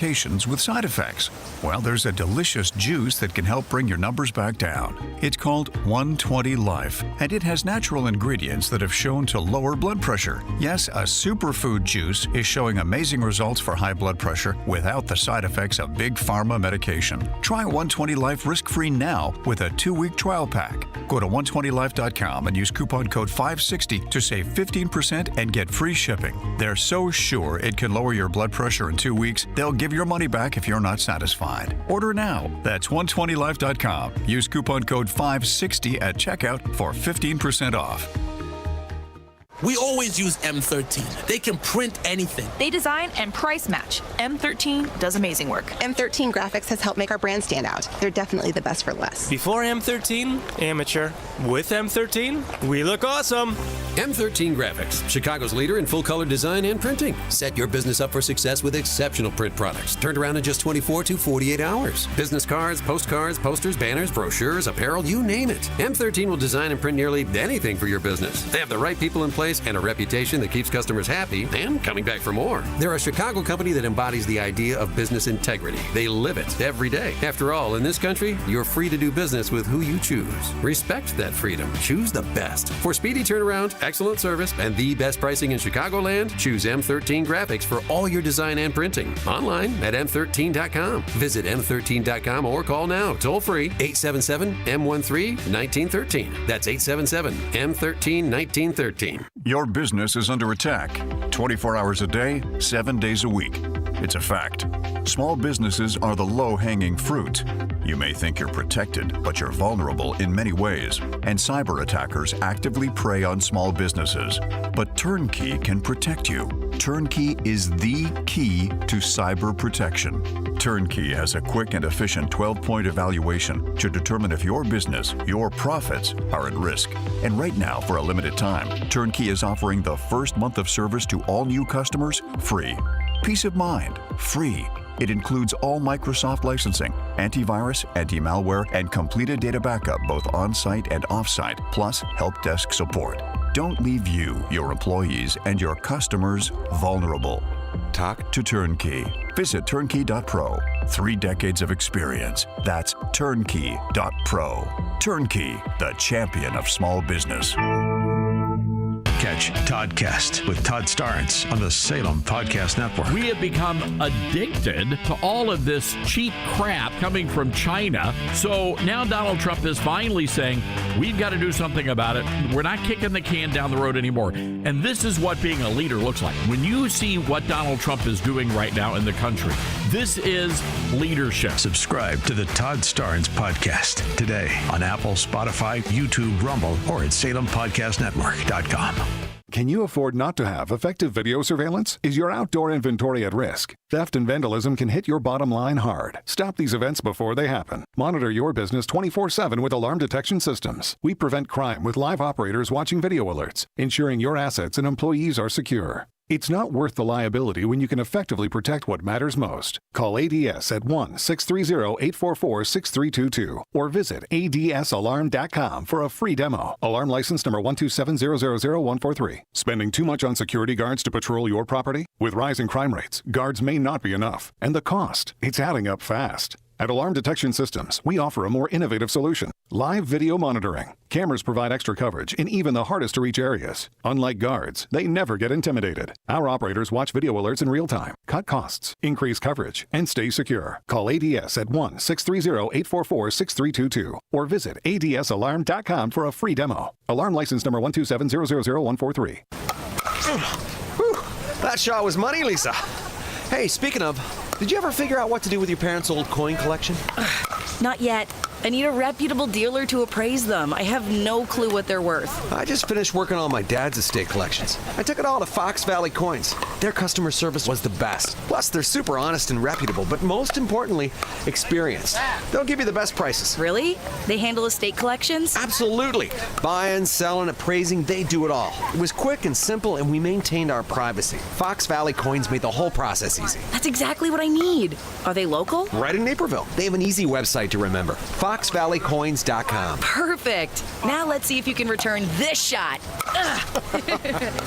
Medications with side effects. Well, there's a delicious juice that can help bring your numbers back down. It's called 120 Life, and it has natural ingredients that have shown to lower blood pressure. Yes, a superfood juice is showing amazing results for high blood pressure without the side effects of big pharma medication. Try 120 Life risk-free now with a 2-week trial pack. Go to 120life.com and use coupon code 560 to save 15% and get free shipping. They're so sure it can lower your blood pressure in 2 weeks, they'll give your money back if you're not satisfied. Order now. That's 120life.com. Use coupon code 560 at checkout for 15% off. We always use M13. They can print anything. They design and price match. M13 does amazing work. M13 Graphics has helped make our brand stand out. They're definitely the best for less. Before M13, amateur. With M13, we look awesome. M13 Graphics, Chicago's leader in full-color design and printing. Set your business up for success with exceptional print products. Turned around in just 24 to 48 hours. Business cards, postcards, posters, banners, brochures, apparel, you name it. M13 will design and print nearly anything for your business. They have the right people in place and a reputation that keeps customers happy and coming back for more. They're a Chicago company that embodies the idea of business integrity. They live it every day. After all, in this country, you're free to do business with who you choose. Respect that freedom. Choose the best. For speedy turnaround, excellent service, and the best pricing in Chicagoland, choose M13 Graphics for all your design and printing. Online at M13.com. Visit M13.com or call now, toll free, 877-M13-1913. That's 877-M13-1913. Your business is under attack 24 hours a day, 7 days a week. It's a fact. Small businesses are the low-hanging fruit. You may think you're protected, but you're vulnerable in many ways, and cyber attackers actively prey on small businesses. But Turnkey can protect you. Turnkey is the key to cyber protection. Turnkey has a quick and efficient 12-point evaluation to determine if your business, your profits, are at risk. And right now, for a limited time, Turnkey is offering the first month of service to all new customers free. Peace of mind, free. It includes all Microsoft licensing, antivirus, anti-malware, and completed data backup both on-site and off-site, plus help desk support. Don't leave you, your employees, and your customers vulnerable. Talk to Turnkey. Visit turnkey.pro. 3 decades of experience. That's turnkey.pro. Turnkey, the champion of small business. Catch Toddcast with Todd Starnes on the Salem Podcast Network. We have become addicted to all of this cheap crap coming from China. So now Donald Trump is finally saying, we've got to do something about it. We're not kicking the can down the road anymore. And this is what being a leader looks like. When you see what Donald Trump is doing right now in the country, this is leadership. Subscribe to the Todd Starnes Podcast today on Apple, Spotify, YouTube, Rumble, or at SalemPodcastNetwork.com. Can you afford not to have effective video surveillance? Is your outdoor inventory at risk? Theft and vandalism can hit your bottom line hard. Stop these events before they happen. Monitor your business 24/7 with alarm detection systems. We prevent crime with live operators watching video alerts, ensuring your assets and employees are secure. It's not worth the liability when you can effectively protect what matters most. Call ADS at 1-630-844-6322 or visit adsalarm.com for a free demo. Alarm license number 127000143. Spending too much on security guards to patrol your property? With rising crime rates, guards may not be enough. And the cost, it's adding up fast. At Alarm Detection Systems, we offer a more innovative solution. Live video monitoring. Cameras provide extra coverage in even the hardest to reach areas. Unlike guards, they never get intimidated. Our operators watch video alerts in real time, cut costs, increase coverage, and stay secure. Call ADS at 1-630-844-6322 or visit adsalarm.com for a free demo. Alarm license number 127000143. That shot was money, Lisa. Hey, speaking of, did you ever figure out what to do with your parents' old coin collection? Not yet. I need a reputable dealer to appraise them. I have no clue what they're worth. I just finished working on my dad's estate collections. I took it all to Fox Valley Coins. Their customer service was the best. Plus, they're super honest and reputable, but most importantly, experienced. They'll give you the best prices. Really? They handle estate collections? Absolutely. Buying, selling, appraising, they do it all. It was quick and simple, and we maintained our privacy. Fox Valley Coins made the whole process easy. That's exactly what I need. Are they local? Right in Naperville. They have an easy website to remember. FoxValleyCoins.com. Perfect. Now let's see if you can return this shot.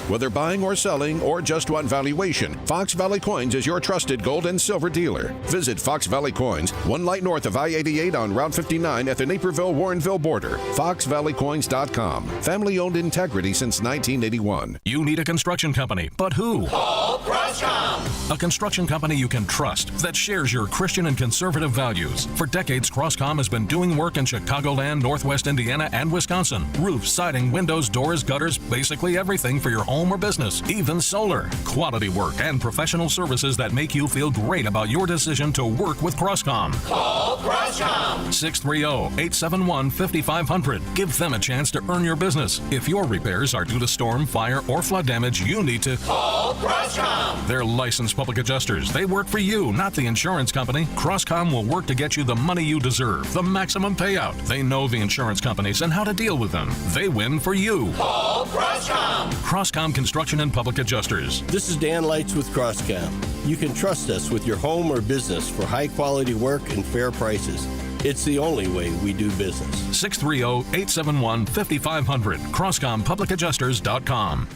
Whether buying or selling or just want valuation, Fox Valley Coins is your trusted gold and silver dealer. Visit Fox Valley Coins, 1 light north of I-88 on Route 59 at the Naperville-Warrenville border. FoxValleyCoins.com. Family-owned integrity since 1981. You need a construction company, but who? Call Crosscom. A construction company you can trust that shares your Christian and conservative values. For decades, Crosscom has been doing work in Chicagoland, Northwest Indiana, and Wisconsin. Roofs, siding, windows, doors, gutters, basically everything for your home or business, even solar. Quality work and professional services that make you feel great about your decision to work with Crosscom. Call Crosscom. 630-871-5500. Give them a chance to earn your business. If your repairs are due to storm, fire, or flood damage, you need to call Crosscom. They're licensed public adjusters. They work for you, not the insurance company. Crosscom will work to get you the money you deserve, the maximum payout. They know the insurance companies and how to deal with them. They win for you. Call Crosscom. Crosscom Construction and Public Adjusters. This is Dan Lights with Crosscom. You can trust us with your home or business for high-quality work and fair prices. It's the only way we do business. 630-871-5500. CrosscomPublicAdjusters.com.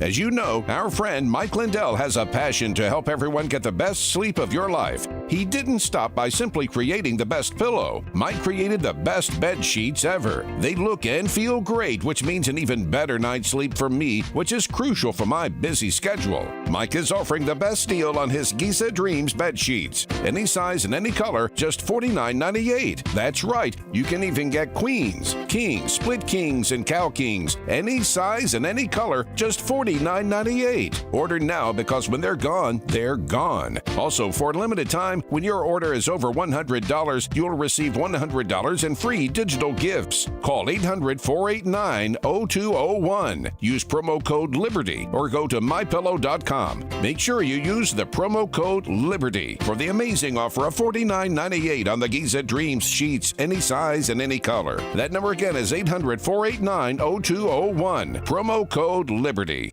As you know, our friend Mike Lindell has a passion to help everyone get the best sleep of your life. He didn't stop by simply creating the best pillow. Mike created the best bed sheets ever. They look and feel great, which means an even better night's sleep for me, which is crucial for my busy schedule. Mike is offering the best deal on his Giza Dreams bed sheets. Any size and any color, just $49.98. That's right, you can even get queens, kings, split kings, and cow kings. Any size and any color, just $49.98. Order now because when they're gone, they're gone. Also, for a limited time, when your order is over $100, you'll receive $100 in free digital gifts. Call 800-489-0201. Use promo code LIBERTY or go to MyPillow.com. Make sure you use the promo code LIBERTY for the amazing offer of $49.98 on the Giza Dreams sheets, any size and any color. That number again is 800-489-0201. Promo code LIBERTY.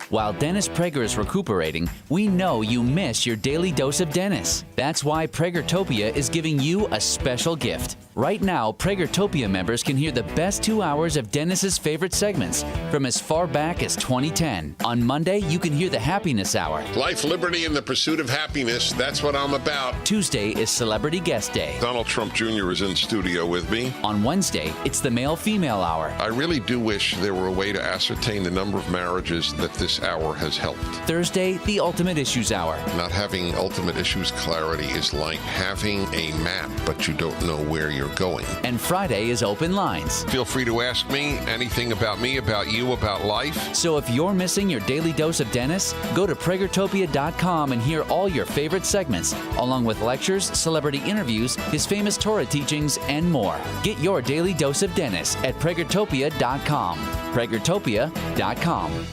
While Dennis Prager is recuperating, we know you miss your daily dose of Dennis. That's why Pragertopia is giving you a special gift. Right now, Pragertopia members can hear the best 2 hours of Dennis's favorite segments from as far back as 2010. On Monday, you can hear the Happiness Hour. Life, liberty, and the pursuit of happiness, that's what I'm about. Tuesday is Celebrity Guest Day. Donald Trump Jr. is in studio with me. On Wednesday, it's the Male-Female Hour. I really do wish there were a way to ascertain the number of marriages that this hour has helped. Thursday, the Ultimate Issues Hour. Not having ultimate issues clarity is like having a map, but you don't know where you're going. And Friday is Open Lines. Feel free to ask me anything about me, about you, about life. So if you're missing your daily dose of Dennis, go to Pragertopia.com and hear all your favorite segments, along with lectures, celebrity interviews, his famous Torah teachings, and more. Get your daily dose of Dennis at Pragertopia.com. Pragertopia.com.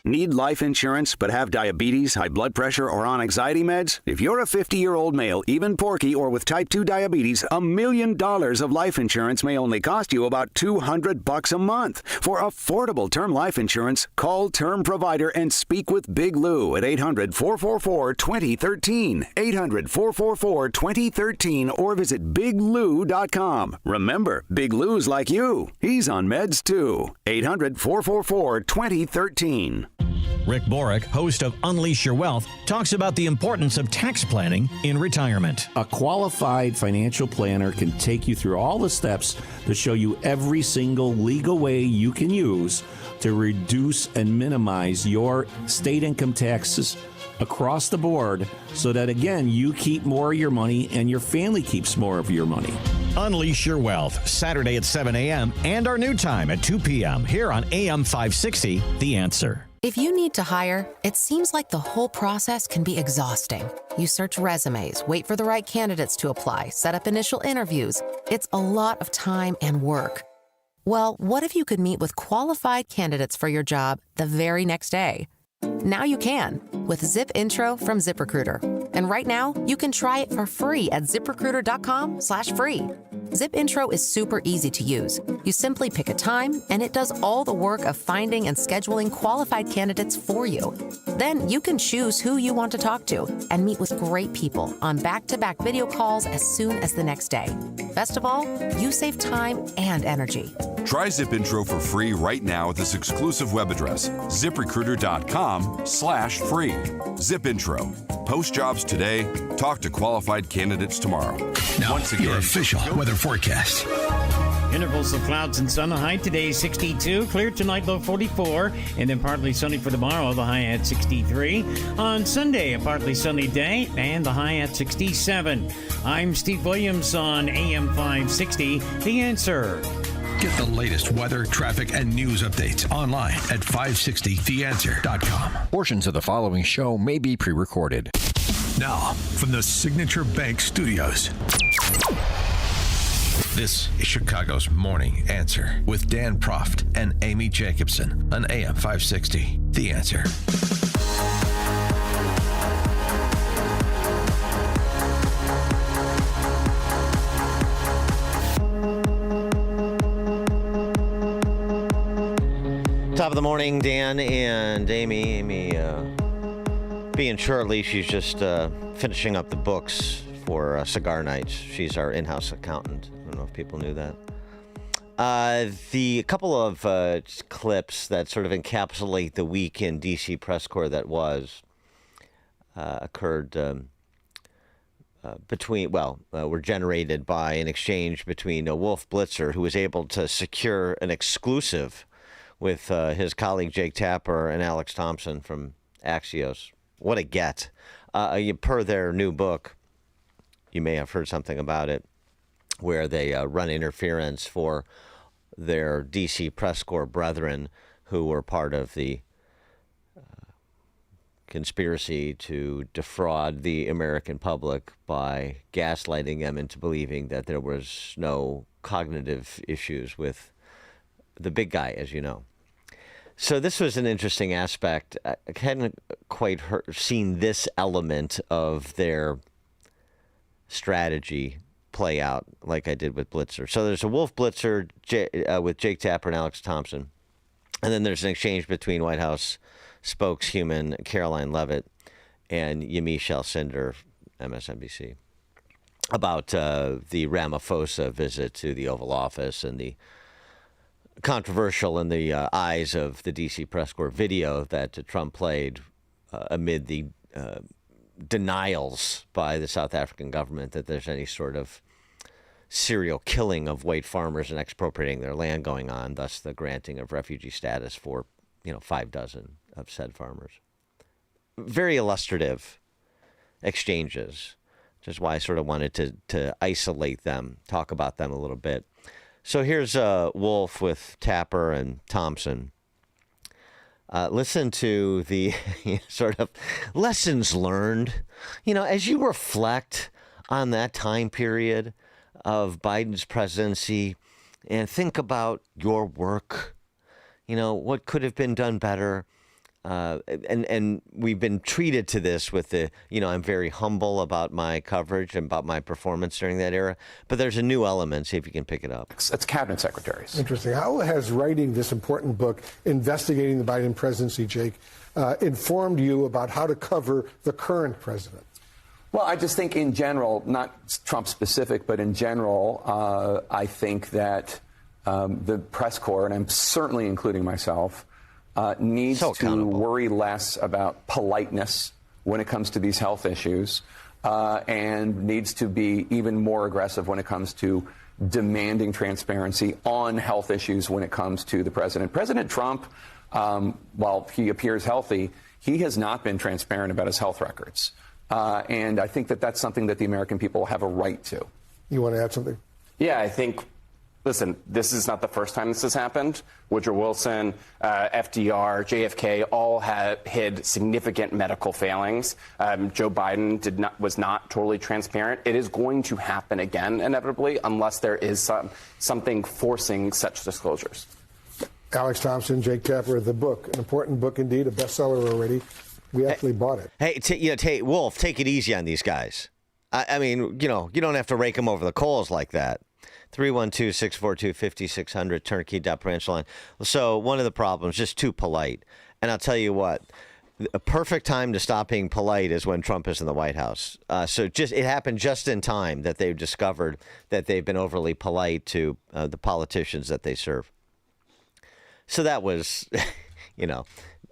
Need life insurance but have diabetes, high blood pressure, or on anxiety meds? If you're a 50-year-old male, even porky, or with type 2 diabetes, $1 million of life insurance may only cost you about $200 a month. For affordable term life insurance, call Term Provider and speak with Big Lou at 800-444-2013. 800-444-2013 or visit biglou.com. Remember, Big Lou's like you. He's on meds too. 800-444-2013. Rick Borick, host of Unleash Your Wealth, talks about the importance of tax planning in retirement. A qualified financial planner can take you through all the steps to show you every single legal way you can use to reduce and minimize your state income taxes across the board so that, again, you keep more of your money and your family keeps more of your money. Unleash Your Wealth, Saturday at 7 a.m. and our new time at 2 p.m. here on AM 560, The Answer. If you need to hire, it seems like the whole process can be exhausting. You search resumes, wait for the right candidates to apply, set up initial interviews. It's a lot of time and work. Well, what if you could meet with qualified candidates for your job the very next day? Now you can with Zip Intro from ZipRecruiter. And right now, you can try it for free at ZipRecruiter.com/free. ZipIntro is super easy to use. You simply pick a time, and it does all the work of finding and scheduling qualified candidates for you. Then you can choose who you want to talk to and meet with great people on back-to-back video calls as soon as the next day. Best of all, you save time and energy. Try ZipIntro for free right now at this exclusive web address, ZipRecruiter.com/free. ZipIntro. Post jobs today. Talk to qualified candidates tomorrow. Now, once again, your official weather forecast. Intervals of clouds and sun. The high today 62, clear tonight, low 44, and then partly sunny for tomorrow, the high at 63. On Sunday, a partly sunny day, and the high at 67. I'm Steve Williams on AM 560, The Answer. Get the latest weather, traffic, and news updates online at 560theanswer.com. Portions of the following show may be pre-recorded. Now, from the Signature Bank Studios. This is Chicago's Morning Answer with Dan Proft and Amy Jacobson on AM 560. The Answer. Top of the morning, Dan and Amy. Amy being Shirley, she's just finishing up the books for Cigar Nights. She's our in-house accountant. I don't know if people knew that. The couple of clips that sort of encapsulate the week in D.C. press corps that was occurred were generated by an exchange between Wolf Blitzer, who was able to secure an exclusive with his colleague Jake Tapper and Alex Thompson from Axios. What a get. Per their new book, you may have heard something about it, where they run interference for their D.C. press corps brethren who were part of the conspiracy to defraud the American public by gaslighting them into believing that there was no cognitive issues with the big guy, as you know. So this was an interesting aspect. I hadn't quite seen this element of their strategy play out like I did with Blitzer. So there's a Wolf Blitzer with Jake Tapper and Alex Thompson. And then there's an exchange between White House spokeshuman Caroline Leavitt and Yamiche Alcindor, MSNBC, about the Ramaphosa visit to the Oval Office and the controversial in the eyes of the D.C. press corps video that Trump played amid the denials by the South African government that there's any sort of serial killing of white farmers and expropriating their land going on, thus the granting of refugee status for, 5 of said farmers. Very illustrative exchanges, which is why I sort of wanted to isolate them, talk about them a little bit. So here's Wolf with Tapper and Thompson. Listen to the sort of lessons learned. As you reflect on that time period of Biden's presidency and think about your work, what could have been done better. And we've been treated to this with the, I'm very humble about my coverage and about my performance during that era. But there's a new element. See if you can pick it up. It's cabinet secretaries. Interesting. How has writing this important book, Investigating the Biden Presidency, Jake, informed you about how to cover the current president? Well, I just think in general, not Trump specific, but in general, I think that the press corps, and I'm certainly including myself, needs to worry less about politeness when it comes to these health issues and needs to be even more aggressive when it comes to demanding transparency on health issues when it comes to the president. President Trump, while he appears healthy, he has not been transparent about his health records. And I think that that's something that the American people have a right to. You want to add something? Yeah, I think, listen, this is not the first time this has happened. Woodrow Wilson, FDR, JFK all hid significant medical failings. Joe Biden was not totally transparent. It is going to happen again, inevitably, unless there is something forcing such disclosures. Alex Thompson, Jake Tapper, the book, an important book indeed, a bestseller already. We actually bought it. Hey, Wolf, take it easy on these guys. I mean, you don't have to rake them over the coals like that. 312-642-5600, turnkey.branch line. So one of the problems, just too polite. And I'll tell you what, a perfect time to stop being polite is when Trump is in the White House. It happened just in time that they've discovered that they've been overly polite to the politicians that they serve. So that was,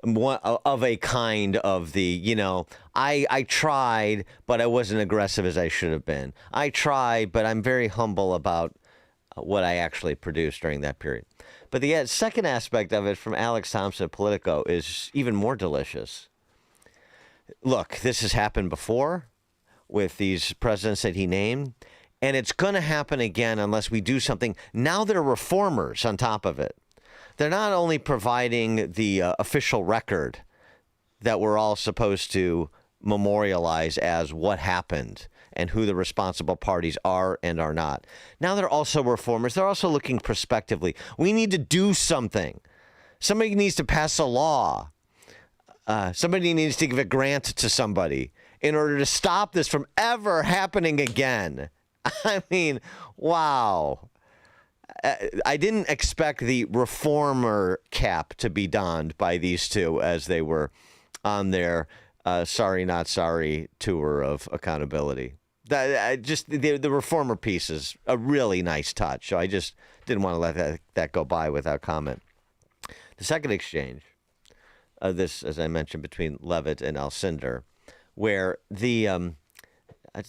one of a kind of the, I tried, but I wasn't aggressive as I should have been. I tried, but I'm very humble about what I actually produced during that period. But the second aspect of it from Alex Thompson of Politico is even more delicious. Look, this has happened before with these presidents that he named, and it's going to happen again unless we do something. Now they're reformers on top of it. They're not only providing the official record that we're all supposed to memorialize as what happened and who the responsible parties are and are not. Now they're also reformers. They're also looking prospectively. We need to do something. Somebody needs to pass a law. Somebody needs to give a grant to somebody in order to stop this from ever happening again. I mean, wow. I didn't expect the reformer cap to be donned by these two as they were on their sorry, not sorry tour of accountability. The reformer piece is a really nice touch. So I just didn't want to let that go by without comment. The second exchange, this, as I mentioned, between Leavitt and Alcindor, where the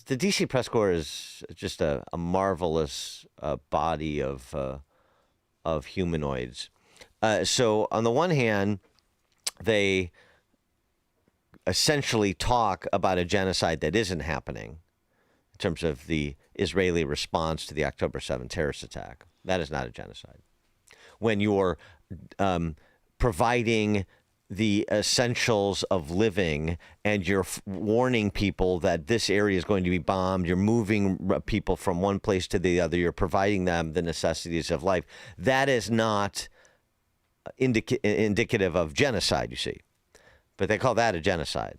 D.C. press corps is just a marvelous body of humanoids. So on the one hand, they essentially talk about a genocide that isn't happening in terms of the Israeli response to the October 7th terrorist attack. That is not a genocide. When you're providing the essentials of living and you're warning people that this area is going to be bombed, you're moving people from one place to the other, you're providing them the necessities of life, that is not indicative of genocide, you see. But they call that a genocide.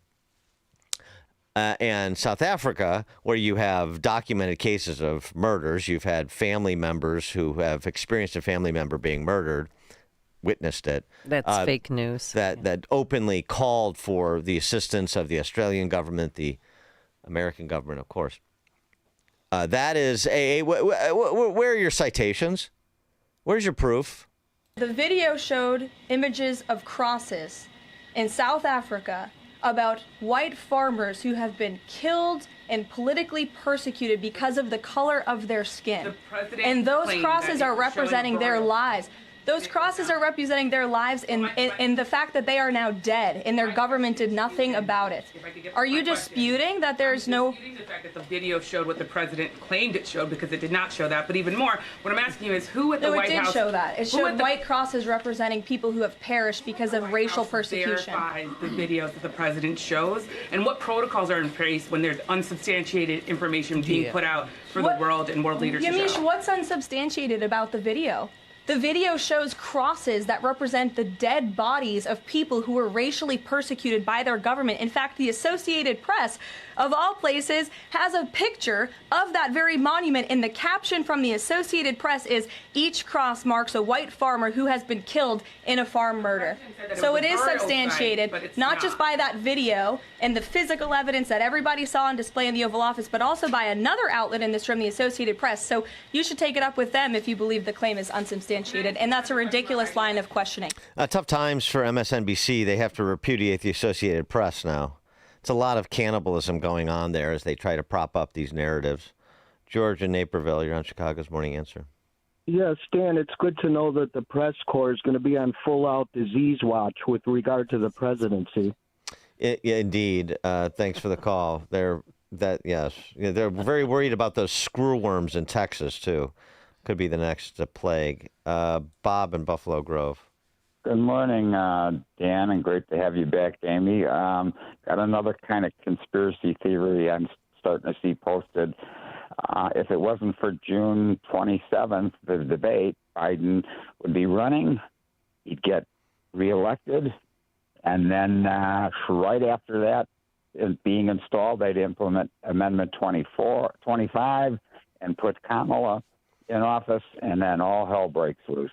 And South Africa, where you have documented cases of murders, you've had family members who have experienced a family member being murdered, witnessed it. That's fake news. That openly called for the assistance of the Australian government, the American government, of course. That is where are your citations? Where's your proof? The video showed images of crosses in South Africa about white farmers who have been killed and politically persecuted because of the color of their skin. And those crosses are representing their lives. Those crosses are representing their lives in the fact that they are now dead and their government did nothing about it. Are you disputing that there's no... I'm disputing the fact that the video showed what the president claimed it showed, because it did not show that. But even more, what I'm asking you is who at the White House... No, it did show that. It showed white crosses representing people who have perished because of racial persecution. Verify the videos that the president shows, and what protocols are in place when there's unsubstantiated information being put out for the world and world leaders to show? Yamiche, what's unsubstantiated about the video? The video shows crosses that represent the dead bodies of people who were racially persecuted by their government. In fact, the Associated Press, of all places, has a picture of that very monument, and the caption from the Associated Press is, "Each cross marks a white farmer who has been killed in a farm murder." So it is substantiated, not just by that video and the physical evidence that everybody saw on display in the Oval Office, but also by another outlet in this room, the Associated Press. So you should take it up with them if you believe the claim is unsubstantiated, and that's a ridiculous line of questioning. Tough times for MSNBC. They have to repudiate the Associated Press now. It's a lot of cannibalism going on there as they try to prop up these narratives. George in Naperville, you're on Chicago's Morning Answer. Yes, Stan, it's good to know that the press corps is going to be on full-out disease watch with regard to the presidency. Indeed. Thanks for the call. They're very worried about those screwworms in Texas, too. Could be the next plague. Bob in Buffalo Grove. Good morning, Dan, and great to have you back, Amy. Got another kind of conspiracy theory I'm starting to see posted. If it wasn't for June 27th, the debate, Biden would be running. He'd get reelected. And then right after that, being installed, they'd implement Amendment 25 and put Kamala in office, and then all hell breaks loose.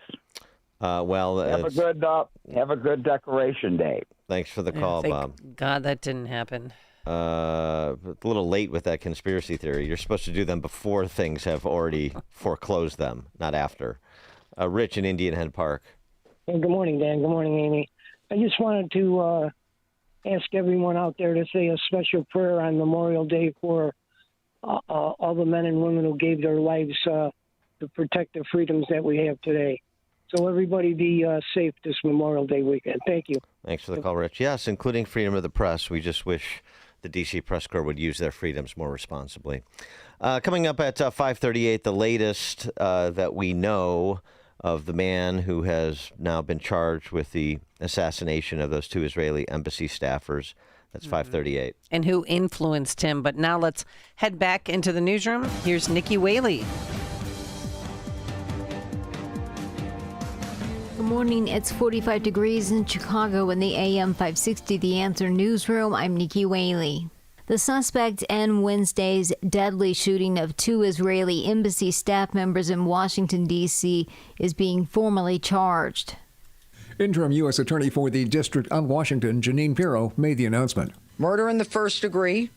Have a good Decoration Day. Thanks for the call, Bob. God, that didn't happen. A little late with that conspiracy theory. You're supposed to do them before things have already foreclosed them, not after. Rich in Indian Head Park. Hey, good morning, Dan. Good morning, Amy. I just wanted to ask everyone out there to say a special prayer on Memorial Day for all the men and women who gave their lives to protect the freedoms that we have today. So everybody be safe this Memorial Day weekend. Thank you. Thanks for the call, Rich. Yes, including freedom of the press. We just wish the D.C. Press Corps would use their freedoms more responsibly. Coming up at 5:38, the latest that we know of the man who has now been charged with the assassination of those 2 Israeli embassy staffers. That's 5:38. And who influenced him. But now let's head back into the newsroom. Here's Nikki Whaley. Good morning. It's 45 degrees in Chicago in the AM 560 The Answer newsroom. I'm Nikki Whaley. The suspect in Wednesday's deadly shooting of 2 Israeli embassy staff members in Washington, D.C. is being formally charged. Interim U.S. Attorney for the District of Washington, Jeanine Pirro, made the announcement. Murder in the first degree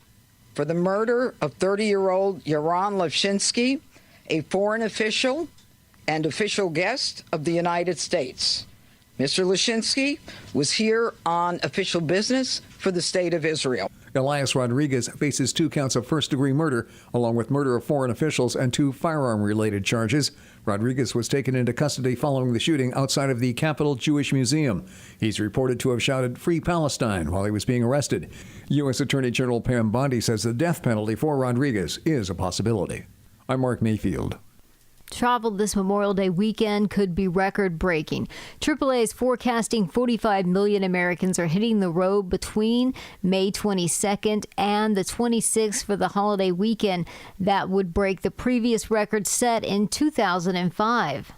for the murder of 30-year-old Yaron Levshinsky, a foreign official and official guest of the United States. Mr. Levshinsky was here on official business for the State of Israel. Elias Rodriguez faces 2 counts of first-degree murder, along with murder of foreign officials and 2 firearm-related charges. Rodriguez was taken into custody following the shooting outside of the Capitol Jewish Museum. He's reported to have shouted, "Free Palestine," while he was being arrested. U.S. Attorney General Pam Bondi says the death penalty for Rodriguez is a possibility. I'm Mark Mayfield. Travel this Memorial Day weekend could be record-breaking. AAA is forecasting 45 million Americans are hitting the road between May 22nd and the 26th for the holiday weekend. That would break the previous record set in 2005.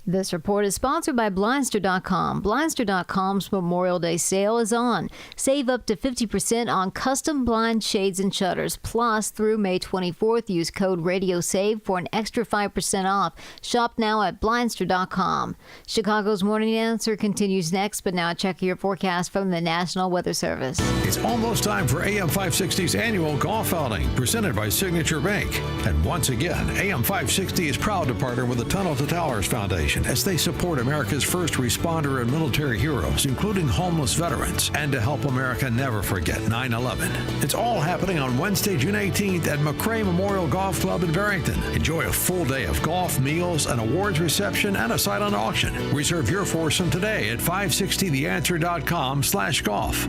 This report is sponsored by Blindster.com. Blindster.com's Memorial Day sale is on. Save up to 50% on custom blind shades and shutters. Plus, through May 24th, use code RADIOSAVE for an extra 5% off. Shop now at Blindster.com. Chicago's Morning Answer continues next, but now check your forecast from the National Weather Service. It's almost time for AM 560's annual golf outing, presented by Signature Bank. And once again, AM 560 is proud to partner with the Tunnel to Towers Foundation as they support America's first responder and military heroes, including homeless veterans, and to help America never forget 9/11. It's all happening on Wednesday, June 18th at McCrae Memorial Golf Club in Barrington. Enjoy a full day of golf, meals, an awards reception, and a silent auction. Reserve your foursome today at 560theanswer.com/golf.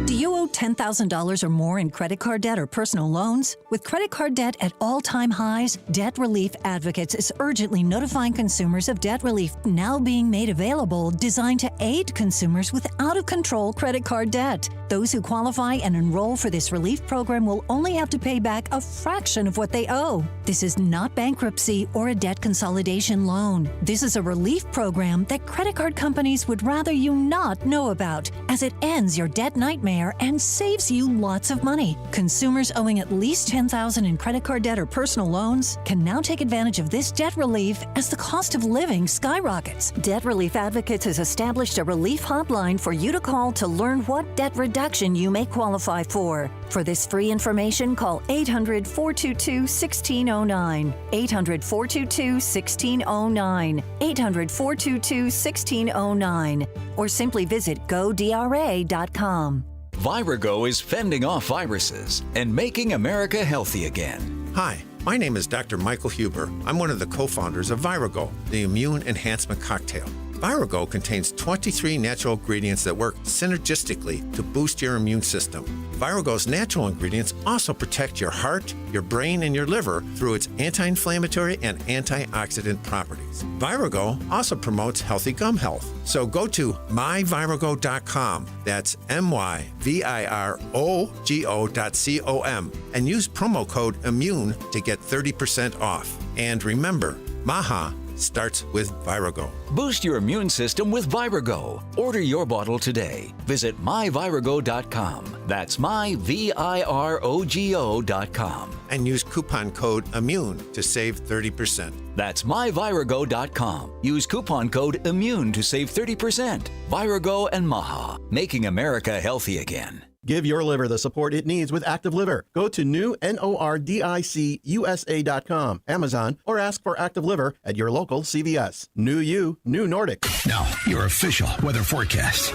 Do you owe $10,000 or more in credit card debt or personal loans? With credit card debt at all-time highs, Debt Relief Advocates is urgently notifying consumers of debt relief now being made available, designed to aid consumers with out-of-control credit card debt. Those who qualify and enroll for this relief program will only have to pay back a fraction of what they owe. This is not bankruptcy or a debt consolidation loan. This is a relief program that credit card companies would rather you not know about, as it ends your debt nightmare and saves you lots of money. Consumers owing at least $10,000 in credit card debt or personal loans can now take advantage of this debt relief as the cost of living skyrockets. Debt Relief Advocates has established a relief hotline for you to call to learn what debt reduction you may qualify for. For this free information, call 800-422-1609. 800-422-1609. 800-422-1609. Or simply visit godra.com. Virago is fending off viruses and making America healthy again. Hi, my name is Dr. Michael Huber. I'm one of the co-founders of Virago, the immune enhancement cocktail. Virago contains 23 natural ingredients that work synergistically to boost your immune system. Virago's natural ingredients also protect your heart, your brain, and your liver through its anti-inflammatory and antioxidant properties. Virago also promotes healthy gum health. So go to myvirago.com, that's myvirogo.com, and use promo code IMMUNE to get 30% off. And remember, Maha starts with Virago. Boost your immune system with Virago. Order your bottle today. Visit myvirago.com. That's myvirago.com. And use coupon code IMMUNE to save 30%. That's myvirago.com. Use coupon code IMMUNE to save 30%. Virago and Maha, making America healthy again. Give your liver the support it needs with Active Liver. Go to newnordicusa.com, Amazon, or ask for Active Liver at your local CVS. New you, new Nordic. Now, your official weather forecast.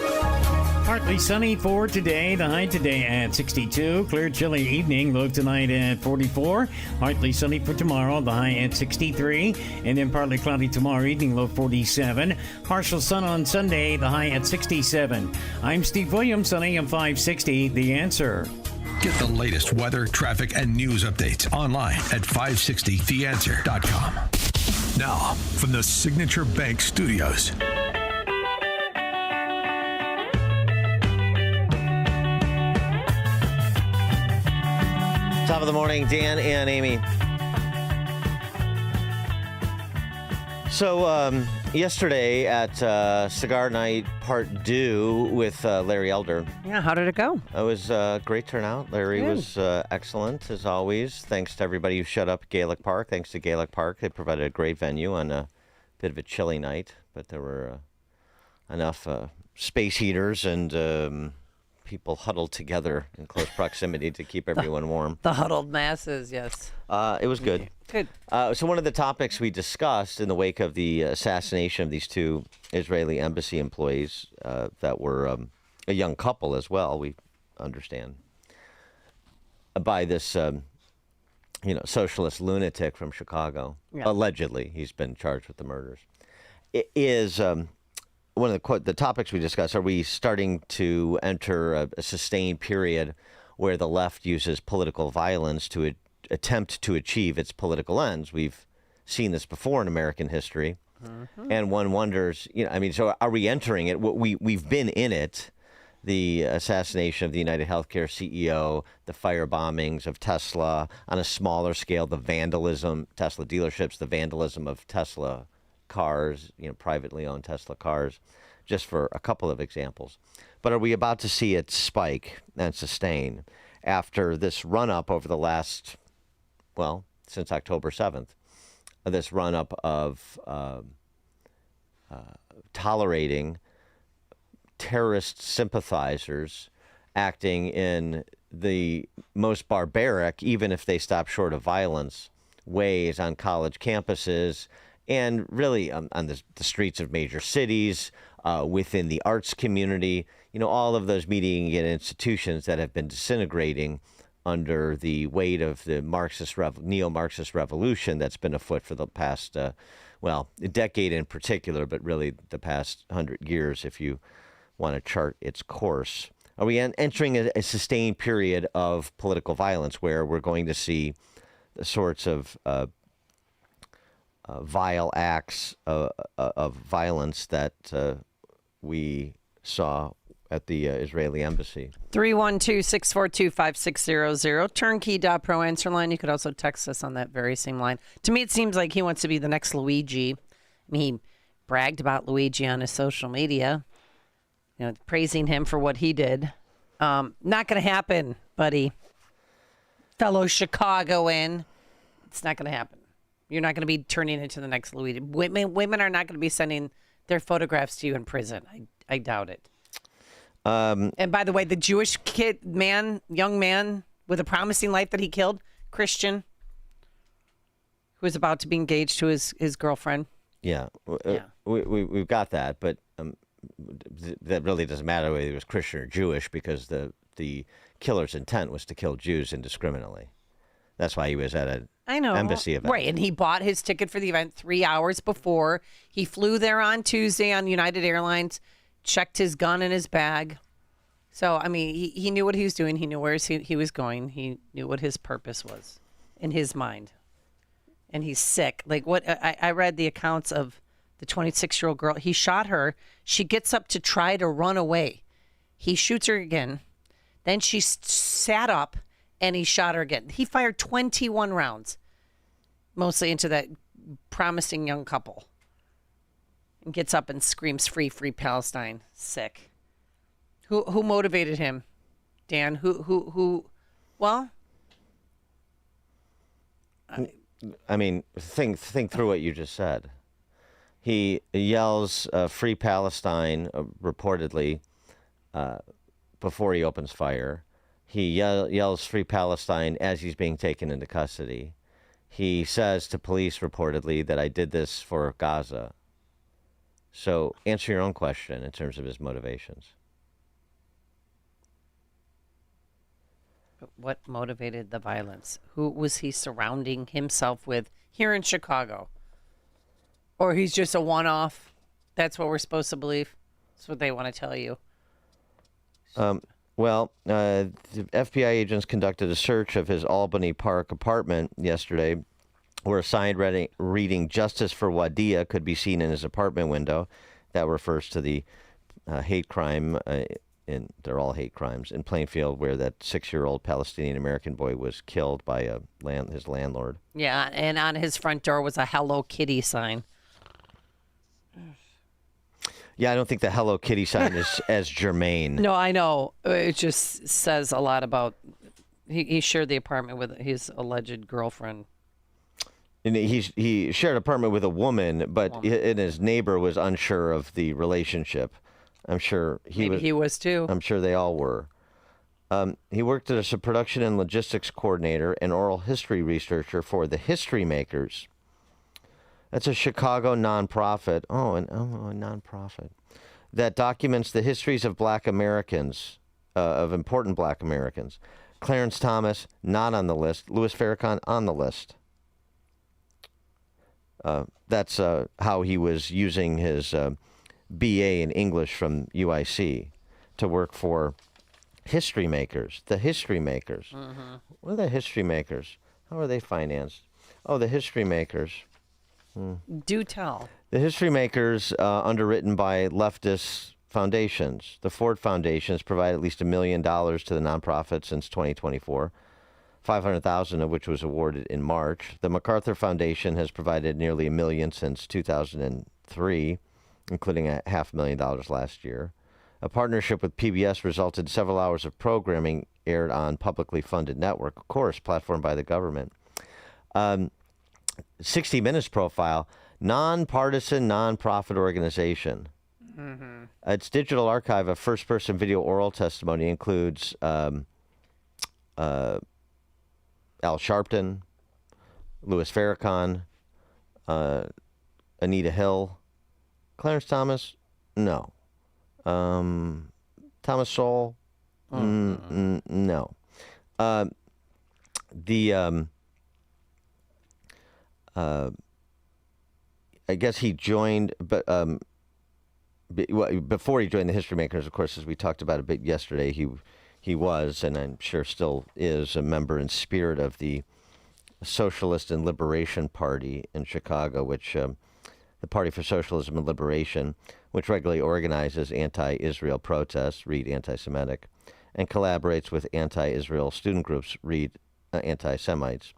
Partly sunny for today. The high today at 62. Clear, chilly evening. Low tonight at 44. Partly sunny for tomorrow. The high at 63. And then partly cloudy tomorrow evening. Low 47. Partial sun on Sunday. The high at 67. I'm Steve Williams on AM 560. The Answer. Get the latest weather, traffic, and news updates online at 560theanswer.com. Now, from the Signature Bank Studios. Top of the morning, Dan and Amy. So yesterday at Cigar Night Part 2 with Larry Elder. Yeah, how did it go? It was a great turnout. Larry Good. was excellent, as always. Thanks to everybody who showed up at Gaelic Park. Thanks to Gaelic Park. They provided a great venue on a bit of a chilly night, but there were enough space heaters and people huddled together in close proximity to keep everyone warm. The huddled masses, yes. It was good. Good. So one of the topics we discussed in the wake of the assassination of these two Israeli embassy employees that were a young couple as well, we understand, by this socialist lunatic from Chicago. Yeah. Allegedly, he's been charged with the murders. It is one of the topics we discussed. Are we starting to enter a sustained period where the left uses political violence to attempt to achieve its political ends? We've seen this before in American history, and one wonders, so are we entering it? We've been in it. The assassination of the United Healthcare CEO, the fire bombings of Tesla on a smaller scale, the vandalism, Tesla dealerships, the vandalism of Tesla cars, privately owned Tesla cars, just for a couple of examples. But are we about to see it spike and sustain after this run-up over the last, since October 7th, this run-up of tolerating terrorist sympathizers acting in the most barbaric, even if they stop short of violence, ways on college campuses and really on the streets of major cities, within the arts community, all of those media and institutions that have been disintegrating under the weight of the neo-Marxist revolution that's been afoot for the past, a decade in particular, but really the past 100 years, if you want to chart its course. Are we entering a sustained period of political violence where we're going to see the sorts of vile acts of violence that we saw at the Israeli embassy? 312-642-5600, turnkey.pro answer line. You could also text us on that very same line. To me, it seems like he wants to be the next Luigi. He bragged about Luigi on his social media, praising him for what he did. Not going to happen, buddy. Fellow Chicagoan. It's not going to happen. You're not going to be turning into the next Luigi. Women are not going to be sending their photographs to you in prison. I doubt it. And by the way, the Jewish young man with a promising life that he killed, Christian, who was about to be engaged to his girlfriend. Yeah. We've got that, but that really doesn't matter whether he was Christian or Jewish, because the killer's intent was to kill Jews indiscriminately. That's why he was at an embassy event. Right, and he bought his ticket for the event 3 hours before. He flew there on Tuesday on United Airlines, checked his gun in his bag. So, he knew what he was doing. He knew where he was going. He knew what his purpose was in his mind. And he's sick. Like what I read the accounts of the 26-year-old girl. He shot her. She gets up to try to run away. He shoots her again. Then she sat up, and he shot her again. He fired 21 rounds, mostly into that promising young couple. and gets up and screams, "Free, free Palestine." Sick. Who motivated him? Dan, who? Well, I mean, think through what you just said. He yells "Free Palestine" reportedly before he opens fire. He yells "Free Palestine" as he's being taken into custody. He says to police reportedly that I did this for Gaza. So answer your own question in terms of his motivations. But what motivated the violence? Who was he surrounding himself with here in Chicago? Or he's just a one-off? That's what we're supposed to believe? That's what they want to tell you. Well, the FBI agents conducted a search of his Albany Park apartment yesterday, where a sign reading "Justice for Wadia" could be seen in his apartment window. That refers to the hate crime, they're all hate crimes, in Plainfield, where that 6-year-old Palestinian-American boy was killed by his landlord. Yeah, and on his front door was a Hello Kitty sign. Yeah, I don't think the Hello Kitty sign is as germane. No, I know. It just says a lot about... He shared the apartment with his alleged girlfriend. And he shared an apartment with a woman, but and his neighbor was unsure of the relationship. I'm sure he was too. I'm sure they all were. He worked as a production and logistics coordinator and oral history researcher for the History Makers. That's a Chicago nonprofit. A nonprofit that documents the histories of Black Americans, of important Black Americans. Clarence Thomas, not on the list. Louis Farrakhan, on the list. That's how he was using his BA in English from UIC to work for History Makers. The History Makers. Mm-hmm. What are the History Makers? How are they financed? Oh, the History Makers. Do tell. The History Makers, underwritten by leftist foundations. The Ford Foundation has provided at least $1 million to the nonprofit since 2024, $500,000 of which was awarded in March. The MacArthur Foundation has provided nearly $1 million since 2003, including $500,000 last year. A partnership with PBS resulted in several hours of programming aired on publicly funded network, of course, platformed by the government. 60 Minutes profile, nonpartisan nonprofit organization. Mm-hmm. Its digital archive of first-person video oral testimony includes Al Sharpton, Louis Farrakhan, Anita Hill, Clarence Thomas, no. Thomas Sowell, no. I guess he joined, but before he joined the History Makers, of course, as we talked about a bit yesterday, he was, and I'm sure still is, a member in spirit of the Socialist and Liberation Party in Chicago, which the Party for Socialism and Liberation, which regularly organizes anti-Israel protests, read anti-Semitic, and collaborates with anti-Israel student groups, read anti-Semites.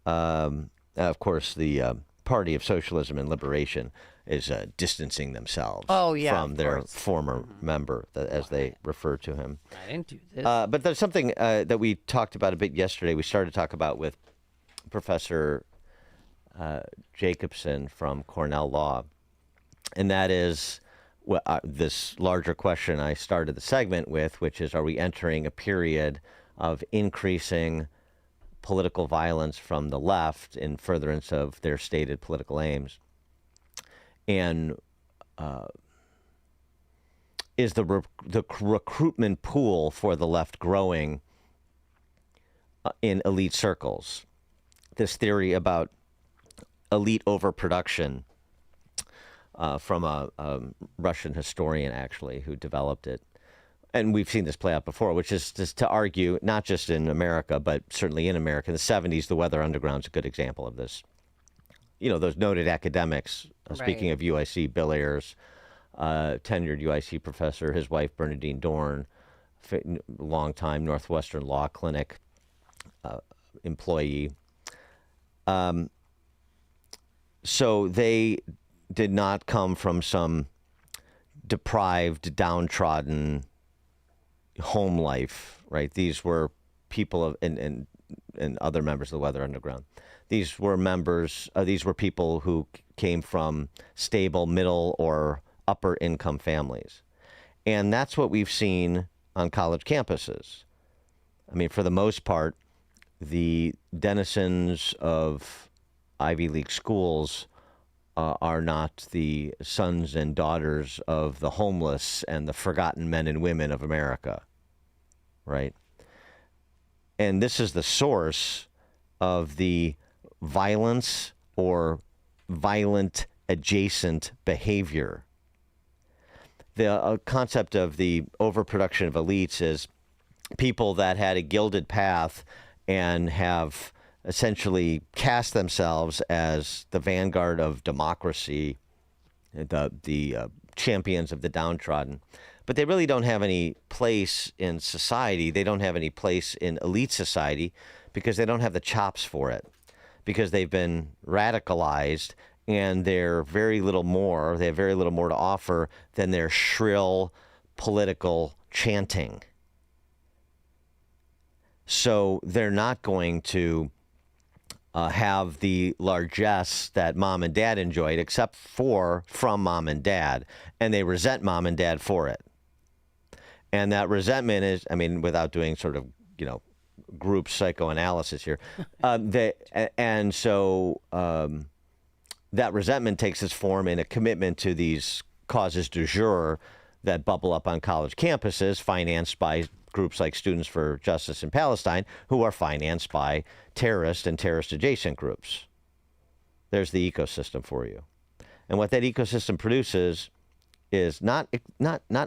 Of course, the Party of Socialism and Liberation is distancing themselves from their former member, as they refer to him. I didn't do this. But there's something that we talked about a bit yesterday. We started to talk about with Professor Jacobson from Cornell Law, and that is this larger question I started the segment with, which is, are we entering a period of increasing political violence from the left in furtherance of their stated political aims? And is the recruitment pool for the left growing in elite circles? This theory about elite overproduction from a Russian historian, actually, who developed it. And we've seen this play out before, which is just to argue, not just in America, but certainly in America. In the 70s, the Weather Underground's a good example of this. You know, those noted academics, speaking of UIC, Bill Ayers, tenured UIC professor, his wife, Bernadine Dorn, longtime Northwestern Law Clinic employee. So they did not come from some deprived, downtrodden home life, right? These were people of and other members of the Weather Underground. These were people who came from stable middle or upper income families. And that's what we've seen on college campuses. I mean, for the most part, the denizens of Ivy League schools are not the sons and daughters of the homeless and the forgotten men and women of America, right? And this is the source of the violence or violent adjacent behavior. The concept of the overproduction of elites is people that had a gilded path and have essentially cast themselves as the vanguard of democracy, the champions of the downtrodden. But they really don't have any place in society. They don't have any place in elite society because they don't have the chops for it, because they've been radicalized and they have very little more to offer than their shrill political chanting. So they're not going to have the largesse that mom and dad enjoyed, except from mom and dad, and they resent mom and dad for it. And that resentment is, I mean, without doing sort of, group psychoanalysis here, that resentment takes its form in a commitment to these causes du jour that bubble up on college campuses, financed by groups like Students for Justice in Palestine, who are financed by terrorist and terrorist-adjacent groups. There's the ecosystem for you. And what that ecosystem produces is not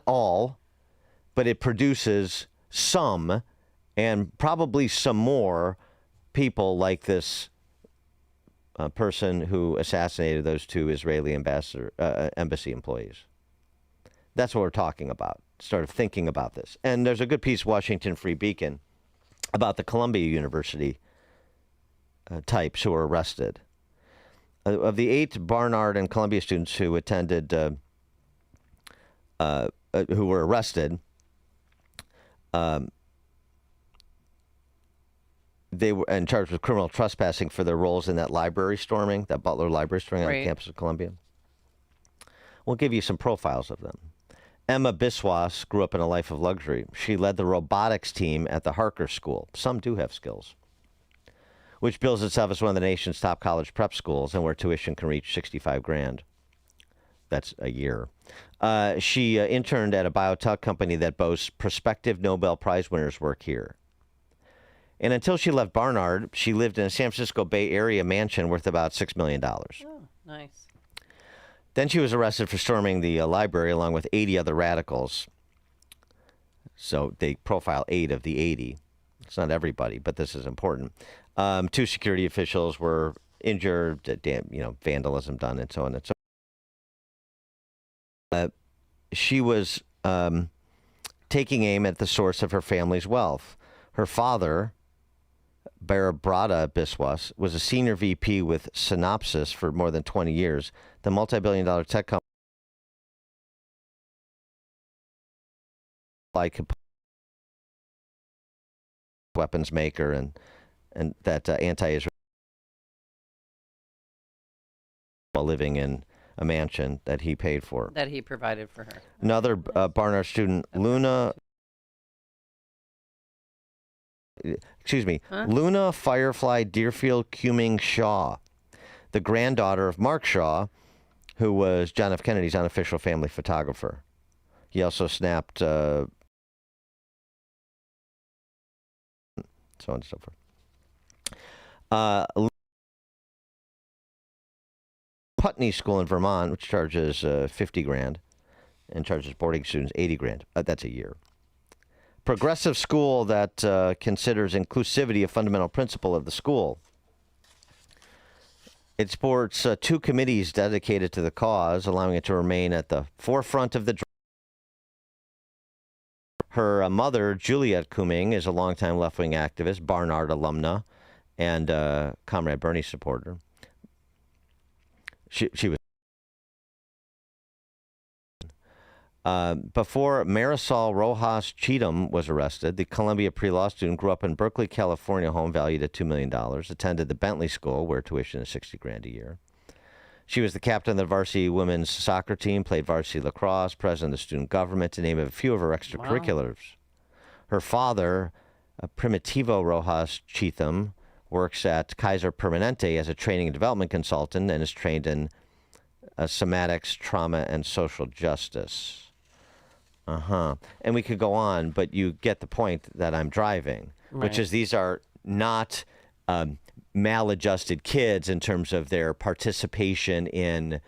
all, but it produces some, and probably some more, people like this person who assassinated those two Israeli embassy employees. That's what we're talking about. Started thinking about this. And there's a good piece, Washington Free Beacon, about the Columbia University types who were arrested. Of the 8 Barnard and Columbia students who attended, who were arrested, they were in charge with criminal trespassing for their roles in that library storming, that Butler library storming on the campus of Columbia. We'll give you some profiles of them. Emma Biswas grew up in a life of luxury. She led the robotics team at the Harker School. Some do have skills, which bills itself as one of the nation's top college prep schools and where tuition can reach $65,000. That's a year. She interned at a biotech company that boasts prospective Nobel Prize winners work here. And until she left Barnard, she lived in a San Francisco Bay Area mansion worth about $6 million. Oh, nice. Then she was arrested for storming the library along with 80 other radicals. So they profile 8 of the 80. It's not everybody, but this is important. 2 security officials were injured, vandalism done, and so on and so on. She was taking aim at the source of her family's wealth. Her father, Barabrata Biswas, was a senior VP with Synopsys for more than 20 years, the multi-billion-dollar tech company like weapons maker and that anti-Israel, while living in a mansion that he paid for. That he provided for her. Another Barnard student, Luna Firefly Deerfield Cumming Shaw, the granddaughter of Mark Shaw, who was John F. Kennedy's unofficial family photographer. He also snapped so on and so forth. Putney School in Vermont, which charges $50,000 and charges boarding students $80,000. That's a year. Progressive school that considers inclusivity a fundamental principle of the school. It sports 2 committees dedicated to the cause, allowing it to remain at the forefront of the. Her mother, Juliette Cumming, is a longtime left-wing activist, Barnard alumna, and Comrade Bernie supporter. She was Before Marisol Rojas Cheatham was arrested, the Columbia pre-law student grew up in Berkeley, California, home valued at $2 million, attended the Bentley School, where tuition is $60,000 a year. She was the captain of the varsity women's soccer team, played varsity lacrosse, president of the student government, to name a few of her extracurriculars. Wow. Her father, Primitivo Rojas Cheatham, works at Kaiser Permanente as a training and development consultant and is trained in somatics, trauma, and social justice. And we could go on, but you get the point that I'm driving, which is these are not maladjusted kids in terms of their participation in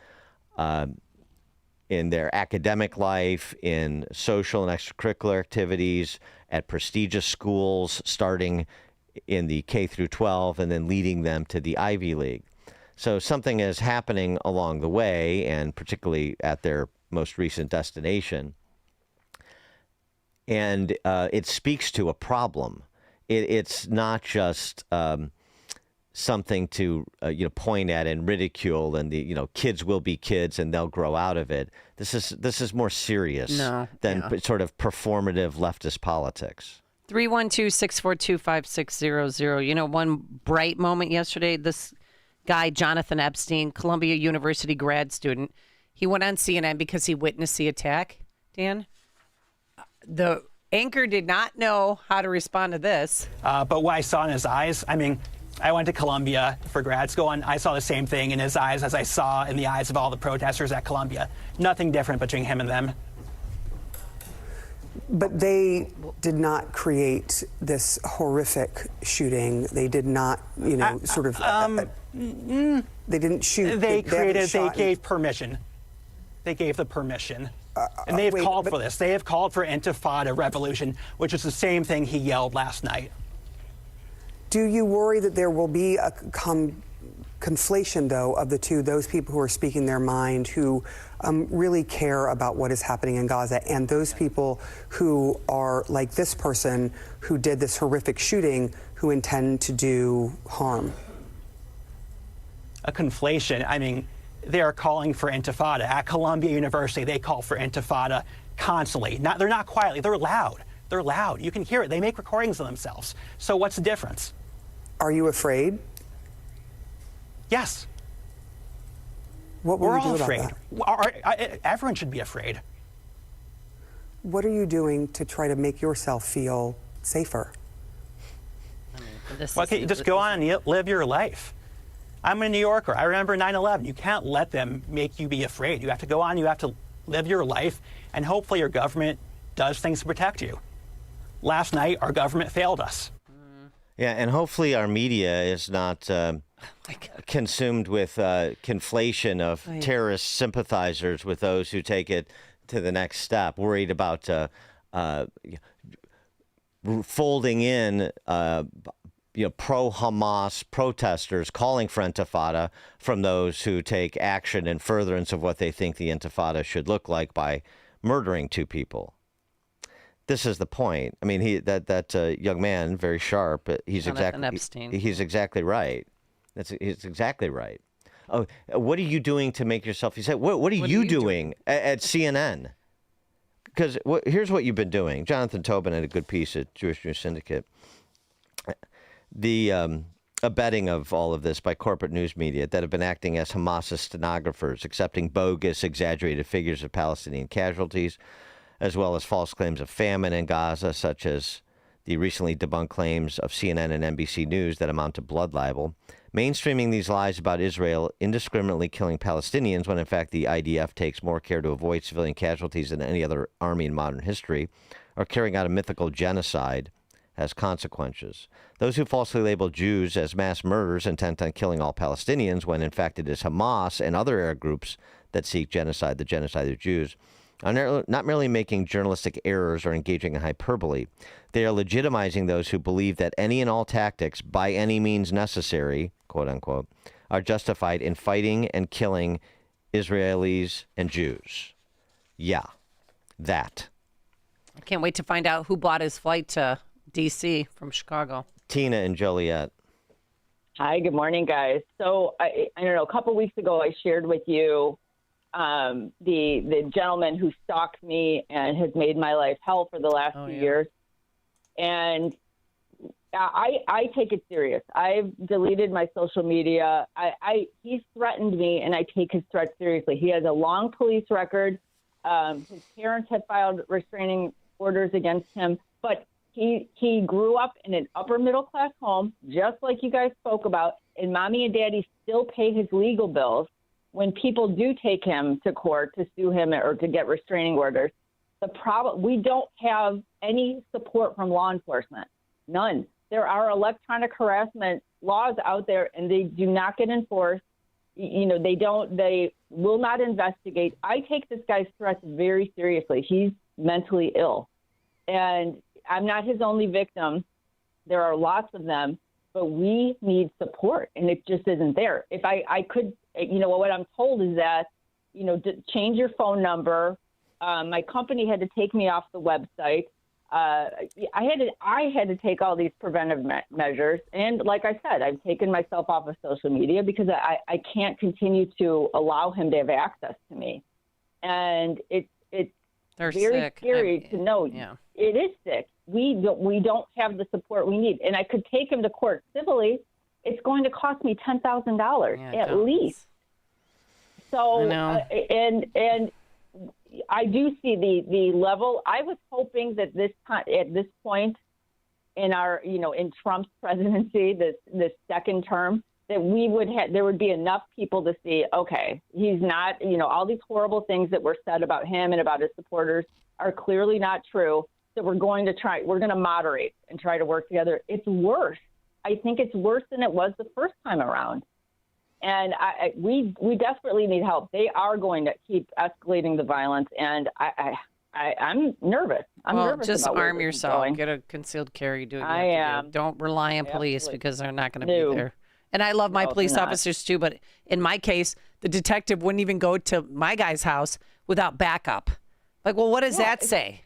their academic life, in social and extracurricular activities, at prestigious schools, starting in the K through 12 and then leading them to the Ivy League. So something is happening along the way, and particularly at their most recent destination. And it speaks to a problem. It's not just something to point at and ridicule, and kids will be kids and they'll grow out of it. This is more serious than sort of performative leftist politics. 312-642-5600. One bright moment yesterday, this guy, Jonathan Epstein, Columbia University grad student, he went on CNN because he witnessed the attack, Dan. The anchor did not know how to respond to this. But what I saw in his eyes, I went to Columbia for grad school, and I saw the same thing in his eyes as I saw in the eyes of all the protesters at Columbia. Nothing different between him and them. But they did not create this horrific shooting. They did not, they didn't shoot. They gave permission. They gave the permission. And they have called for this. They have called for Intifada revolution, which is the same thing he yelled last night. Do you worry that there will be a conflation, though, of the two, those people who are speaking their mind, who really care about what is happening in Gaza, and those people who are like this person who did this horrific shooting, who intend to do harm? A conflation. They are calling for Intifada. At Columbia University, they call for Intifada constantly. They're not quietly. They're loud. They're loud. You can hear it. They make recordings of themselves. So what's the difference? Are you afraid? Yes. What will We're you do all about afraid. that? Everyone should be afraid. What are you doing to try to make yourself feel safer? Just go on and live your life. I'm a New Yorker. I remember 9/11. You can't let them make you be afraid. You have to go on. You have to live your life, and hopefully your government does things to protect you. Last night, our government failed us. Yeah, and hopefully our media is not consumed with conflation of terrorist sympathizers with those who take it to the next step, worried about folding in pro-Hamas protesters calling for Intifada from those who take action in furtherance of what they think the Intifada should look like by murdering two people. This is the point. That young man, very sharp. He's exactly right. He's exactly right. Oh, what are you doing to make yourself? He said, "What are you doing at CNN?" Because here's what you've been doing. Jonathan Tobin had a good piece at Jewish News Syndicate. The abetting of all of this by corporate news media that have been acting as Hamas stenographers, accepting bogus, exaggerated figures of Palestinian casualties, as well as false claims of famine in Gaza, such as the recently debunked claims of CNN and NBC News that amount to blood libel, mainstreaming these lies about Israel indiscriminately killing Palestinians when in fact the IDF takes more care to avoid civilian casualties than any other army in modern history, or carrying out a mythical genocide has consequences. Those who falsely label Jews as mass murderers intent on killing all Palestinians when in fact it is Hamas and other Arab groups that seek genocide, the genocide of Jews, are not merely making journalistic errors or engaging in hyperbole. They are legitimizing those who believe that any and all tactics, by any means necessary, quote unquote, are justified in fighting and killing Israelis and Jews. Yeah, that. I can't wait to find out who bought his flight to D.C. from Chicago. Tina and Joliet. Hi, good morning, guys. So I don't know, a couple weeks ago I shared with you the gentleman who stalked me and has made my life hell for the last few years. And I take it serious. I've deleted my social media. He's threatened me, and I take his threats seriously. He has a long police record. His parents have filed restraining orders against him, but he grew up in an upper middle class home, just like you guys spoke about, and mommy and daddy still pay his legal bills when people do take him to court to sue him or to get restraining orders. The problem, we don't have any support from law enforcement. None. There are electronic harassment laws out there, and they do not get enforced. They will not investigate. I take this guy's threats very seriously. He's mentally ill, and I'm not his only victim. There are lots of them, but we need support, and it just isn't there. If I could, what I'm told is that, change your phone number. My company had to take me off the website. I had to take all these preventive measures. And like I said, I've taken myself off of social media because I can't continue to allow him to have access to me. And it's They're very sick. scary to know. Yeah. It is sick. We don't have the support we need. And I could take him to court civilly. It's going to cost me $10,000 at least. So, I know. And I do see the level. I was hoping that at this point in our, in Trump's presidency, this second term, that there would be enough people to see, okay, he's not, all these horrible things that were said about him and about his supporters are clearly not true. So we're going to moderate and try to work together. It's worse. I think it's worse than it was the first time around. And we desperately need help. They are going to keep escalating the violence, and I'm nervous. I'm nervous. Just about arm where this is yourself. going. Get a concealed carry. Do what you I have to do. am. Don't rely on police Absolutely. because they're not going to No. be there. And I love my No, police they're not. officers too, but in my case, the detective wouldn't even go to my guy's house without backup. Like, well, what does that say?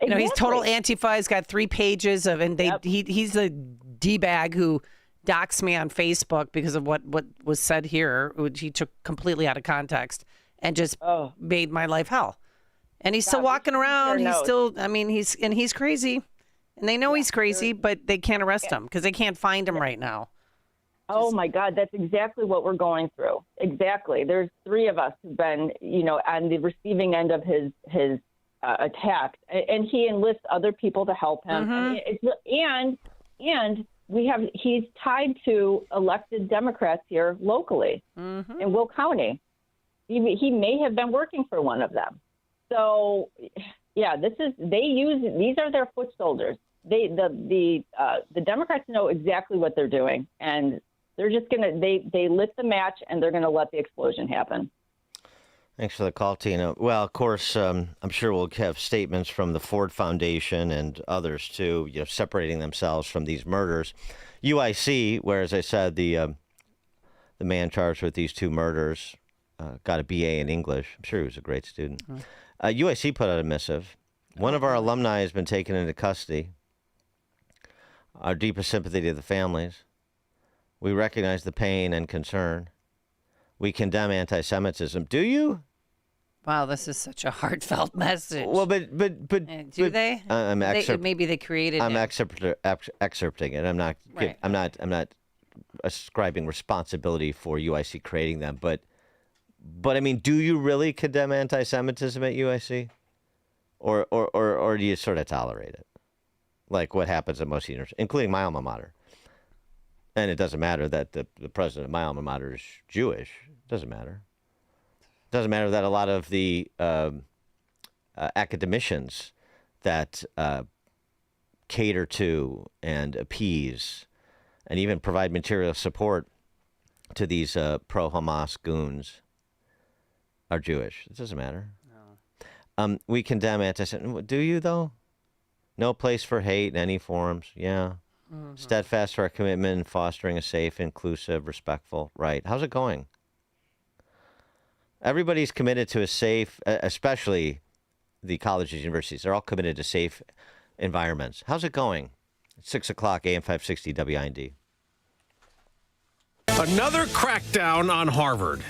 He's total Antifa. He's got 3 pages of, and he's a D-bag who doxed me on Facebook because of what was said here, which he took completely out of context and just made my life hell. And he's still walking around. He's still, he's crazy. And they know he's crazy, but they can't arrest him because they can't find him right now. Oh my God, that's exactly what we're going through. Exactly. There's 3 of us who've been, on the receiving end of his attack, and he enlists other people to help him. Mm-hmm. And he's tied to elected Democrats here locally in Will County. He may have been working for one of them. So, yeah, these are their foot soldiers. The Democrats know exactly what they're doing, and they're just they lit the match, and they're gonna let the explosion happen. Thanks for the call, Tina. Well, of course, I'm sure we'll have statements from the Ford Foundation and others too, separating themselves from these murders. UIC, where, as I said, the man charged with these 2 murders got a BA in English. I'm sure he was a great student. UIC put out a missive. One of our alumni has been taken into custody. Our deepest sympathy to the families. We recognize the pain and concern. We condemn anti-Semitism. Do you? Wow, this is such a heartfelt message. Well, but do they? Maybe they created. I'm it. excerpting it. I'm not. Right. I'm not ascribing responsibility for UIC creating them. But do you really condemn anti-Semitism at UIC, or do you sort of tolerate it, like what happens at most universities, including my alma mater? And it doesn't matter that the president of my alma mater is Jewish. It doesn't matter. It doesn't matter that a lot of the academicians that cater to and appease and even provide material support to these pro-Hamas goons are Jewish. It doesn't matter. No. We condemn anti-Semitism. Do you, though? No place for hate in any forms. Yeah. Mm-hmm. Steadfast for our commitment in fostering a safe, inclusive, respectful, right. How's it going? Everybody's committed to a safe, especially the colleges and universities. They're all committed to safe environments. How's it going? It's 6 o'clock, AM 560 WIND. Another crackdown on Harvard.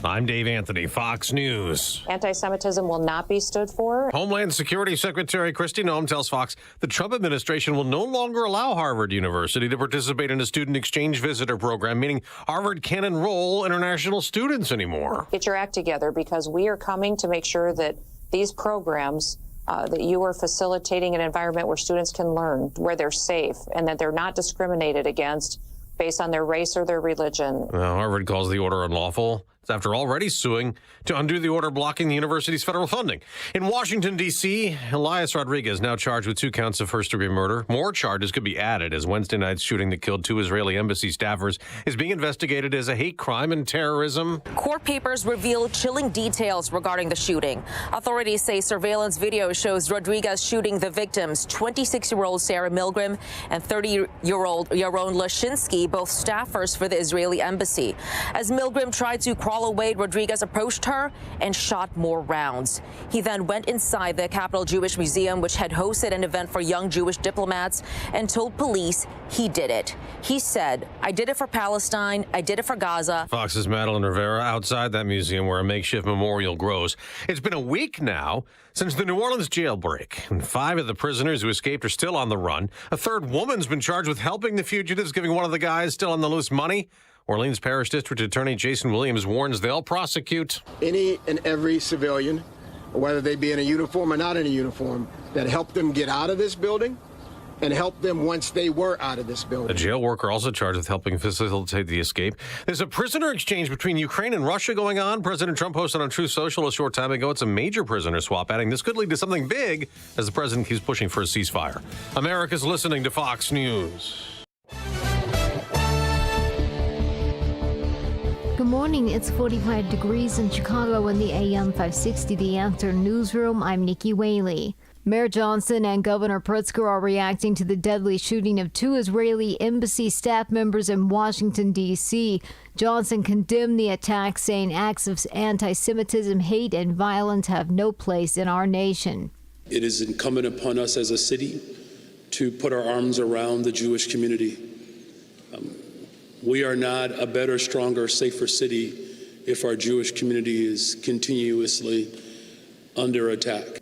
I'm Dave Anthony, Fox News. Anti-Semitism will not be stood for. Homeland Security Secretary Kristi Noem tells Fox the Trump administration will no longer allow Harvard University to participate in a student exchange visitor program, meaning Harvard can't enroll international students anymore. Get your act together, because we are coming to make sure that these programs, that you are facilitating an environment where students can learn, where they're safe, and that they're not discriminated against based on their race or their religion. Harvard calls the order unlawful. It's after already suing to undo the order blocking the university's federal funding. In Washington, D.C., Elias Rodriguez now charged with 2 counts of first-degree murder. More charges could be added as Wednesday night's shooting that killed 2 Israeli embassy staffers is being investigated as a hate crime and terrorism. Court papers reveal chilling details regarding the shooting. Authorities say surveillance video shows Rodriguez shooting the victims, 26-year-old Sarah Milgram and 30-year-old Yaron Lashinsky, both staffers for the Israeli embassy. As Milgram tried to crawl away, Rodriguez approached her and shot more rounds. He then went inside the Capitol Jewish Museum, which had hosted an event for young Jewish diplomats, and told police he did it. He said, "I did it for Palestine. I did it for Gaza." Fox's Madeline Rivera outside that museum where a makeshift memorial grows. It's been a week now since the New Orleans jailbreak, and 5 of the prisoners who escaped are still on the run. A third woman's been charged with helping the fugitives, giving one of the guys still on the loose money. Orleans Parish District Attorney Jason Williams warns they'll prosecute any and every civilian, whether they be in a uniform or not in a uniform, that helped them get out of this building and help them once they were out of this building. A jail worker also charged with helping facilitate the escape. There's a prisoner exchange between Ukraine and Russia going on. President Trump posted on Truth Social a short time ago. It's a major prisoner swap, adding this could lead to something big as the president keeps pushing for a ceasefire. America's listening to Fox News. Good morning. It's 45 degrees in Chicago in the AM 560 The Answer newsroom. I'm Nikki Whaley. Mayor Johnson and Governor Pritzker are reacting to the deadly shooting of 2 Israeli embassy staff members in Washington, D.C. Johnson condemned the attack, saying acts of anti-Semitism, hate, and violence have no place in our nation. It is incumbent upon us as a city to put our arms around the Jewish community. We are not a better, stronger, safer city if our Jewish community is continuously under attack.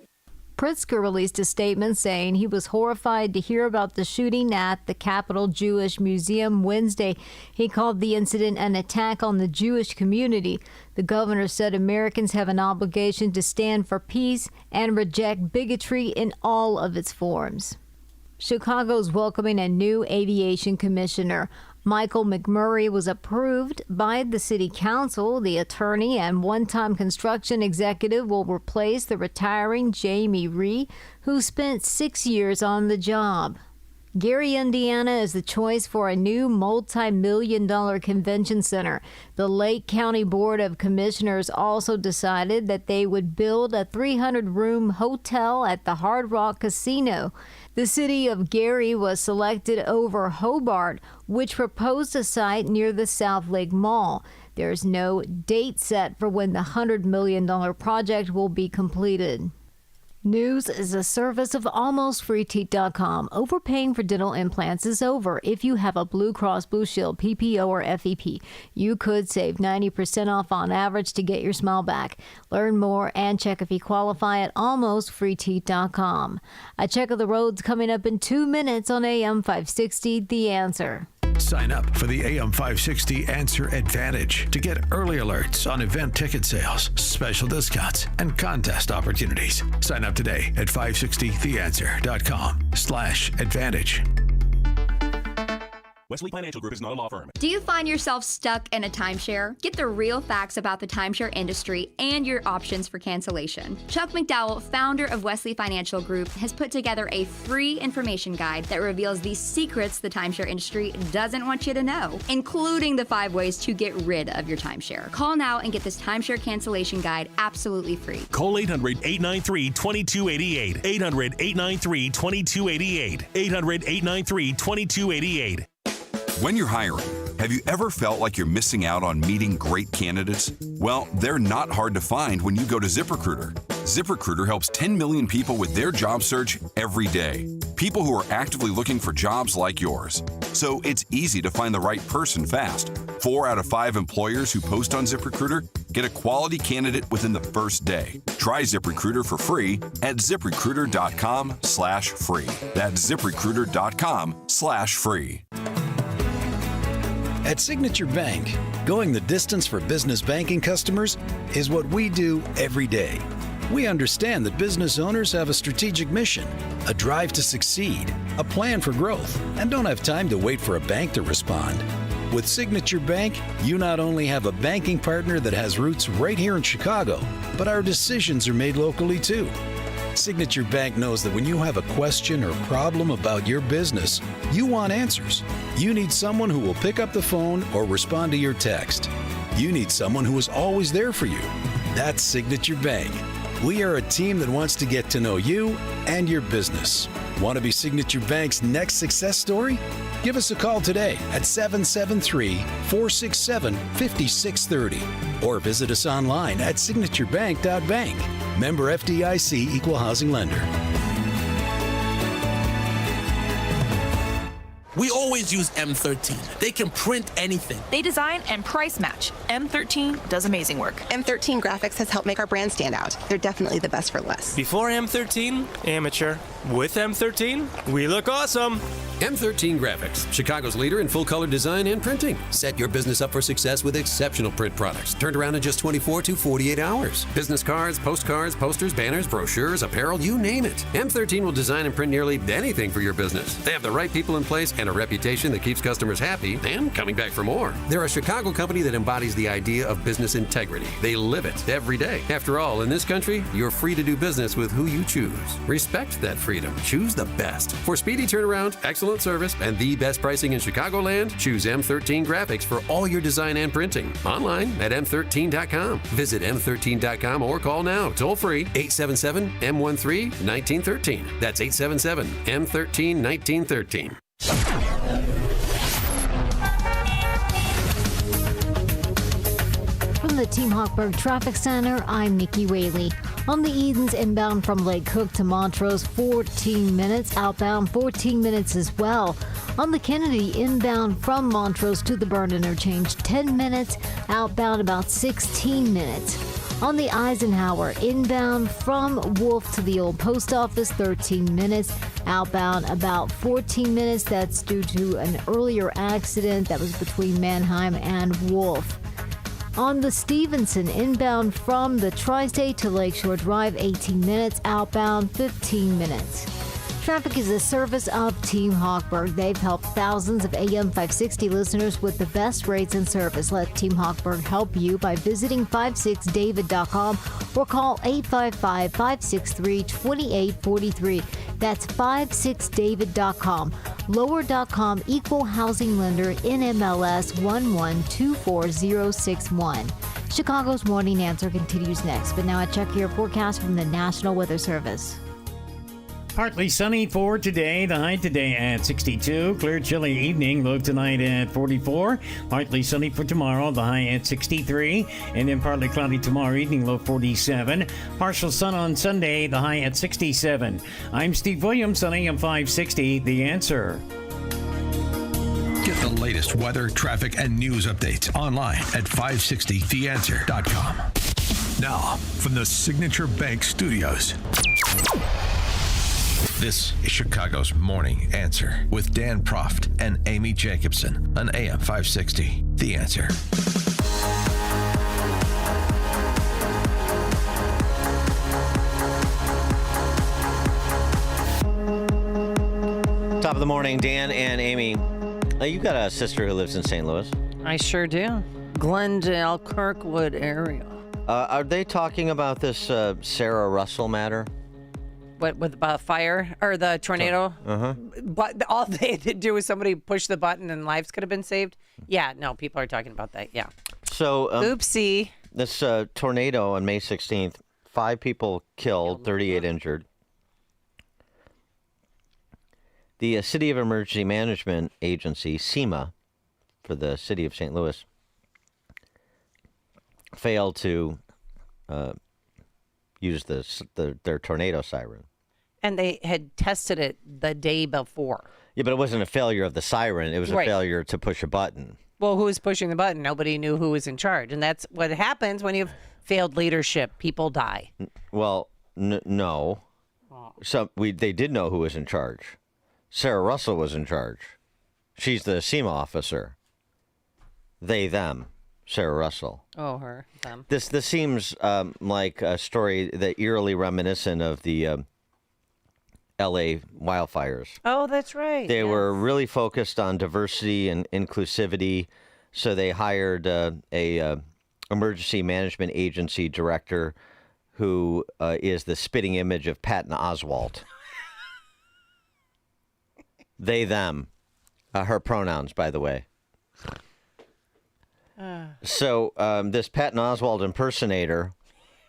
Pritzker released a statement saying he was horrified to hear about the shooting at the Capitol Jewish Museum Wednesday. He called the incident an attack on the Jewish community. The governor said Americans have an obligation to stand for peace and reject bigotry in all of its forms. Chicago's welcoming a new aviation commissioner. Michael McMurray was approved by the city council. The attorney and one-time construction executive will replace the retiring Jamie Rhee, who spent 6 years on the job. Gary, Indiana is the choice for a new multi-million-dollar convention center. The Lake County Board of Commissioners also decided that they would build a 300-room hotel at the Hard Rock Casino. The city of Gary was selected over Hobart, which proposed a site near the South Lake Mall. There's no date set for when the $100 million project will be completed. News is a service of AlmostFreeTeeth.com. Overpaying for dental implants is over. If you have a Blue Cross Blue Shield, PPO, or FEP, you could save 90% off on average to get your smile back. Learn more and check if you qualify at AlmostFreeTeeth.com. A check of the roads coming up in 2 minutes on AM 560, The Answer. Sign up for the AM 560 Answer Advantage to get early alerts on event ticket sales, special discounts, and contest opportunities. Sign up today at 560theanswer.com/advantage. Wesley Financial Group is not a law firm. Do you find yourself stuck in a timeshare? Get the real facts about the timeshare industry and your options for cancellation. Chuck McDowell, founder of Wesley Financial Group, has put together a free information guide that reveals the secrets the timeshare industry doesn't want you to know, including the 5 ways to get rid of your timeshare. Call now and get this timeshare cancellation guide absolutely free. Call 800-893-2288. 800-893-2288. 800-893-2288. When you're hiring, have you ever felt like you're missing out on meeting great candidates? Well, they're not hard to find when you go to ZipRecruiter. ZipRecruiter helps 10 million people with their job search every day. People who are actively looking for jobs like yours. So it's easy to find the right person fast. 4 out of 5 employers who post on ZipRecruiter Get a quality candidate within the first day. Try ZipRecruiter for free at ZipRecruiter.com/free. That's ZipRecruiter.com/free. At Signature Bank, going the distance for business banking customers is what we do every day. We understand that business owners have a strategic mission, a drive to succeed, a plan for growth, and don't have time to wait for a bank to respond. With Signature Bank, you not only have a banking partner that has roots right here in Chicago, but our decisions are made locally too. Signature Bank knows that when you have a question or problem about your business, you want answers. You need someone who will pick up the phone or respond to your text. You need someone who is always there for you. That's Signature Bank. We are a team that wants to get to know you and your business. Want to be Signature Bank's next success story? Give us a call today at 773-467-5630 or visit us online at signaturebank.bank. Member FDIC Equal Housing Lender. We always use M13. They can print anything. They design and price match. M13 does amazing work. M13 Graphics has helped make our brand stand out. They're definitely the best for less. Before M13, amateur. With M13, we look awesome. M13 Graphics, Chicago's leader in full-color design and printing. Set your business up for success with exceptional print products. Turned around in just 24 to 48 hours. Business cards, postcards, posters, banners, brochures, apparel, you name it. M13 will design and print nearly anything for your business. They have the right people in place and a reputation that keeps customers happy and coming back for more. They're a Chicago company that embodies the idea of business integrity. They live it every day. After all, in this country, you're free to do business with who you choose. Respect that freedom. Choose the best. For speedy turnaround, excellent service, and the best pricing in Chicagoland, choose M13 Graphics for all your design and printing. Online at M13.com. Visit M13.com or call now, toll free, 877-M13-1913. That's 877-M13-1913. From the Team Hochberg Traffic Center, I'm Nikki Whaley. On the Edens inbound from Lake Cook to Montrose, 14 minutes. Outbound, 14 minutes as well. On the Kennedy inbound from Montrose to the Byrne interchange, 10 minutes. Outbound, about 16 minutes. On the Eisenhower inbound from Wolf to the old post office, 13 minutes. Outbound, about 14 minutes. That's due to an earlier accident that was between Mannheim and Wolf. On the Stevenson inbound from the Tri-State to Lakeshore Drive, 18 minutes. Outbound, 15 minutes. Traffic is a service of Team Hochberg. They've helped thousands of AM 560 listeners with the best rates and service. Let Team Hochberg help you by visiting 56david.com or call 855-563-2843. That's 56david.com. Lower.com Equal Housing Lender, NMLS 1124061. Chicago's Morning Answer continues next, but now I check your forecast from the National Weather Service. Partly sunny for today. The high today at 62. Clear, chilly evening. Low tonight at 44. Partly sunny for tomorrow. The high at 63. And then partly cloudy tomorrow evening. Low 47. Partial sun on Sunday. The high at 67. I'm Steve Williams on AM 560. The Answer. Get the latest weather, traffic, and news updates online at 560theanswer.com. Now, from the Signature Bank Studios. This is Chicago's Morning Answer with Dan Proft and Amy Jacobson on AM 560. The Answer. Top of the morning, Dan and Amy. You got a sister who lives in St. Louis. I sure do. Glendale, Kirkwood area. Are they talking about this Sarah Russell matter? What, with the fire or the tornado? Uh-huh. But all they had to do was somebody push the button and lives could have been saved. Yeah, no, people are talking about that. Yeah. So, oopsie. This tornado on May 16th, 5 people killed, 38 injured. The City of Emergency Management Agency, CEMA, for the city of St. Louis, failed to use their tornado siren. And they had tested it the day before. Yeah, but it wasn't a failure of the siren. It was a failure to push a button. Well, who was pushing the button? Nobody knew who was in charge. And that's what happens when you have failed leadership. People die. Well, no. They did know who was in charge. Sarah Russell was in charge. She's the SEMA officer. They, them. Sarah Russell. Oh, her, them. This seems like a story that eerily reminiscent of the L.A. wildfires. Oh, that's right. They were really focused on diversity and inclusivity, so they hired a emergency management agency director who is the spitting image of Patton Oswalt. They, them. Her pronouns, by the way. So this Patton Oswalt impersonator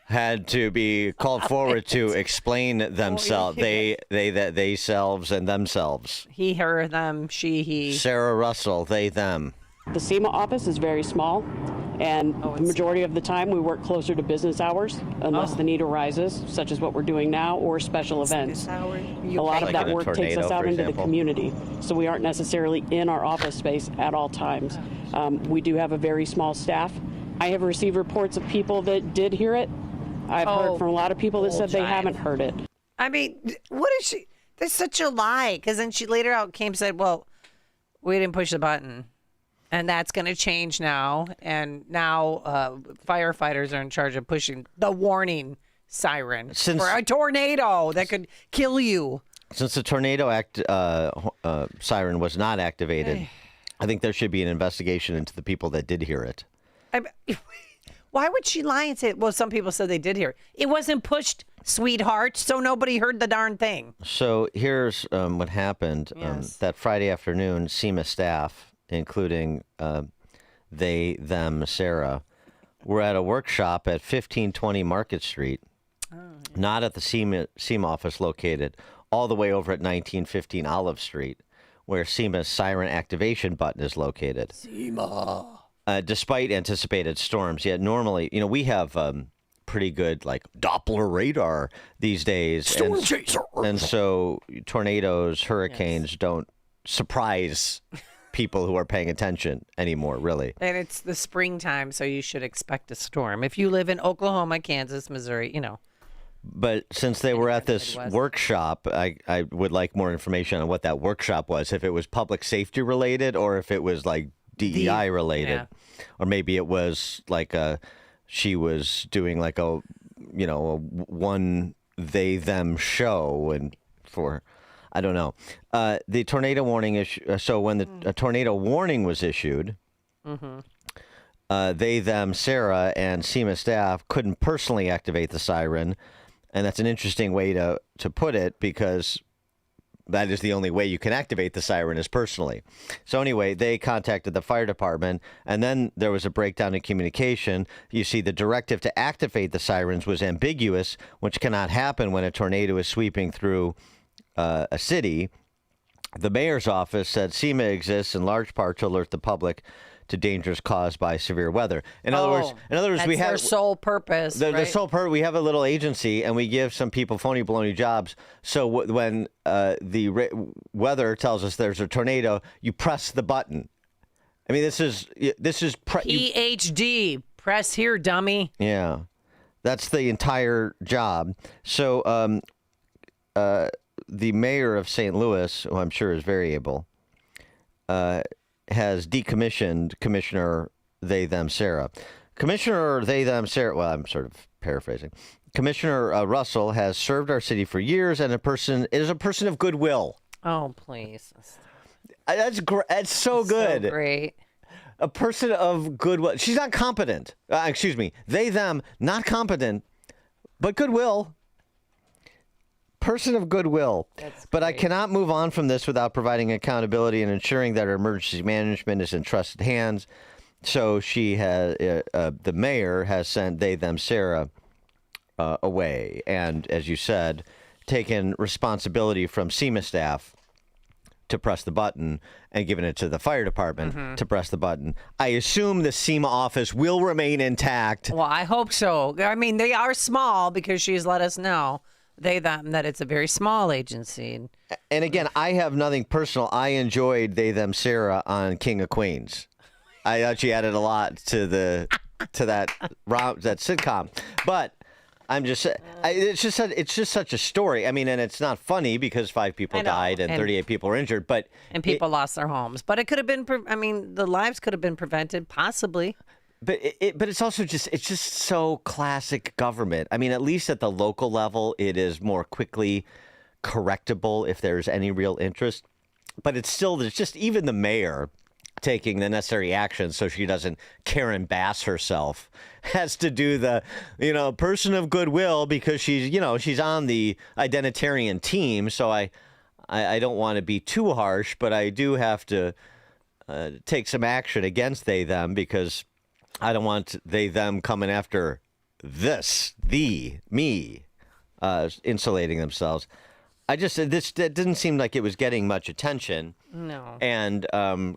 had to be called forward to explain themselves. They selves and themselves. He, her, them, she, he. Sarah Russell, they, them. The SEMA office is very small, and the majority of the time we work closer to business hours unless the need arises, such as what we're doing now, or special events. A lot of that work takes us out into the community, so we aren't necessarily in our office space at all times. We do have a very small staff. I have received reports of people that did hear it. I've heard from a lot of people that said they haven't heard it. I mean, what is she? That's such a lie. Because then she later out came and said, well, we didn't push the button. And that's going to change now. And now firefighters are in charge of pushing the warning siren for a tornado that could kill you. Since the tornado siren was not activated, I think there should be an investigation into the people that did hear it. Why would she lie and say, well, some people said they did hear it. It wasn't pushed, sweetheart, so nobody heard the darn thing. So here's what happened. That Friday afternoon, SEMA staff, including they, them, Sarah, were at a workshop at 1520 Market Street, not at the SEMA office located all the way over at 1915 Olive Street, where SEMA's siren activation button is located. SEMA. Despite anticipated storms, yet normally, we have pretty good like Doppler radar these days. Storm chaser. And so tornadoes, hurricanes don't surprise people who are paying attention anymore, really. And it's the springtime, so you should expect a storm. If you live in Oklahoma, Kansas, Missouri, But since they were at this workshop, I would like more information on what that workshop was, if it was public safety related or if it was like DEI related, or maybe it was like she was doing like a one they them show and for I don't know the tornado warning issue. So when the tornado warning was issued, they them Sarah and SEMA staff couldn't personally activate the siren, and that's an interesting way to put it because that is the only way you can activate the siren is personally. So anyway, they contacted the fire department, and then there was a breakdown in communication. You see, the directive to activate the sirens was ambiguous, which cannot happen when a tornado is sweeping through a city. The mayor's office said SEMA exists in large part to alert the public to dangers caused by severe weather. In other words, that's we have their sole purpose. The right? sole purpose. We have a little agency, and we give some people phony baloney jobs. So when the weather tells us there's a tornado, you press the button. I mean, this is PhD. Press here, dummy. Yeah, that's the entire job. So the mayor of St. Louis, who I'm sure is very able, has decommissioned Commissioner they, them, Sarah. Commissioner they, them, Sarah, well, I'm sort of paraphrasing. Commissioner Russell has served our city for years and is a person of goodwill. Oh, please. That's so good. So great. A person of goodwill. She's not competent. Excuse me. They, them, not competent, but goodwill. Person of goodwill. But I cannot move on from this without providing accountability and ensuring that our emergency management is in trusted hands. So she has, the mayor has sent they, them, Sarah away. And as you said, taken responsibility from SEMA staff to press the button and given it to the fire department to press the button. I assume the SEMA office will remain intact. Well, I hope so. I mean, they are small because she's let us know. They, them, that it's a very small agency. And again, I have nothing personal. I enjoyed they, them, Sarah on King of Queens. I thought she added a lot to that sitcom. But I'm just, it's just such a story. I mean, and it's not funny because 5 people died and 38 people were injured, but people lost their homes. But it could have been. The lives could have been prevented, possibly. But it's also just so classic government. I mean, at least at the local level, it is more quickly correctable if there's any real interest. But it's still, there's just even the mayor taking the necessary action so she doesn't Karen Bass herself, has to do the, person of goodwill because she's on the identitarian team. So I don't want to be too harsh, but I do have to take some action against they, them, because I don't want they, them coming after me, insulating themselves. It didn't seem like it was getting much attention. No. And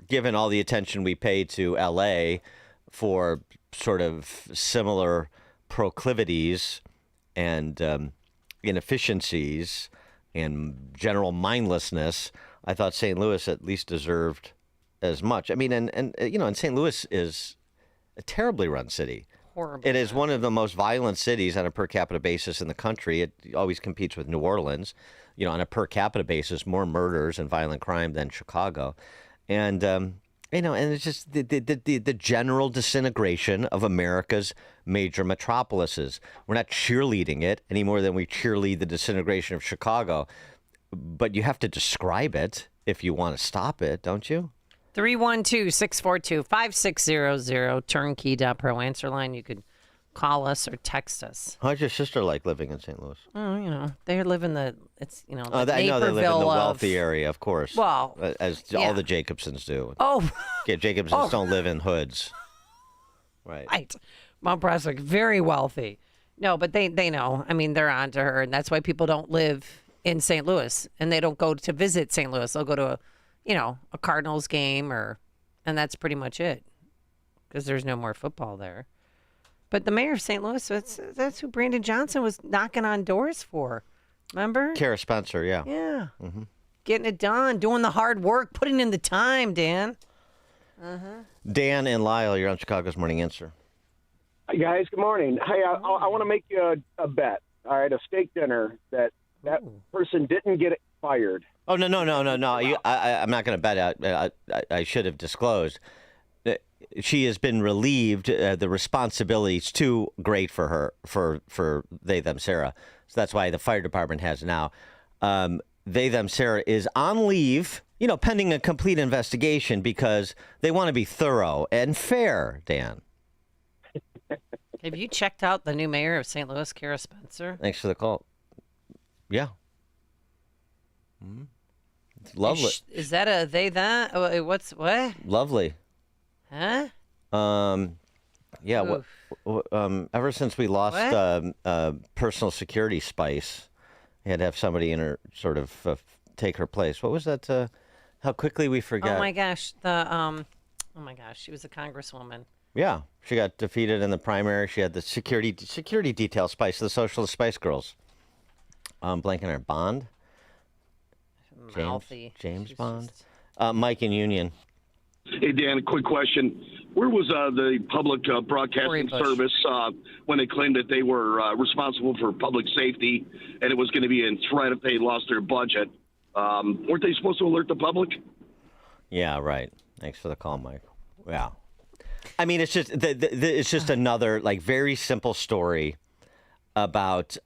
given all the attention we pay to L.A. for sort of similar proclivities and inefficiencies and general mindlessness, I thought St. Louis at least deserved as much. I mean, and St. Louis is a terribly run city. Horrible. It is one of the most violent cities on a per capita basis in the country. It always competes with New Orleans. On a per capita basis, more murders and violent crime than Chicago. And, and it's just the general disintegration of America's major metropolises. We're not cheerleading it any more than we cheerlead the disintegration of Chicago. But you have to describe it if you want to stop it, don't you? 312-642-5600, turnkey.pro answer line. You could call us or text us. How's your sister like living in St. Louis? Oh, they live in the, I know they live in the wealthy area, of course. Well, as all the Jacobsons do. Oh. Yeah, Jacobsons don't live in hoods. Right. Mount Prospect, very wealthy. No, but they know. I mean, they're on to her, and that's why people don't live in St. Louis, and they don't go to visit St. Louis. They'll go to a Cardinals game, and that's pretty much it, because there's no more football there. But the mayor of St. Louis, that's who Brandon Johnson was knocking on doors for. Remember? Kara Spencer, yeah. Yeah. Mm-hmm. Getting it done, doing the hard work, putting in the time, Dan. Dan and Lyle, you're on Chicago's Morning Answer. Hi, guys. Good morning. Hey, I want to make you a bet. All right, a steak dinner that person didn't get fired. Oh, no. I'm not going to bet. I should have disclosed. She has been relieved. The responsibility's too great for her, for they, them, Sarah. So that's why the fire department has now. They, them, Sarah is on leave, pending a complete investigation because they want to be thorough and fair, Dan. Have you checked out the new mayor of St. Louis, Kara Spencer? Thanks for the call. Yeah. Mm-hmm. It's lovely. Is that a they, that? What? Lovely. Huh? Yeah. Ever since we lost personal security spice, we had to have somebody in her sort of take her place. What was that? How quickly we forget. Oh my gosh! She was a congresswoman. Yeah, she got defeated in the primary. She had the security detail spice, the Socialist Spice Girls. Blanking our Bond. James Bond. Mike in Union. Hey, Dan, a quick question. Where was the public broadcasting service when they claimed that they were responsible for public safety and it was going to be in threat if they lost their budget? Weren't they supposed to alert the public? Yeah, right. Thanks for the call, Mike. Yeah. I mean, it's just it's just another very simple story about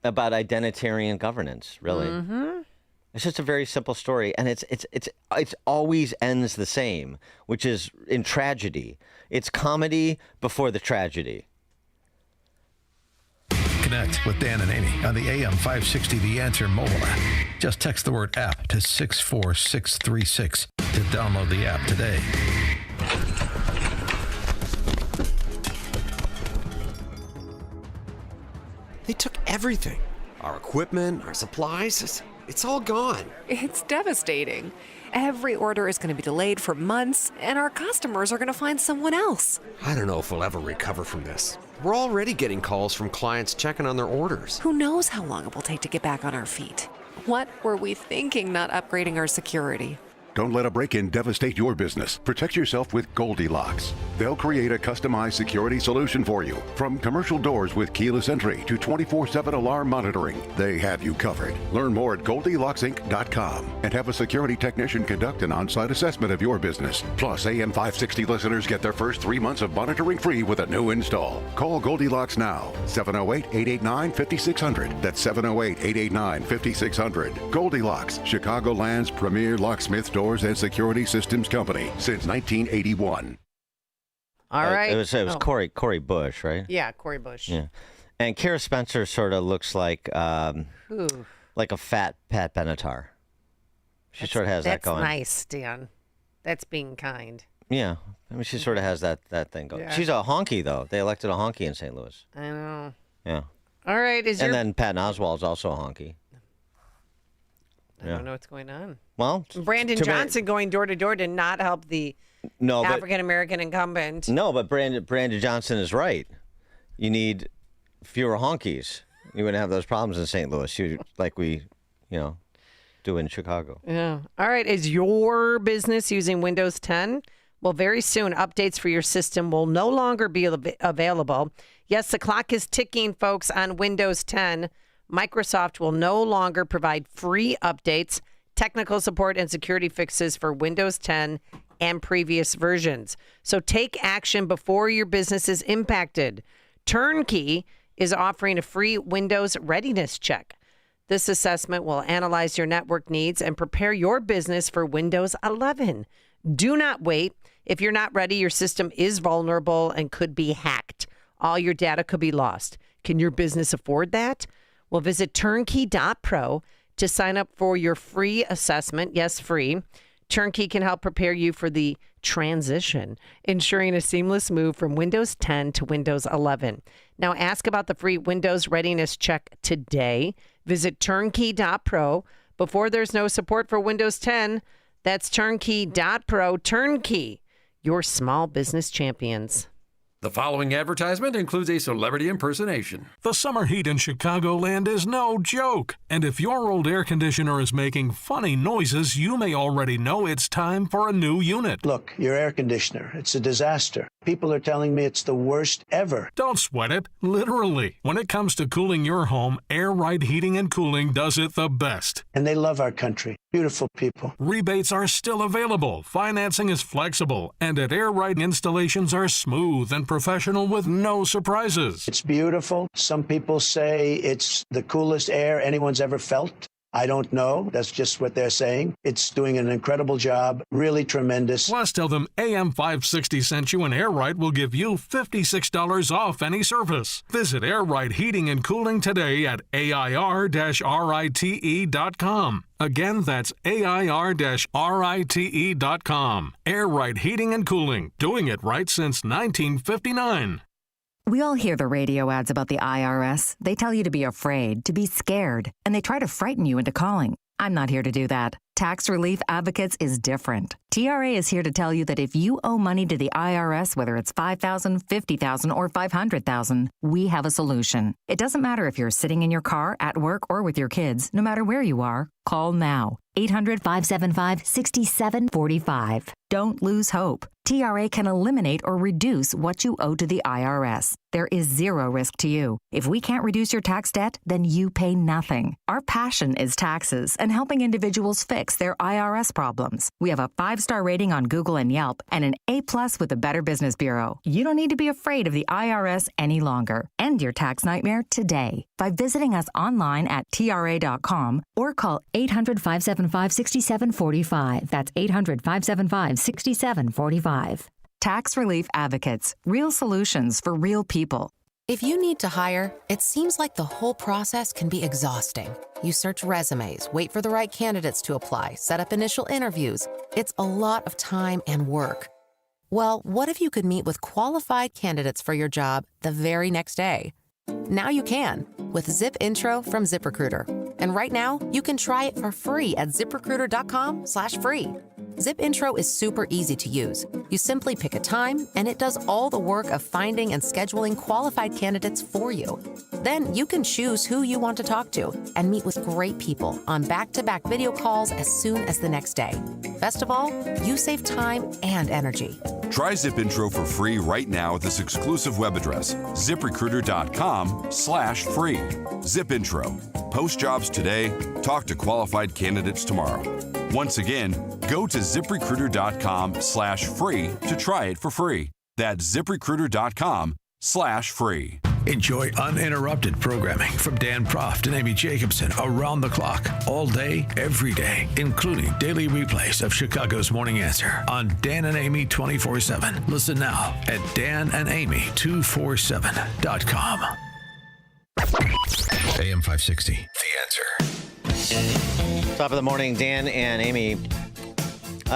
identitarian governance, really. Mm-hmm. It's just a very simple story, and it's always ends the same, which is in tragedy. It's comedy before the tragedy. Connect with Dan and Amy on the AM 560 The Answer mobile app. Just text the word app to 64636 to download the app today. They took everything. Our equipment, our supplies, it's all gone. It's devastating. Every order is going to be delayed for months, and our customers are going to find someone else. I don't know if we'll ever recover from this. We're already getting calls from clients checking on their orders. Who knows how long it will take to get back on our feet? What were we thinking not upgrading our security? Don't let a break-in devastate your business. Protect yourself with Goldilocks. They'll create a customized security solution for you. From commercial doors with keyless entry to 24/7 alarm monitoring, they have you covered. Learn more at GoldilocksInc.com and have a security technician conduct an on-site assessment of your business. Plus, AM 560 listeners get their first 3 months of monitoring free with a new install. Call Goldilocks now. 708-889-5600. That's 708-889-5600. Goldilocks, Chicagoland's premier locksmith doors and security systems company since 1981. All right. It was Corey Bush, right? Yeah, Corey Bush. Yeah. And Kara Spencer sort of looks like a fat Pat Benatar. She sort of has that going. That's nice, Dan. That's being kind. Yeah. I mean, she sort of has that thing going. Yeah. She's a honky, though. They elected a honky in St. Louis. I know. Yeah. All right. Then Patton Oswalt's also a honky. I don't know what's going on. Well, Brandon Johnson going door to door did not help the African-American incumbent. No, but Brandon Johnson is right. You need fewer honkies. You wouldn't have those problems in St. Louis, like we do in Chicago. Yeah. All right. Is your business using Windows 10? Well, very soon, updates for your system will no longer be available. Yes, the clock is ticking, folks, on Windows 10. Microsoft will no longer provide free updates, technical support, and security fixes for Windows 10 and previous versions. So take action before your business is impacted. Turnkey is offering a free Windows readiness check. This assessment will analyze your network needs and prepare your business for Windows 11. Do not wait. If you're not ready, your system is vulnerable and could be hacked. All your data could be lost. Can your business afford that? Well, visit turnkey.pro to sign up for your free assessment. Yes, free. Turnkey can help prepare you for the transition, ensuring a seamless move from Windows 10 to Windows 11. Now, ask about the free Windows readiness check today. Visit turnkey.pro. Before there's no support for Windows 10, that's turnkey.pro. Turnkey, your small business champions. The following advertisement includes a celebrity impersonation. The summer heat in Chicagoland is no joke. And if your old air conditioner is making funny noises, you may already know it's time for a new unit. Look, your air conditioner, it's a disaster. People are telling me it's the worst ever. Don't sweat it, literally. When it comes to cooling your home, Air Right Heating and Cooling does it the best. And they love our country. Beautiful people. Rebates are still available. Financing is flexible. And at Air Right, installations are smooth and professional with no surprises. It's beautiful. Some people say it's the coolest air anyone's ever felt. I don't know. That's just what they're saying. It's doing an incredible job. Really tremendous. Plus, tell them AM 560 sent you and Air Right will give you $56 off any service. Visit Air Right Heating and Cooling today at AIR-RITE.com. Again, that's AIR-RITE.com. Air Right Heating and Cooling. Doing it right since 1959. We all hear the radio ads about the IRS. They tell you to be afraid, to be scared, and they try to frighten you into calling. I'm not here to do that. Tax Relief Advocates is different. TRA is here to tell you that if you owe money to the IRS, whether it's $5,000, $50,000, or $500,000, we have a solution. It doesn't matter if you're sitting in your car, at work, or with your kids. No matter where you are, call now. 800-575-6745. Don't lose hope. TRA can eliminate or reduce what you owe to the IRS. There is zero risk to you. If we can't reduce your tax debt, then you pay nothing. Our passion is taxes and helping individuals fix their IRS problems. We have a 5-star rating on Google and Yelp and an A+ with the Better Business Bureau. You don't need to be afraid of the IRS any longer. End your tax nightmare today by visiting us online at TRA.com or call 800-575-6745. That's 800-575-6745. Tax Relief Advocates. Real solutions for real people. If you need to hire, it seems like the whole process can be exhausting. You search resumes, wait for the right candidates to apply, set up initial interviews. It's a lot of time and work. Well, what if you could meet with qualified candidates for your job the very next day? Now you can with Zip Intro from ZipRecruiter. And right now, you can try it for free at ZipRecruiter.com/free. ZipIntro is super easy to use. You simply pick a time, and it does all the work of finding and scheduling qualified candidates for you. Then you can choose who you want to talk to and meet with great people on back-to-back video calls as soon as the next day. Best of all, you save time and energy. Try ZipIntro for free right now at this exclusive web address, ZipRecruiter.com/free. ZipIntro. Post jobs today. Talk to qualified candidates tomorrow. Once again, go to ZipRecruiter.com/free to try it for free. That's ZipRecruiter.com/free. Enjoy uninterrupted programming from Dan Proft and Amy Jacobson around the clock, all day, every day, including daily replays of Chicago's Morning Answer on Dan and Amy 24/7. Listen now at danandamy247.com. AM 560, The Answer. Top of the morning, Dan and Amy.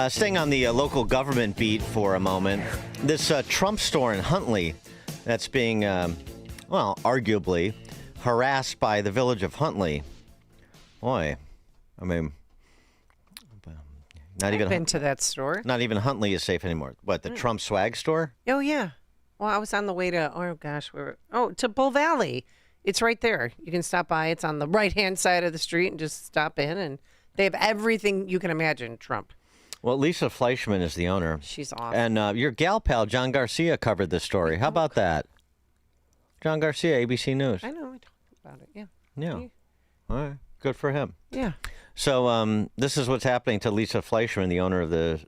Staying on the local government beat for a moment. This Trump store in Huntley that's being, arguably harassed by the village of Huntley. Boy, I mean, I've been to that store. Not even Huntley is safe anymore. What, the Trump swag store? Oh, yeah. Well, I was on the way to, to Bull Valley. It's right there. You can stop by. It's on the right-hand side of the street and just stop in. And they have everything you can imagine, Trump. Well, Lisa Fleischman is the owner. She's awesome. And your gal pal, John Garcia, covered this story. How about that? John Garcia, ABC News. I know. We talked about it, yeah. Yeah. All right. Good for him. Yeah. So this is what's happening to Lisa Fleischman, the owner of the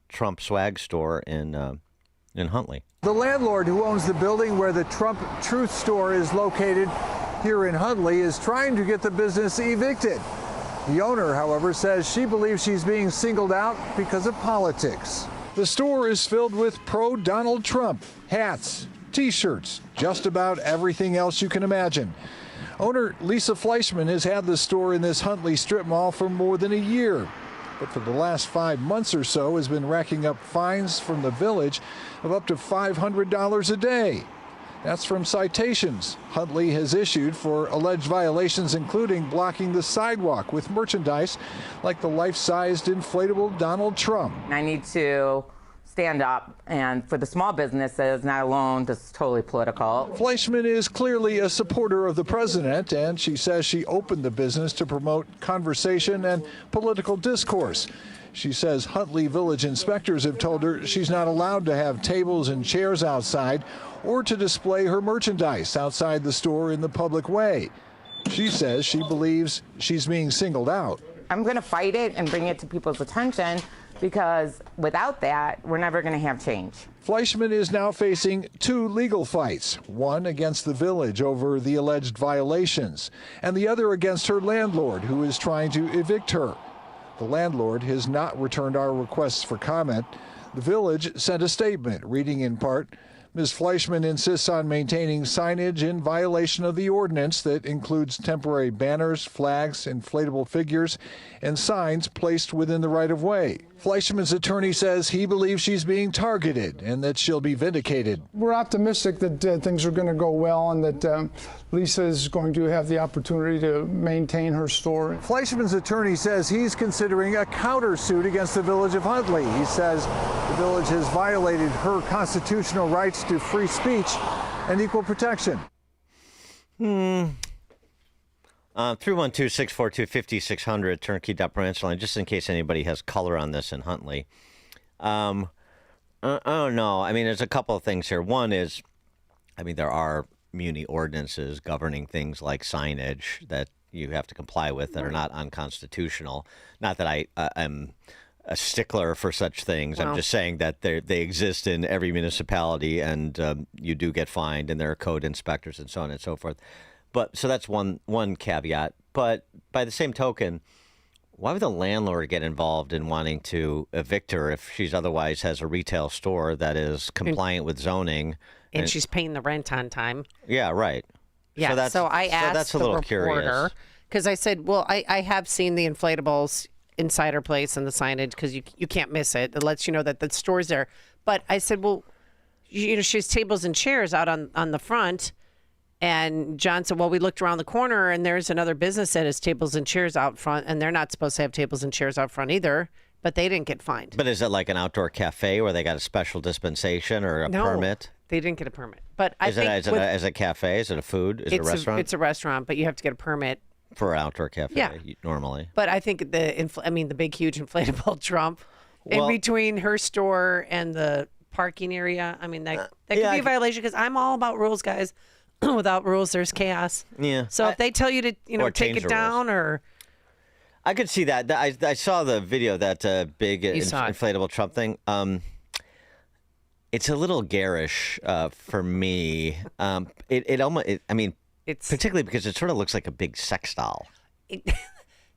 Trump swag store in Huntley. The landlord who owns the building where the Trump Truth store is located here in Huntley is trying to get the business evicted. The owner, however, says she believes she's being singled out because of politics. The store is filled with pro-Donald Trump hats, T-shirts, just about everything else you can imagine. Owner Lisa Fleischman has had the store in this Huntley strip mall for more than a year, but for the last 5 months or so has been racking up fines from the village of up to $500 a day. That's from citations Huntley has issued for alleged violations, including blocking the sidewalk with merchandise like the life-sized inflatable Donald Trump. I need to stand up, and for the small businesses, not alone, this is totally political. Fleischman is clearly a supporter of the president, and she says she opened the business to promote conversation and political discourse. She says Huntley Village inspectors have told her she's not allowed to have tables and chairs outside or to display her merchandise outside the store in the public way. She says she believes she's being singled out. I'm going to fight it and bring it to people's attention, because without that, we're never going to have change. Fleischman is now facing 2 legal fights, one against the village over the alleged violations, and the other against her landlord, who is trying to evict her. The landlord has not returned our requests for comment. The village sent a statement reading in part, Ms. Fleischman insists on maintaining signage in violation of the ordinance that includes temporary banners, flags, inflatable figures, and signs placed within the right-of-way. Fleischman's attorney says he believes she's being targeted and that she'll be vindicated. We're optimistic that things are going to go well and that Lisa is going to have the opportunity to maintain her store. Fleischman's attorney says he's considering a countersuit against the village of Huntley. He says the village has violated her constitutional rights to free speech and equal protection. 312-642-5600, turnkey.pro answer line, just in case anybody has color on this in Huntley. I don't know. I mean, there's a couple of things here. One is, there are muni ordinances governing things like signage that you have to comply with that are not unconstitutional. Not that I am a stickler for such things. I'm just saying that they exist in every municipality, and you do get fined, and there are code inspectors and so on and so forth. But so that's one caveat. But by the same token, why would the landlord get involved in wanting to evict her if she's otherwise has a retail store that is compliant with zoning? And she's paying the rent on time. Yeah, right. Yeah, so I asked the reporter, because I said, well, I have seen the inflatables inside her place and the signage, because you can't miss it. It lets you know that the store's there. But I said, well, she has tables and chairs out on the front. And John said, well, we looked around the corner and there's another business that has tables and chairs out front, and they're not supposed to have tables and chairs out front either. but they didn't get fined. But is it like an outdoor cafe where they got a special dispensation or a permit? They didn't get a permit. But I think is it a cafe? Is it a food? Is it a restaurant? It's a restaurant, but you have to get a permit for an outdoor cafe. Normally. But I think the big, huge inflatable Trump in between her store and the parking area. I mean, that could be a violation because I'm all about rules, guys. Without rules, there's chaos. Yeah. So if they tell you to, take it down or. I could see that. I saw the video, that big inflatable Trump thing. It's a little garish for me. It's particularly because it sort of looks like a big sex doll.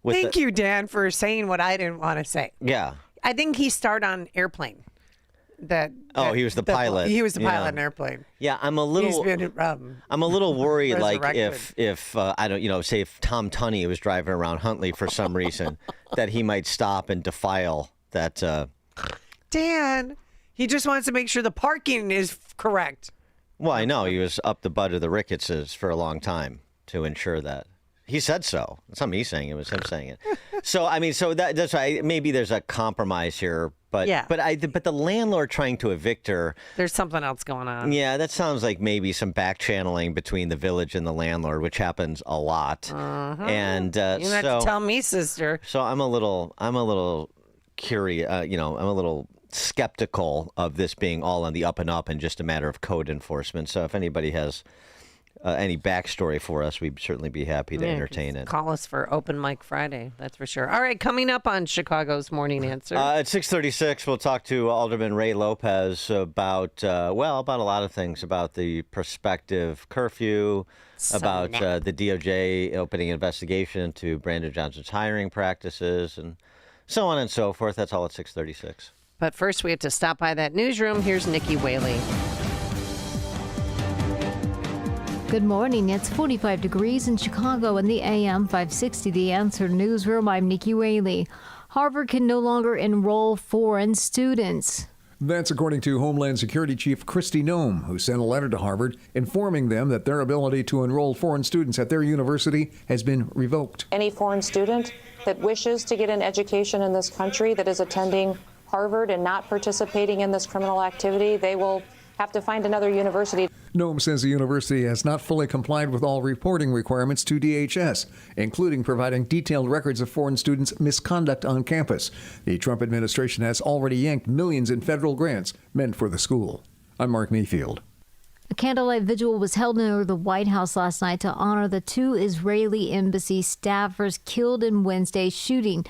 Thank you, Dan, for saying what I didn't want to say. Yeah. I think he starred on Airplane. He was the pilot. He was the pilot on Airplane. Yeah, I'm a little worried. Like if I don't, say if Tom Tunney was driving around Huntley for some reason, that he might stop and defile that. Dan, he just wants to make sure the parking is correct. Well, I know he was up the butt of the Ricketses for a long time to ensure that. He said so. It's not me saying it; was him saying it. So that's why maybe there's a compromise here. But the landlord trying to evict her. There's something else going on. Yeah, that sounds like maybe some back channeling between the village and the landlord, which happens a lot. Uh-huh. And you have to tell me, sister. So I'm a little curious. I'm a little skeptical of this being all on the up and up and just a matter of code enforcement. So if anybody has any backstory for us, we'd certainly be happy to entertain it. Call us for Open Mic Friday, that's for sure. All right, coming up on Chicago's Morning Answer. At 6:36, we'll talk to Alderman Ray Lopez about a lot of things, about the prospective curfew, about the DOJ opening an investigation into Brandon Johnson's hiring practices, and so on and so forth. That's all at 6:36. But first, we have to stop by that newsroom. Here's Nikki Whaley. Good morning. It's 45 degrees in Chicago in the AM 560 The Answer newsroom. I'm Nikki Whaley. Harvard can no longer enroll foreign students. That's according to Homeland Security Chief Kristi Noem, who sent a letter to Harvard informing them that their ability to enroll foreign students at their university has been revoked. Any foreign student that wishes to get an education in this country that is attending Harvard and not participating in this criminal activity, they will have to find another university. Noem says the university has not fully complied with all reporting requirements to DHS, including providing detailed records of foreign students' misconduct on campus. The Trump administration has already yanked millions in federal grants meant for the school. I'm Mark Mayfield. A candlelight vigil was held near the White House last night to honor the 2 Israeli embassy staffers killed in Wednesday's shooting.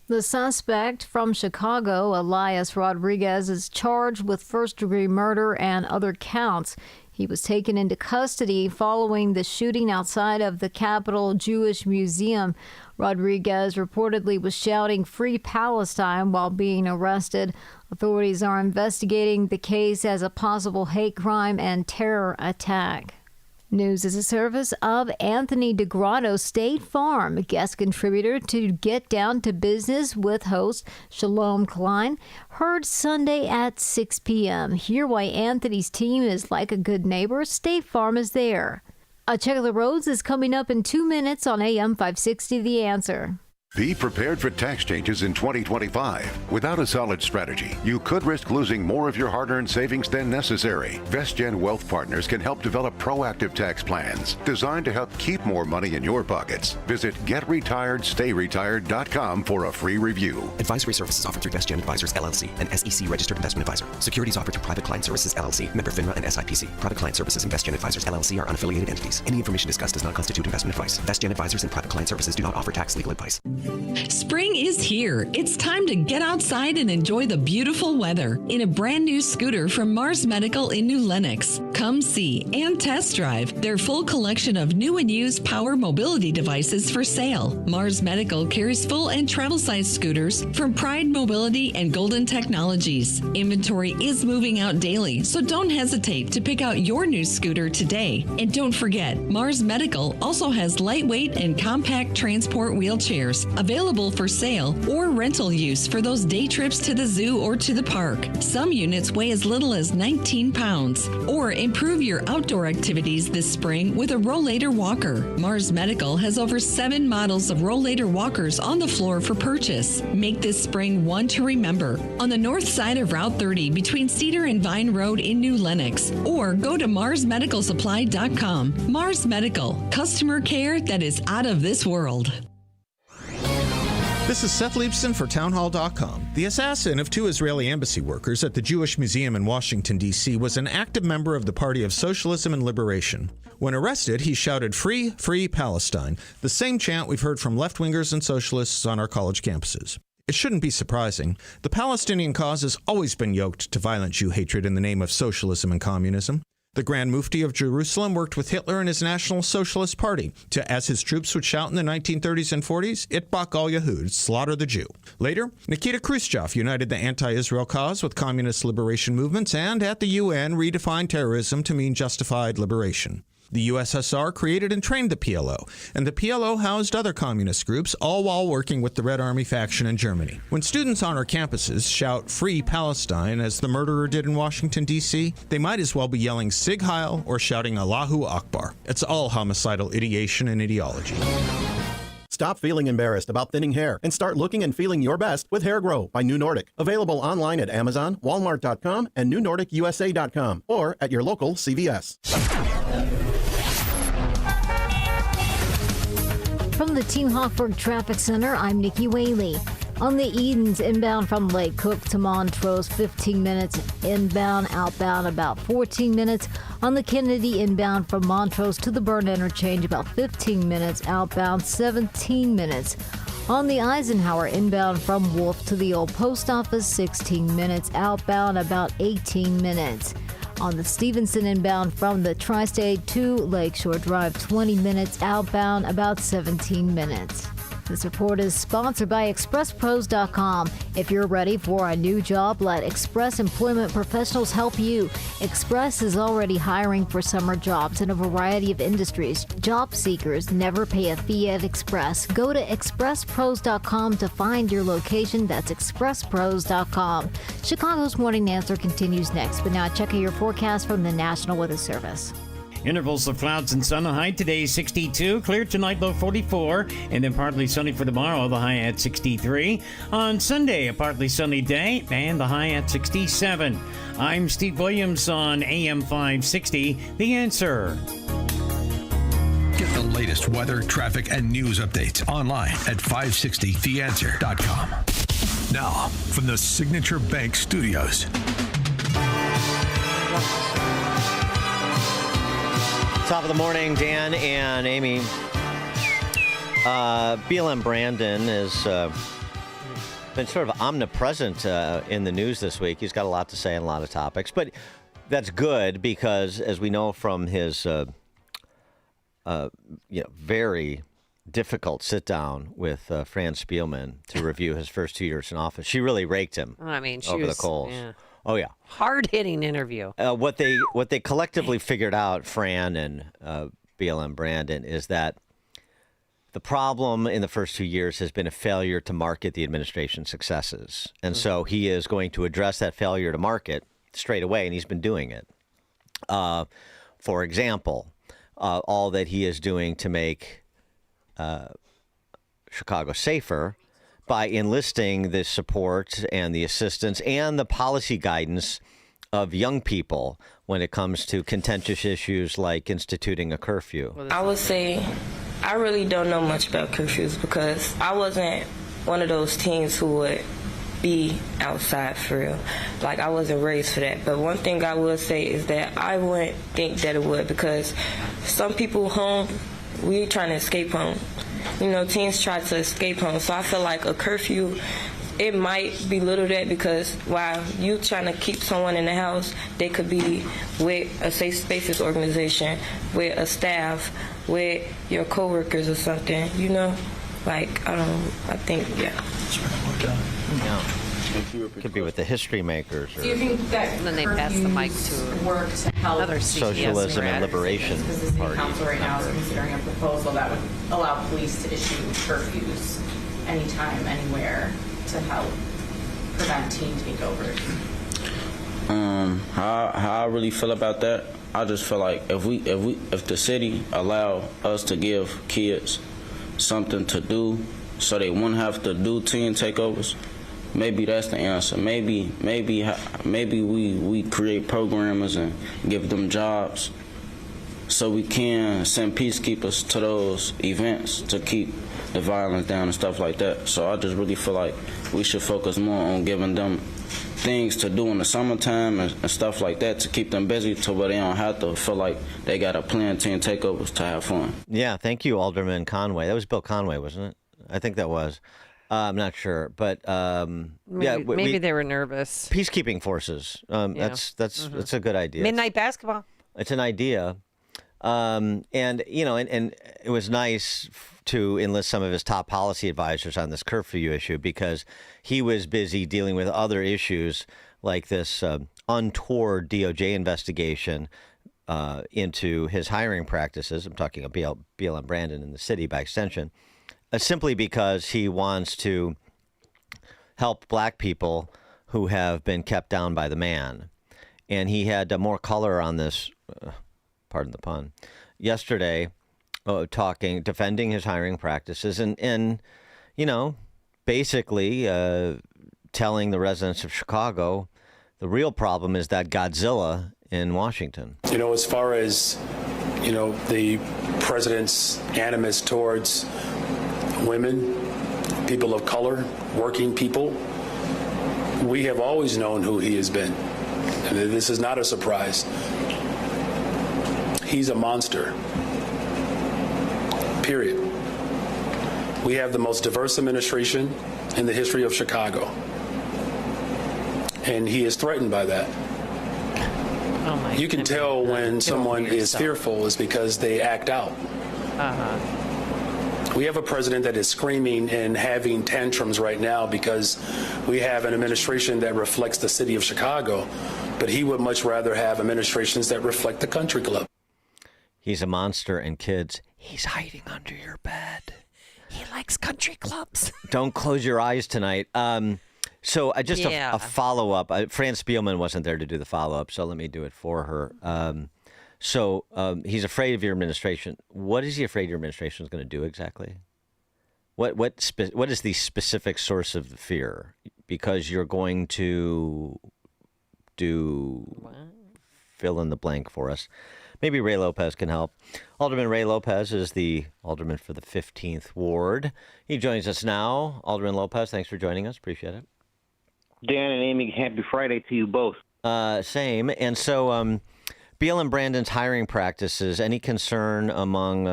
The suspect from Chicago, Elias Rodriguez, is charged with first-degree murder and other counts. He was taken into custody following the shooting outside of the Capitol Jewish Museum. Rodriguez reportedly was shouting "Free Palestine" while being arrested. Authorities are investigating the case as a possible hate crime and terror attack. News is a service of Anthony DeGrotto State Farm, a guest contributor to Get Down to Business with host Shalom Klein. Heard Sunday at 6 p.m. Hear why Anthony's team is like a good neighbor. State Farm is there. A Check of the Roads is coming up in 2 minutes on AM 560 The Answer. Be prepared for tax changes in 2025. Without a solid strategy, you could risk losing more of your hard-earned savings than necessary. VestGen Wealth Partners can help develop proactive tax plans designed to help keep more money in your pockets. Visit GetRetiredStayRetired.com for a free review. Advisory services offered through VestGen Advisors, LLC, an SEC registered investment advisor. Securities offered through Private Client Services, LLC, member FINRA and SIPC. Private Client Services and VestGen Advisors, LLC are unaffiliated entities. Any information discussed does not constitute investment advice. VestGen Advisors and Private Client Services do not offer tax legal advice. Spring is here. It's time to get outside and enjoy the beautiful weather in a brand new scooter from Mars Medical in New Lenox. Come see and test drive their full collection of new and used power mobility devices for sale. Mars Medical carries full and travel size scooters from Pride Mobility and Golden Technologies. Inventory is moving out daily, so don't hesitate to pick out your new scooter today. And don't forget, Mars Medical also has lightweight and compact transport wheelchairs available for sale or rental use for those day trips to the zoo or to the park. Some units weigh as little as 19 pounds. Or improve your outdoor activities this spring with a rollator walker. Mars Medical has over 7 models of rollator walkers on the floor for purchase. Make this spring one to remember on the north side of Route 30 between Cedar and Vine Road in New Lenox. Or go to marsmedicalsupply.com. Mars Medical, customer care that is out of this world. This is Seth Leibson for Townhall.com. The assassin of 2 Israeli embassy workers at the Jewish Museum in Washington, D.C. was an active member of the Party of Socialism and Liberation. When arrested, he shouted, "Free, free Palestine," the same chant we've heard from left-wingers and socialists on our college campuses. It shouldn't be surprising. The Palestinian cause has always been yoked to violent Jew hatred in the name of socialism and communism. The Grand Mufti of Jerusalem worked with Hitler and his National Socialist Party to, as his troops would shout in the 1930s and 40s, "Itbach al Yahud," slaughter the Jew. Later, Nikita Khrushchev united the anti-Israel cause with communist liberation movements and, at the UN, redefined terrorism to mean justified liberation. The USSR created and trained the PLO, and the PLO housed other communist groups, all while working with the Red Army faction in Germany. When students on our campuses shout "Free Palestine," as the murderer did in Washington, D.C., they might as well be yelling "Sig Heil" or shouting "Allahu Akbar." It's all homicidal ideation and ideology. Stop feeling embarrassed about thinning hair and start looking and feeling your best with Hair Grow by New Nordic. Available online at Amazon, Walmart.com, and NewNordicUSA.com, or at your local CVS. From the Team Hawkburg Traffic Center, I'm Nikki Whaley. On the Edens, inbound from Lake Cook to Montrose, 15 minutes. Inbound, outbound, about 14 minutes. On the Kennedy, inbound from Montrose to the Burn Interchange, about 15 minutes. Outbound, 17 minutes. On the Eisenhower, inbound from Wolf to the Old Post Office, 16 minutes. Outbound, about 18 minutes. On the Stevenson, inbound from the Tri-State to Lakeshore Drive, 20 minutes. Outbound, about 17 minutes. This report is sponsored by ExpressPros.com. If you're ready for a new job, let Express Employment Professionals help you. Express is already hiring for summer jobs in a variety of industries. Job seekers never pay a fee at Express. Go to ExpressPros.com to find your location. That's ExpressPros.com. Chicago's Morning Answer continues next, but now check out your forecast from the National Weather Service. Intervals of clouds and sun. The high today 62, clear tonight low 44, and then partly sunny for tomorrow, the high at 63. On Sunday, a partly sunny day, and the high at 67. I'm Steve Williams on AM 560, The Answer. Get the latest weather, traffic, and news updates online at 560theanswer.com. Now, from the Signature Bank Studios. Top of the morning, Dan and Amy. BLM Brandon has been sort of omnipresent in the news this week. He's got a lot to say on a lot of topics, but that's good because, as we know from his very difficult sit down with Fran Spielman to review his first 2 years in office, she really raked him. I mean, she over was, the coals. Yeah. Oh, yeah. Hard-hitting interview. What they collectively figured out, Fran and BLM Brandon, is that the problem in the first 2 years has been a failure to market the administration's successes. And so he is going to address that failure to market straight away, and he's been doing it. For example, all that he is doing to make Chicago safer by enlisting the support and the assistance and the policy guidance of young people when it comes to contentious issues like instituting a curfew. I would say I really don't know much about curfews because I wasn't one of those teens who would be outside for real. Like, I wasn't raised for that. But one thing I will say is that I wouldn't think that it would, because some people home, we trying to escape home. You know, teens try to escape home. So I feel like a curfew, it might belittle that, because while you trying to keep someone in the house, they could be with a safe spaces organization, with a staff, with your coworkers or something, you know? Like, I think, yeah. Yeah. Could be with the history makers. Or Do you think that and then they pass the mic to work to help another Socialism and Liberation Because the city Party council right now is member. considering a proposal that would allow police to issue curfews anytime, anywhere to help prevent teen takeovers? How I really feel about that, I just feel like if the city allow us to give kids something to do so they won't have to do teen takeovers, maybe that's the answer. Maybe we create programmers and give them jobs so we can send peacekeepers to those events to keep the violence down and stuff like that. So I just really feel like we should focus more on giving them things to do in the summertime and stuff like that to keep them busy to where they don't have to feel like they got to plan 10 takeovers to have fun. Yeah, thank you, Alderman Conway. That was Bill Conway, wasn't it? I think that was. I'm not sure, but maybe they were nervous. Peacekeeping forces. That's a good idea. Midnight basketball. It's an idea, and it was nice to enlist some of his top policy advisors on this curfew issue because he was busy dealing with other issues like this untoward DOJ investigation into his hiring practices. I'm talking about BLM Brandon in the city by extension, simply because he wants to help black people who have been kept down by the man. And he had more color on this, pardon the pun, yesterday, defending his hiring practices and basically telling the residents of Chicago the real problem is that Godzilla in Washington. As far as, the president's animus towards women, people of color, working people, we have always known who he has been. And this is not a surprise. He's a monster. Period. We have the most diverse administration in the history of Chicago. And he is threatened by that. You can tell when someone is fearful is because they act out. We have a president that is screaming and having tantrums right now because we have an administration that reflects the city of Chicago, but he would much rather have administrations that reflect the country club. He's a monster, and kids, he's hiding under your bed. He likes country clubs. Don't close your eyes tonight. So a follow-up. Fran Spielman wasn't there to do the follow-up, so let me do it for her. So he's afraid of your administration. What is he afraid your administration is going to do exactly? What is the specific source of the fear? Because you're going to fill in the blank for us. Maybe Ray Lopez can help. Alderman Ray Lopez is the alderman for the 15th Ward. He joins us now. Alderman Lopez, thanks for joining us. Appreciate it. Dan and Amy, happy Friday to you both. Same. And so BLM Brandon's hiring practices, any concern among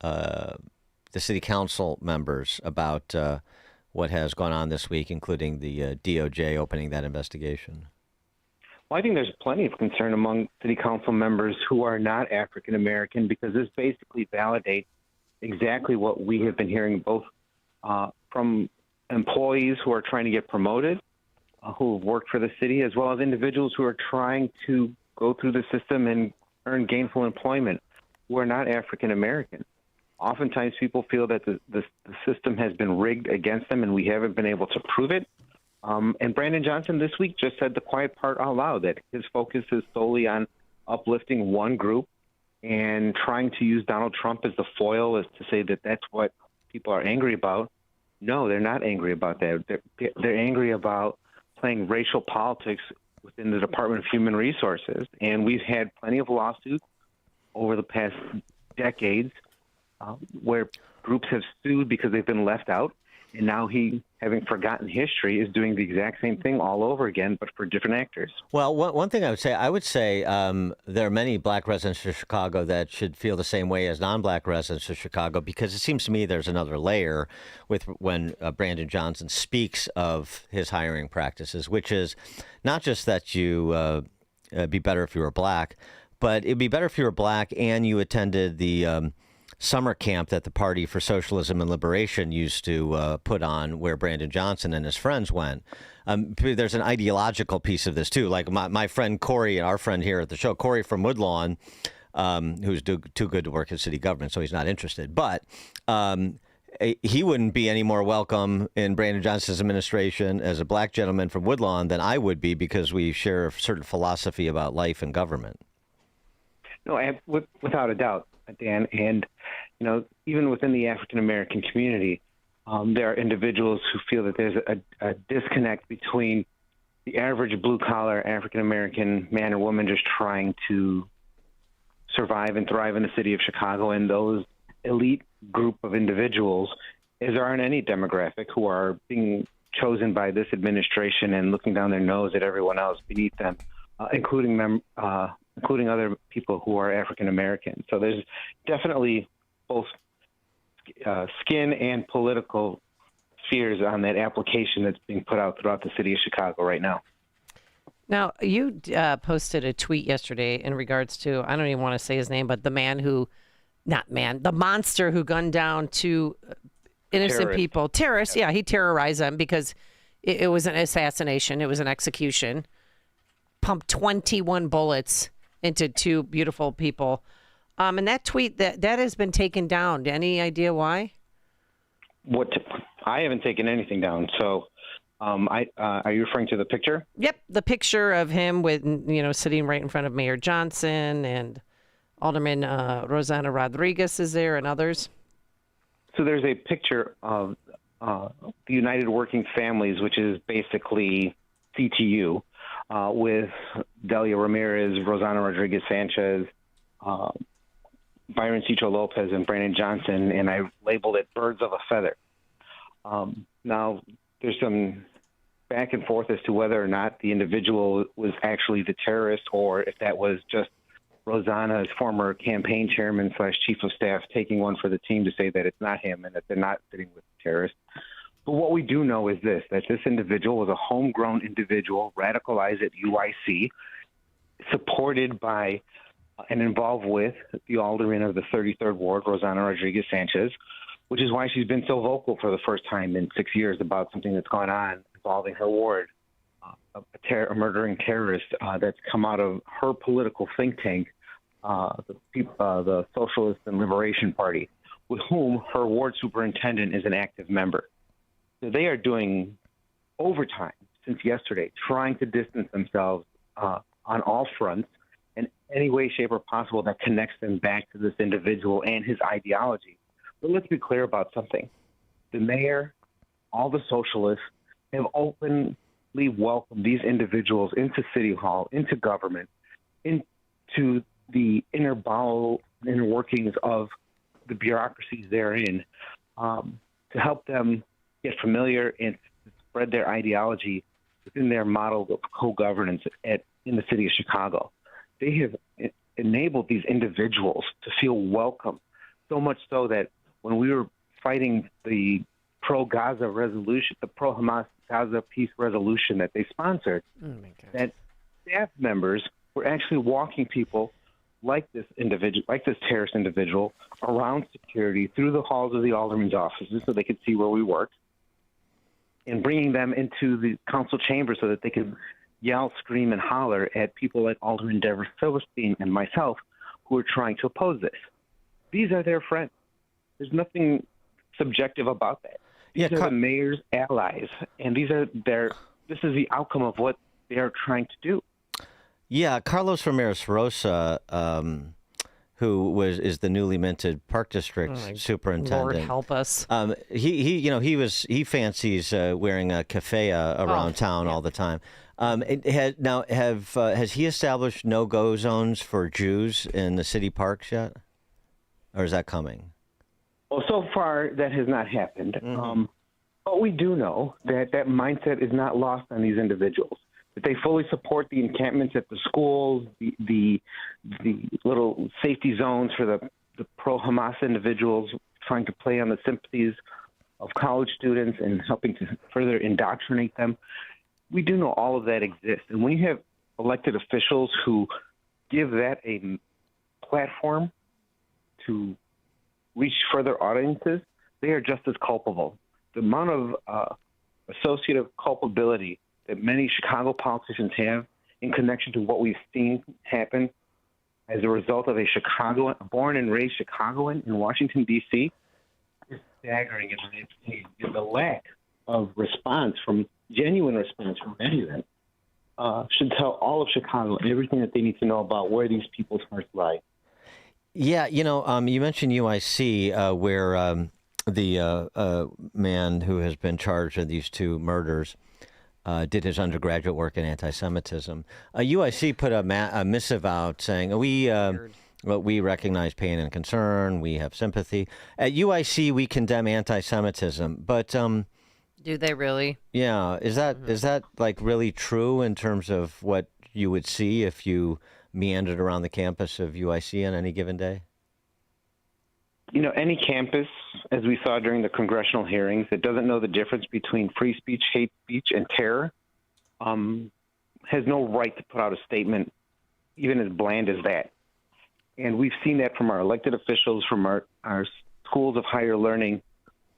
the city council members about what has gone on this week, including the DOJ opening that investigation? Well, I think there's plenty of concern among city council members who are not African American because this basically validates exactly what we have been hearing both from employees who are trying to get promoted, who have worked for the city, as well as individuals who are trying to go through the system and earn gainful employment who are not African American. Oftentimes people feel that the system has been rigged against them and we haven't been able to prove it. And Brandon Johnson this week just said the quiet part out loud, that his focus is solely on uplifting one group and trying to use Donald Trump as the foil as to say that that's what people are angry about. No, they're not angry about that. They're angry about playing racial politics within the Department of Human Resources. And we've had plenty of lawsuits over the past decades where groups have sued because they've been left out. And now he, having forgotten history, is doing the exact same thing all over again, but for different actors. Well, one thing I would say there are many black residents of Chicago that should feel the same way as non-black residents of Chicago, because it seems to me there's another layer with when Brandon Johnson speaks of his hiring practices, which is not just that you be better if you were black, but it'd be better if you were black and you attended the summer camp that the Party for Socialism and Liberation used to put on, where Brandon Johnson and his friends went. There's an ideological piece of this too. Like my friend Corey, our friend here at the show, Corey from Woodlawn, who's too good to work in city government, so he's not interested. But he wouldn't be any more welcome in Brandon Johnson's administration as a black gentleman from Woodlawn than I would be, because we share a certain philosophy about life and government. No, without a doubt, Dan. And, even within the African-American community, there are individuals who feel that there's a disconnect between the average blue-collar African-American man or woman just trying to survive and thrive in the city of Chicago, and those elite group of individuals, as there are in any demographic, who are being chosen by this administration and looking down their nose at everyone else beneath them, including other people who are African American. So there's definitely both skin and political spheres on that application that's being put out throughout the city of Chicago right now. Now, you posted a tweet yesterday in regards to, I don't even want to say his name, but the monster who gunned down two innocent people. Terrorists, yeah, he terrorized them because it was an assassination. It was an execution. Pumped 21 bullets into two beautiful people. And that tweet, that has been taken down. Any idea why? I haven't taken anything down. So are you referring to the picture? Yep, the picture of him with, sitting right in front of Mayor Johnson, and Alderman Rosanna Rodriguez is there, and others. So there's a picture of the United Working Families, which is basically CTU, with Delia Ramirez, Rosanna Rodriguez Sanchez, Byron Cicho Lopez, and Brandon Johnson, and I labeled it Birds of a Feather. Now, there's some back and forth as to whether or not the individual was actually the terrorist, or if that was just Rosanna's former campaign chairman / chief of staff taking one for the team to say that it's not him and that they're not sitting with the terrorist. But what we do know is this, that this individual was a homegrown individual, radicalized at UIC, supported by and involved with the alderman of the 33rd Ward, Rosanna Rodriguez Sanchez, which is why she's been so vocal for the first time in 6 years about something that's gone on involving her ward, a murdering terrorist that's come out of her political think tank, the Socialist and Liberation Party, with whom her ward superintendent is an active member. So they are doing overtime since yesterday, trying to distance themselves on all fronts in any way, shape, or possible that connects them back to this individual and his ideology. But let's be clear about something. The mayor, all the socialists have openly welcomed these individuals into City Hall, into government, into the inner bowel, inner workings of the bureaucracies therein, to help them get familiar and spread their ideology within their model of co-governance in the city of Chicago. They have enabled these individuals to feel welcome, so much so that when we were fighting the pro-Gaza resolution, the pro-Hamas Gaza peace resolution that they sponsored, that staff members were actually walking people like this individual, like this terrorist individual, around security through the halls of the aldermen's offices so they could see where we worked, and bringing them into the council chamber so that they could yell, scream, and holler at people like Alderman Deborah Silverstein and myself who are trying to oppose this. These are their friends. There's nothing subjective about that. These are the mayor's allies, and this is the outcome of what they are trying to do. Yeah, Carlos Ramirez Rosa, who is the newly minted Park District superintendent. Lord help us. He fancies wearing a keffiyeh around town all the time. Has he established no-go zones for Jews in the city parks yet, or is that coming? Well, so far that has not happened. Mm-hmm. But we do know that mindset is not lost on these individuals, that they fully support the encampments at the schools, the little safety zones for the pro-Hamas individuals trying to play on the sympathies of college students and helping to further indoctrinate them. We do know all of that exists. And when you have elected officials who give that a platform to reach further audiences, they are just as culpable. The amount of associative culpability that many Chicago politicians have in connection to what we've seen happen as a result of a born and raised Chicagoan in Washington, D.C., is staggering, and it's the lack of genuine response from any of them should tell all of Chicago everything that they need to know about where these people's hearts lie. Yeah, you mentioned UIC, where the man who has been charged with these two murders did his undergraduate work in anti-Semitism. UIC put a missive out saying, we recognize pain and concern, we have sympathy. At UIC, we condemn anti-Semitism, but... do they really? Yeah. Is that like really true in terms of what you would see if you meandered around the campus of UIC on any given day? Any campus, as we saw during the congressional hearings, that doesn't know the difference between free speech, hate speech, and terror has no right to put out a statement even as bland as that. And we've seen that from our elected officials, from our schools of higher learning,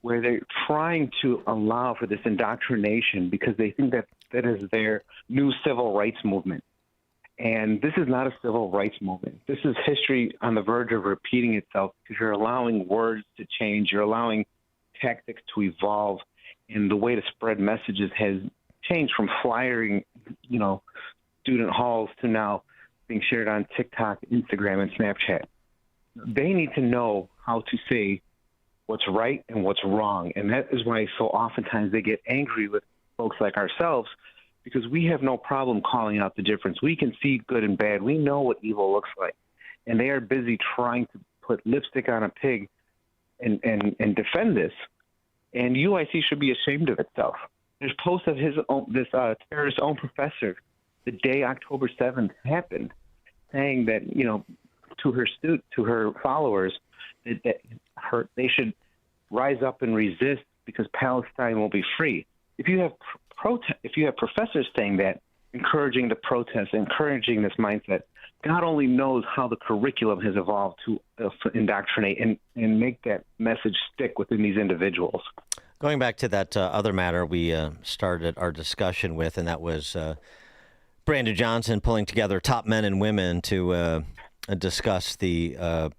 where they're trying to allow for this indoctrination because they think that is their new civil rights movement. And this is not a civil rights movement. This is history on the verge of repeating itself because you're allowing words to change. You're allowing tactics to evolve. And the way to spread messages has changed from flyering, student halls to now being shared on TikTok, Instagram, and Snapchat. They need to know how to say what's right and what's wrong. And that is why so oftentimes they get angry with folks like ourselves, because we have no problem calling out the difference. We can see good and bad. We know what evil looks like. And they are busy trying to put lipstick on a pig and defend this. And UIC should be ashamed of itself. There's posts of this terrorist's own professor the day October 7th happened, saying that, to her followers, that they should rise up and resist because Palestine will be free. If you have professors saying that, encouraging the protest, encouraging this mindset, God only knows how the curriculum has evolved to indoctrinate and make that message stick within these individuals. Going back to that other matter we started our discussion with, and that was Brandon Johnson pulling together top men and women to discuss the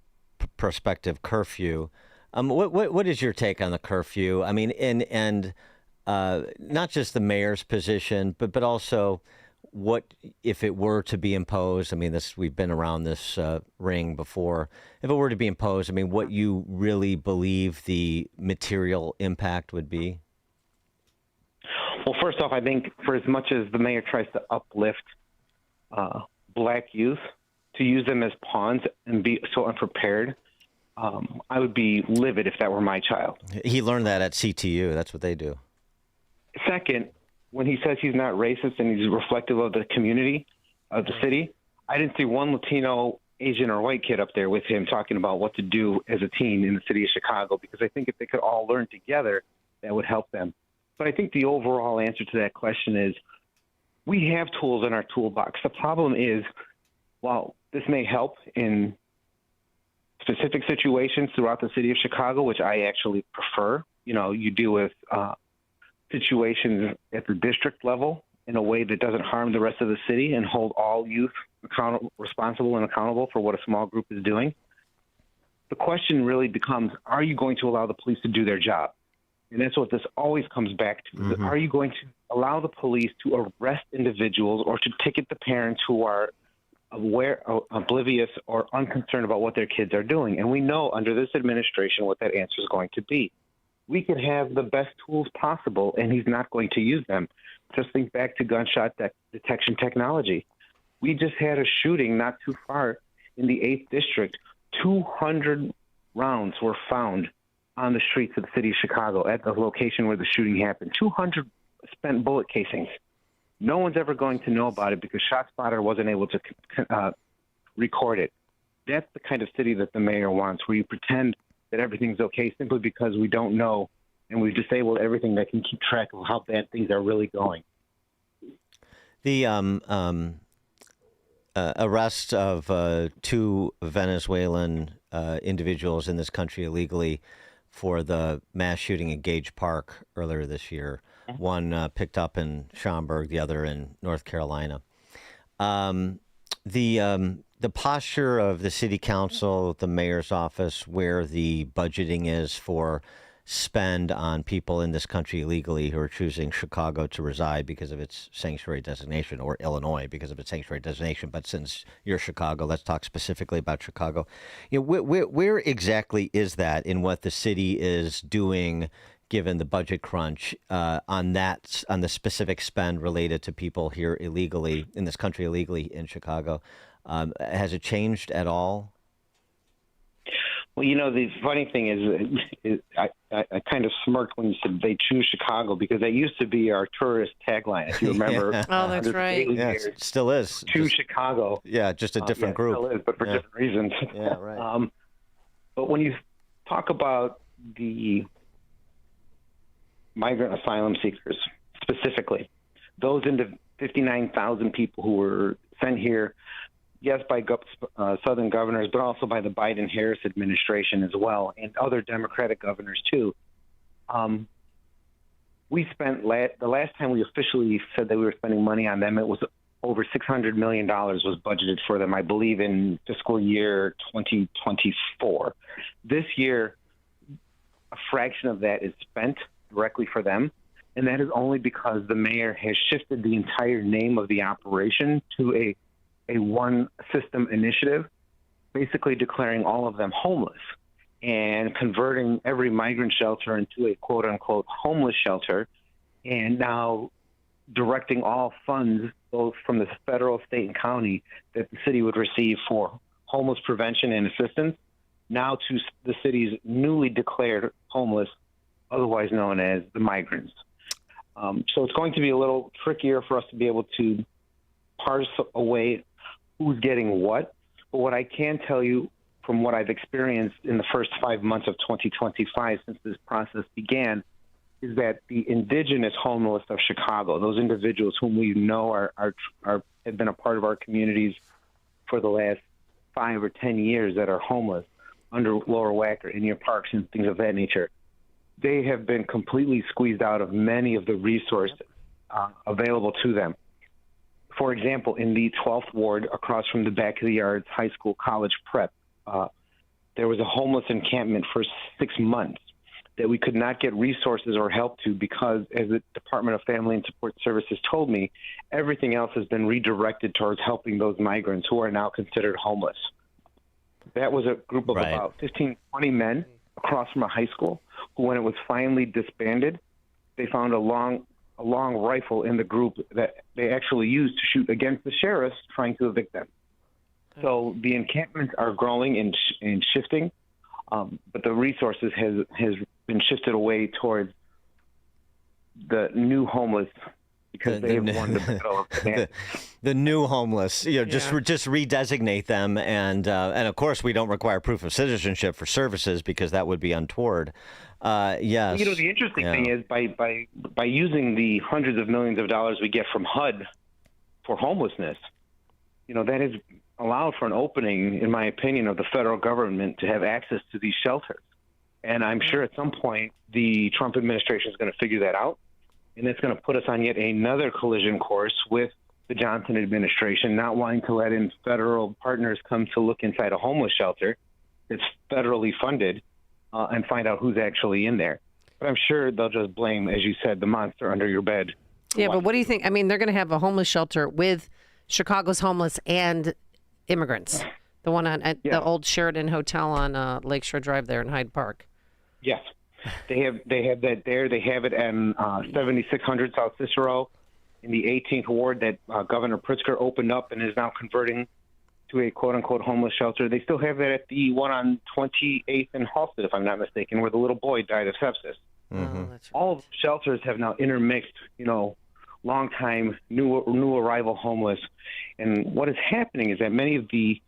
prospective curfew. What is your take on the curfew? I mean, and not just the mayor's position, but also what if it were to be imposed? I mean, we've been around this ring before. If it were to be imposed, I mean, what you really believe the material impact would be? Well, first off, I think for as much as the mayor tries to uplift black youth, to use them as pawns and be so unprepared, I would be livid if that were my child. He learned that at CTU. That's what they do. Second, when he says he's not racist and he's reflective of the community, of the city, I didn't see one Latino, Asian, or white kid up there with him talking about what to do as a teen in the city of Chicago, because I think if they could all learn together, that would help them. But I think the overall answer to that question is we have tools in our toolbox. The problem is, while this may help in specific situations throughout the city of Chicago, which I actually prefer, you deal with situations at the district level in a way that doesn't harm the rest of the city and hold all youth responsible and accountable for what a small group is doing. The question really becomes, are you going to allow the police to do their job? And that's what this always comes back to. Mm-hmm. Are you going to allow the police to arrest individuals or to ticket the parents who are oblivious or unconcerned about what their kids are doing? And we know under this administration what that answer is going to be. We could have the best tools possible, and he's not going to use them. Just think back to gunshot detection technology. We just had a shooting not too far in the 8th District. 200 rounds were found on the streets of the city of Chicago at the location where the shooting happened. 200 spent bullet casings. No one's ever going to know about it because ShotSpotter wasn't able to record it. That's the kind of city that the mayor wants, where you pretend that everything's okay simply because we don't know, and we've disabled everything that can keep track of how bad things are really going. The arrest of two Venezuelan individuals in this country illegally for the mass shooting at Gage Park earlier this year. One picked up in Schaumburg, the other in North Carolina. The posture of the city council, the mayor's office, where the budgeting is for spend on people in this country illegally who are choosing Chicago to reside because of its sanctuary designation, or Illinois because of its sanctuary designation. But since you're Chicago, let's talk specifically about Chicago. You know, where exactly is that in what the city is doing, given the budget crunch, on the specific spend related to people here illegally in this country illegally in Chicago? Has it changed at all? Well, you know, the funny thing is I kind of smirked when you said they choose Chicago, because that used to be our tourist tagline, if you remember. Yeah. Oh, that's right. Yeah, it still is. Choose Chicago. Yeah, just a different group. It still is, but for different reasons. Yeah, right. But when you talk about the migrant asylum seekers specifically, those 59,000 people who were sent here, yes, by Southern governors, but also by the Biden-Harris administration as well, and other Democratic governors too. We spent the last time we officially said that we were spending money on them, it was over $600 million was budgeted for them, I believe, in fiscal year 2024. This year, a fraction of that is spent directly for them, and that is only because the mayor has shifted the entire name of the operation to a one system initiative, basically declaring all of them homeless and converting every migrant shelter into a quote unquote homeless shelter, and now directing all funds, both from the federal, state, and county, that the city would receive for homeless prevention and assistance, now to the city's newly declared homeless, otherwise known as the migrants. So it's going to be a little trickier for us to be able to parse away who's getting what. But what I can tell you from what I've experienced in the first 5 months of 2025 since this process began is that the indigenous homeless of Chicago, those individuals whom we know have been a part of our communities for the last 5 or 10 years that are homeless under Lower Wacker, in your parks and things of that nature, they have been completely squeezed out of many of the resources available to them. For example, in the 12th ward across from the back of the yards high school college prep, there was a homeless encampment for 6 months that we could not get resources or help to because, as the Department of Family and Support Services told me, everything else has been redirected towards helping those migrants who are now considered homeless. That was a group of about 15, 20 men across from a high school who, when it was finally disbanded, they found a long rifle in the group that they actually used to shoot against the sheriffs trying to evict them. So the encampments are growing and shifting, but the resources has been shifted away towards the new homeless because they have won the battle of the new homeless. You know, just redesignate them, and of course we don't require proof of citizenship for services because that would be untoward. Yes. You know, the interesting thing is by using the hundreds of millions of dollars we get from HUD for homelessness, you know, that has allowed for an opening, in my opinion, of the federal government to have access to these shelters. And I'm sure at some point the Trump administration is going to figure that out, and it's going to put us on yet another collision course with the Johnson administration not wanting to let in federal partners come to look inside a homeless shelter that's federally funded and find out who's actually in there. But I'm sure they'll just blame, as you said, the monster under your bed. Yeah, but what do you think? I mean, they're going to have a homeless shelter with Chicago's homeless and immigrants. The one at the old Sheridan Hotel on Lakeshore Drive there in Hyde Park. Yes. They have that there. They have it in 7600 South Cicero in the 18th ward that Governor Pritzker opened up and is now converting to a quote-unquote homeless shelter. They still have that at the one on 28th and Halsted, if I'm not mistaken, where the little boy died of sepsis. Mm-hmm. All of the shelters have now intermixed, you know, long-time, new arrival homeless. And what is happening is that many of the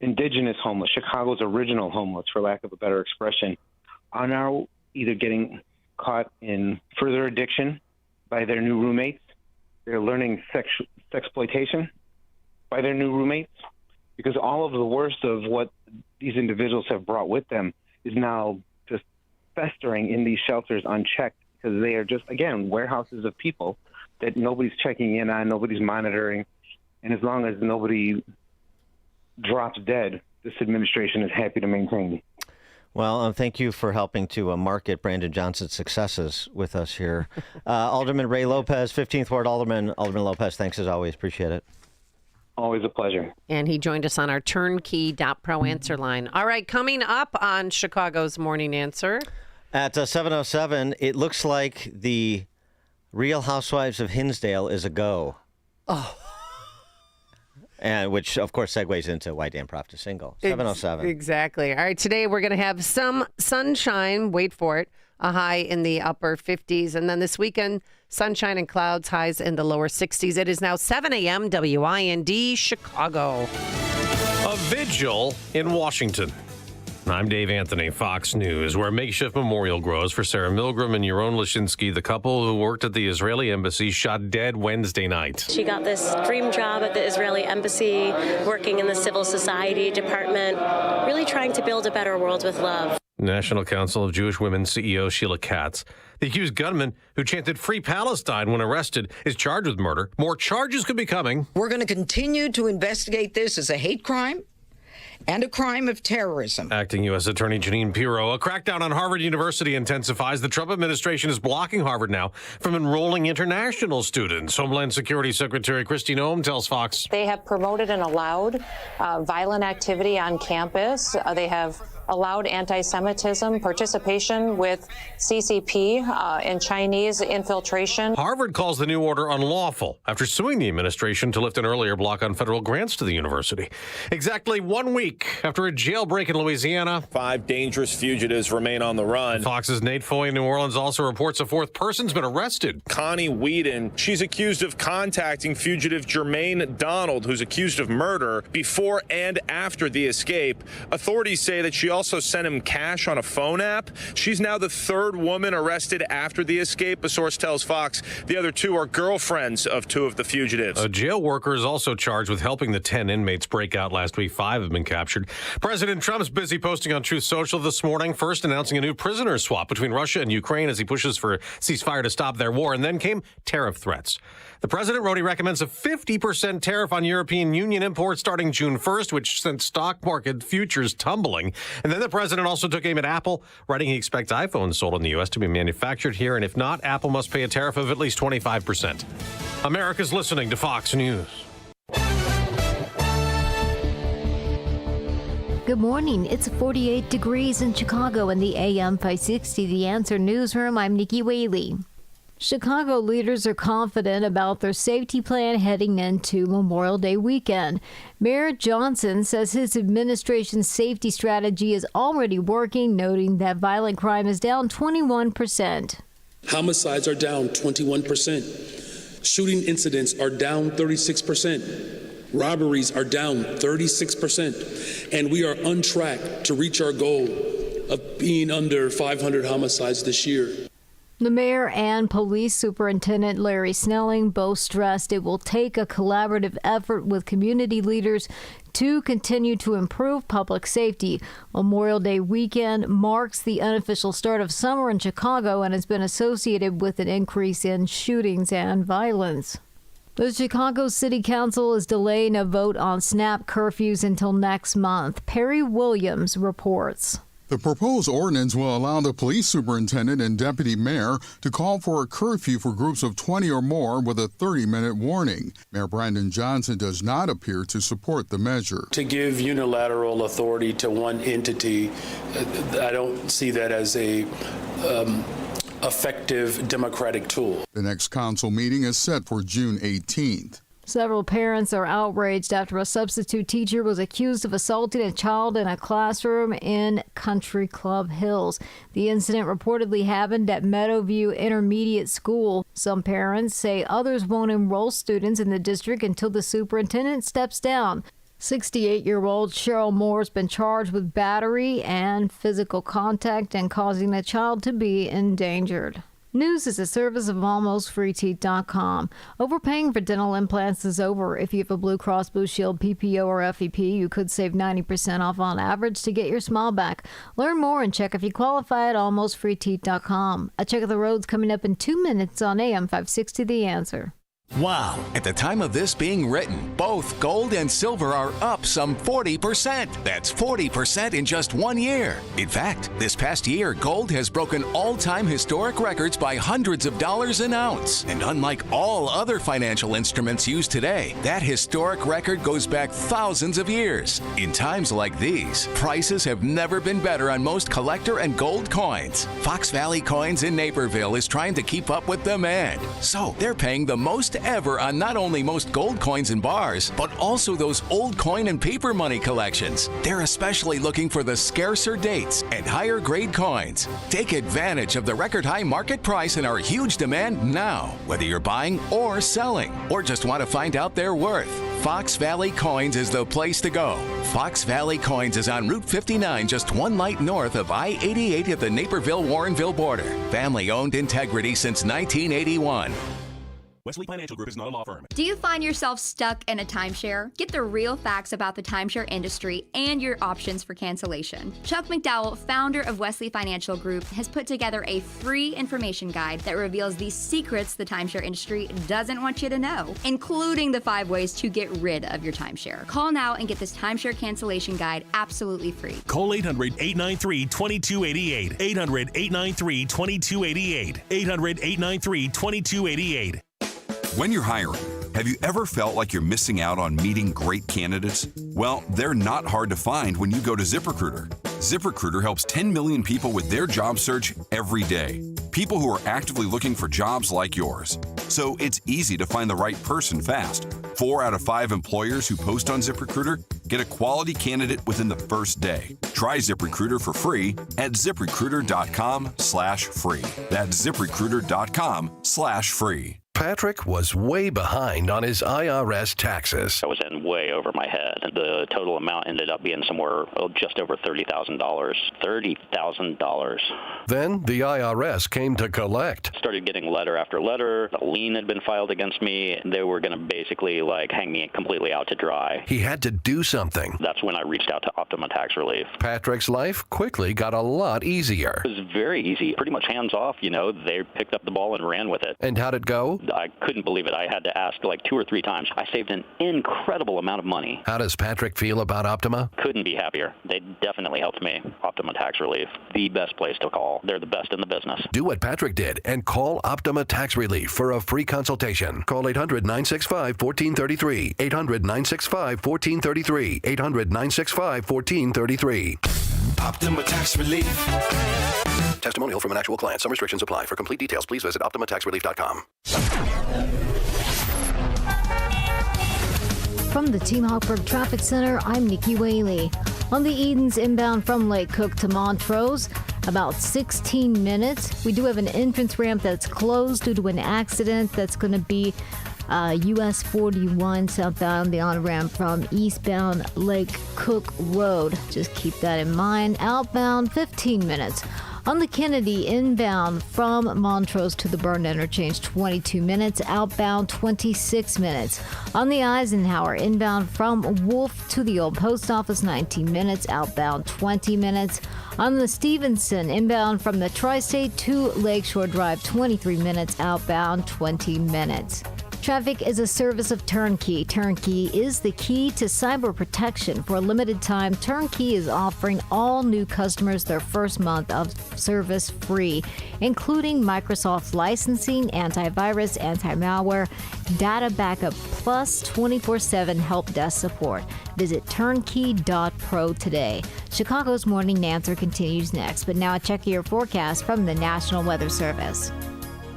indigenous homeless, Chicago's original homeless, for lack of a better expression, are now either getting caught in further addiction by their new roommates. They're learning sexploitation by their new roommates, because all of the worst of what these individuals have brought with them is now just festering in these shelters unchecked, because they are just, again, warehouses of people that nobody's checking in on, nobody's monitoring. And as long as nobody drops dead, this administration is happy to maintain. Well, thank you for helping to market Brandon Johnson's successes with us here. Alderman Ray Lopez, 15th Ward Alderman. Alderman Lopez, thanks as always. Appreciate it. Always a pleasure. And he joined us on our turnkey.pro answer line. All right, coming up on Chicago's Morning Answer. At 7:07, it looks like the Real Housewives of Hinsdale is a go. Oh. And which, of course, segues into Why Dan Proft is single. 7:07. Exactly. All right, today we're going to have some sunshine. Wait for it. A high in the upper 50s. And then this weekend, sunshine and clouds, highs in the lower 60s. It is now 7 a.m. WIND Chicago. A vigil in Washington. I'm Dave Anthony, Fox News, where a makeshift memorial grows for Sarah Milgram and Yaron Lashinsky, the couple who worked at the Israeli embassy, shot dead Wednesday night. She got this dream job at the Israeli embassy, working in the civil society department, really trying to build a better world with love. National Council of Jewish Women CEO Sheila Katz. The accused gunman who chanted Free Palestine when arrested is charged with murder. More charges could be coming. We're going to continue to investigate this as a hate crime and a crime of terrorism. Acting U.S. Attorney Jeanine Pirro. A crackdown on Harvard University intensifies. The Trump administration is blocking Harvard now from enrolling international students. Homeland Security Secretary Kristi Noem tells Fox. They have promoted and allowed violent activity on campus. They have allowed anti-Semitism, participation with CCP and Chinese infiltration. Harvard calls the new order unlawful after suing the administration to lift an earlier block on federal grants to the university. Exactly 1 week after a jailbreak in Louisiana. 5 dangerous fugitives remain on the run. Fox's Nate Foy in New Orleans also reports a 4th person's been arrested. Connie Whedon, she's accused of contacting fugitive Jermaine Donald, who's accused of murder, before and after the escape. Authorities say that she also sent him cash on a phone app. She's now the 3rd woman arrested after the escape. A source tells Fox the other 2 are girlfriends of 2 of the fugitives. A jail worker is also charged with helping the 10 inmates break out last week. 5 have been captured. President Trump's busy posting on Truth Social this morning, first announcing a new prisoner swap between Russia and Ukraine as he pushes for a ceasefire to stop their war, and then came tariff threats. The president wrote he recommends a 50% tariff on European Union imports starting June 1st, which sent stock market futures tumbling. And then the president also took aim at Apple, writing he expects iPhones sold in the U.S. to be manufactured here, and if not, Apple must pay a tariff of at least 25%. America's listening to Fox News. Good morning. It's 48 degrees in Chicago in the AM 560 The Answer newsroom. I'm Nikki Whaley. Chicago leaders are confident about their safety plan heading into Memorial Day weekend. Mayor Johnson says his administration's safety strategy is already working, noting that violent crime is down 21%. Homicides are down 21%. Shooting incidents are down 36%. Robberies are down 36%. And we are on track to reach our goal of being under 500 homicides this year. The mayor and police superintendent Larry Snelling both stressed it will take a collaborative effort with community leaders to continue to improve public safety. Memorial Day weekend marks the unofficial start of summer in Chicago and has been associated with an increase in shootings and violence. The Chicago City Council is delaying a vote on SNAP curfews until next month. Perry Williams reports. The proposed ordinance will allow the police superintendent and deputy mayor to call for a curfew for groups of 20 or more with a 30-minute warning. Mayor Brandon Johnson does not appear to support the measure. To give unilateral authority to one entity, I don't see that as a effective democratic tool. The next council meeting is set for June 18th. Several parents are outraged after a substitute teacher was accused of assaulting a child in a classroom in Country Club Hills. The incident reportedly happened at Meadowview Intermediate School. Some parents say others won't enroll students in the district until the superintendent steps down. 68-year-old Cheryl Moore has been charged with battery and physical contact and causing a child to be endangered. News is a service of AlmostFreeTeeth.com. Overpaying for dental implants is over. If you have a Blue Cross Blue Shield PPO or FEP, you could save 90% off on average to get your smile back. Learn more and check if you qualify at AlmostFreeTeeth.com. A check of the roads coming up in 2 minutes on AM 560 The Answer. Wow. At the time of this being written, both gold and silver are up some 40%. That's 40% in just 1 year. In fact, this past year, gold has broken all-time historic records by hundreds of dollars an ounce. And unlike all other financial instruments used today, that historic record goes back thousands of years. In times like these, prices have never been better on most collector and gold coins. Fox Valley Coins in Naperville is trying to keep up with demand. So they're paying the most ever on not only most gold coins and bars, but also those old coin and paper money collections. They're especially looking for the scarcer dates and higher grade coins. Take advantage of the record high market price and our huge demand now, whether you're buying or selling, or just want to find out their worth. Fox Valley Coins is the place to go. Fox Valley Coins is on Route 59, just 1 light north of I-88 at the Naperville-Warrenville border. Family-owned integrity since 1981. Wesley Financial Group is not a law firm. Do you find yourself stuck in a timeshare? Get the real facts about the timeshare industry and your options for cancellation. Chuck McDowell, founder of Wesley Financial Group, has put together a free information guide that reveals the secrets the timeshare industry doesn't want you to know, including the 5 ways to get rid of your timeshare. Call now and get this timeshare cancellation guide absolutely free. Call 800-893-2288. 800-893-2288. 800-893-2288. When you're hiring, have you ever felt like you're missing out on meeting great candidates? Well, they're not hard to find when you go to ZipRecruiter. ZipRecruiter helps 10 million people with their job search every day. People who are actively looking for jobs like yours. So it's easy to find the right person fast. 4 out of 5 employers who post on ZipRecruiter get a quality candidate within the first day. Try ZipRecruiter for free at ZipRecruiter.com/free. That's ZipRecruiter.com/free. Patrick was way behind on his IRS taxes. I was in way over my head. The total amount ended up being somewhere just over $30,000. $30,000. Then the IRS came to collect. Started getting letter after letter. A lien had been filed against me. They were going to basically hang me completely out to dry. He had to do something. That's when I reached out to Optima Tax Relief. Patrick's life quickly got a lot easier. It was very easy. Pretty much hands off, They picked up the ball and ran with it. And how'd it go? I couldn't believe it. I had to ask 2 or 3 times. I saved an incredible amount of money. How does Patrick feel about Optima? Couldn't be happier. They definitely helped me. Optima Tax Relief, the best place to call. They're the best in the business. Do what Patrick did and call Optima Tax Relief for a free consultation. Call 800-965-1433. 800-965-1433. 800-965-1433. Optima Tax Relief. Testimonial from an actual client. Some restrictions apply. For complete details, please visit OptimaTaxRelief.com. From the Team Hawkburg Traffic Center, I'm Nikki Whaley. On the Edens inbound from Lake Cook to Montrose, about 16 minutes. We do have an entrance ramp that's closed due to an accident. That's going to be US 41 southbound, the on-ramp from eastbound Lake Cook Road. Just keep that in mind. Outbound, 15 minutes. On the Kennedy, inbound from Montrose to the Burn Interchange, 22 minutes. Outbound, 26 minutes. On the Eisenhower, inbound from Wolf to the Old Post Office, 19 minutes. Outbound, 20 minutes. On the Stevenson, inbound from the Tri-State to Lakeshore Drive, 23 minutes. Outbound, 20 minutes. Traffic is a service of Turnkey. Turnkey is the key to cyber protection. For a limited time, Turnkey is offering all new customers their first month of service free, including Microsoft licensing, antivirus, anti-malware, data backup, plus 24/7 help desk support. Visit turnkey.pro today. Chicago's Morning Answer continues next, but now a check of your forecast from the National Weather Service.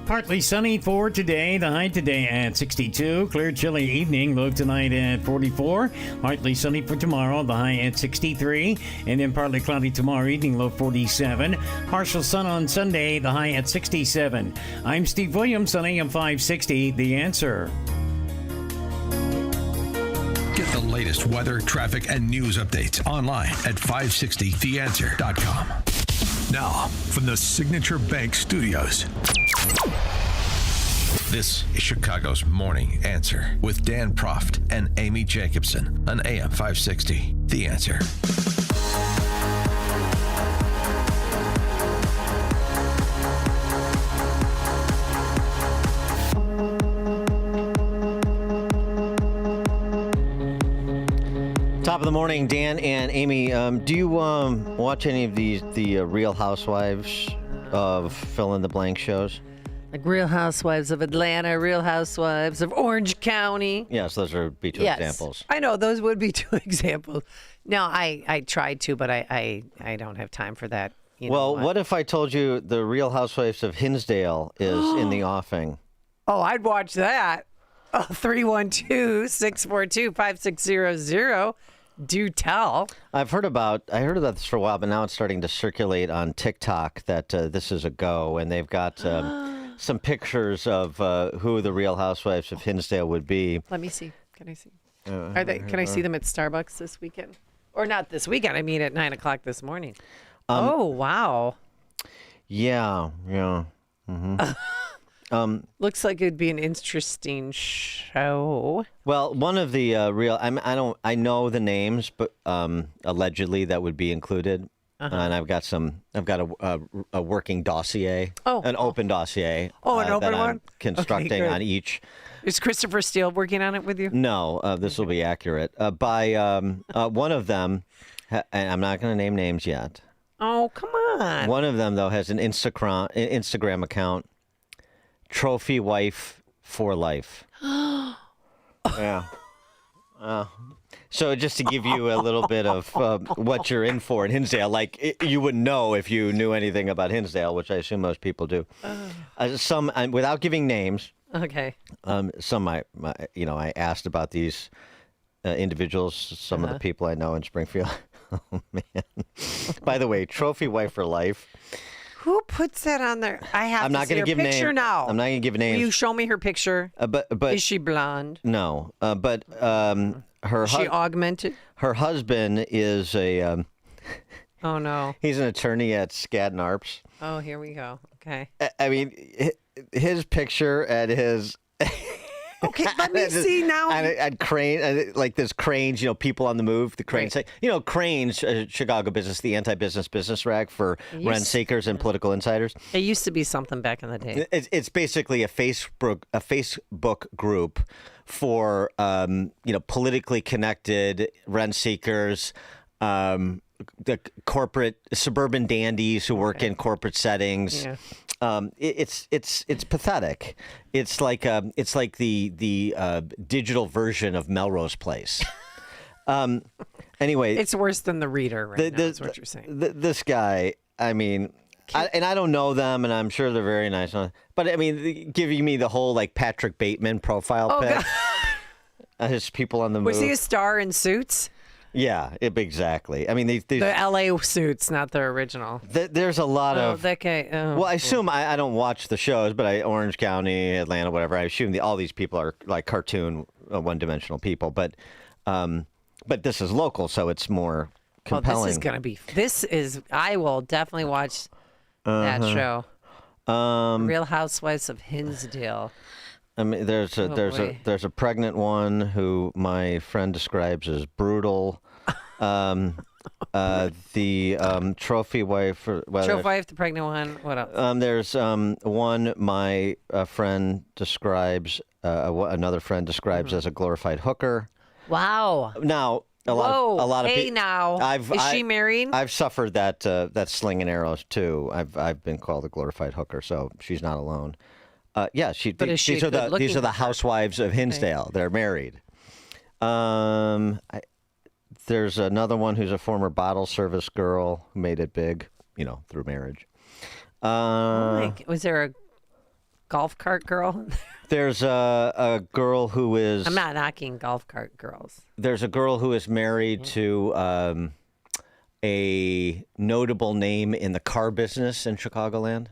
Partly sunny for today. The high today at 62. Clear, chilly evening. Low tonight at 44. Partly sunny for tomorrow. The high at 63. And then partly cloudy tomorrow evening. Low 47. Partial sun on Sunday. The high at 67. I'm Steve Williams on AM 560. The Answer. Get the latest weather, traffic, and news updates online at 560theanswer.com. Now, from the Signature Bank Studios, this is Chicago's Morning Answer with Dan Proft and Amy Jacobson on AM 560. The Answer. Top of the morning, Dan and Amy. Do you watch any of the Real Housewives of fill-in-the-blank shows? Like Real Housewives of Atlanta, Real Housewives of Orange County. Yes, those would be two examples. I know, those would be two examples. No, I tried to, but I don't have time for that. Well, what if I told you the Real Housewives of Hinsdale is in the offing? Oh, I'd watch that. 312-642-5600. Do tell. I heard about this for a while, but now it's starting to circulate on TikTok that this is a go, and they've got some pictures of who the Real Housewives of Hinsdale would be. Let me see. Can I see? Can I see them at Starbucks this weekend? Or not this weekend. I mean, at 9 o'clock this morning. Oh, wow. Yeah. Mm-hmm. Looks like it'd be an interesting show. Well, one of the I know the names, but allegedly that would be included. And I've got a working dossier, an open dossier. An open that one? I'm constructing on each. Is Christopher Steele working on it with you? No, this will be accurate. By one of them, and I'm not going to name names yet. Oh, come on. One of them, though, has an Instagram account, Trophy Wife for Life. Yeah. So just to give you a little bit of what you're in for in Hinsdale, like you wouldn't know if you knew anything about Hinsdale, which I assume most people do. Some, without giving names. Okay. Some I asked about these individuals, some of the people I know in Springfield. Oh, man. By the way, Trophy Wife for Life. Who puts that on there? I'm not going to give names. Picture now. I'm not going to give names. Will you show me her picture? But is she blonde? No. But her is she augmented? Her husband is a. Oh no. He's an attorney at Skadden Arps. Oh, here we go. Okay. I mean, his picture and his. Okay, let me see now. And crane, like there's cranes, people on the move. The cranes, Cranes, Chicago business, the anti-business business rag for rent seekers and political insiders. It used to be something back in the day. It's basically a Facebook group for politically connected rent seekers, the corporate suburban dandies who work in corporate settings. Yeah. It's pathetic. It's like the digital version of Melrose Place. Anyway, it's worse than the Reader. Right now, that's what you're saying. This guy, I mean, I don't know them, and I'm sure they're very nice. But I mean, giving me the whole like Patrick Bateman profile pic. His people on the move. Was he a star in Suits? Yeah, exactly. I mean, the LA Suits, not the original. There's a lot of that guy. Well, I assume I don't watch the shows, but Orange County, Atlanta, whatever. I assume all these people are like cartoon, one-dimensional people. But this is local, so it's more compelling. Well, this is gonna be. I will definitely watch that show. Real Housewives of Hinsdale. I mean, there's a pregnant one who my friend describes as brutal. The trophy wife. Trophy wife, the pregnant one. What else? There's one my friend describes. Another friend describes as a glorified hooker. Wow. Now a lot of people. Now is she married? I've suffered that sling and arrows too. I've been called a glorified hooker, so she's not alone. Yeah, these are the housewives of Hinsdale. Okay. They're married. There's another one who's a former bottle service girl who made it big, through marriage. Was there a golf cart girl? There's a girl who is. I'm not knocking golf cart girls. There's a girl who is married to a notable name in the car business in Chicagoland.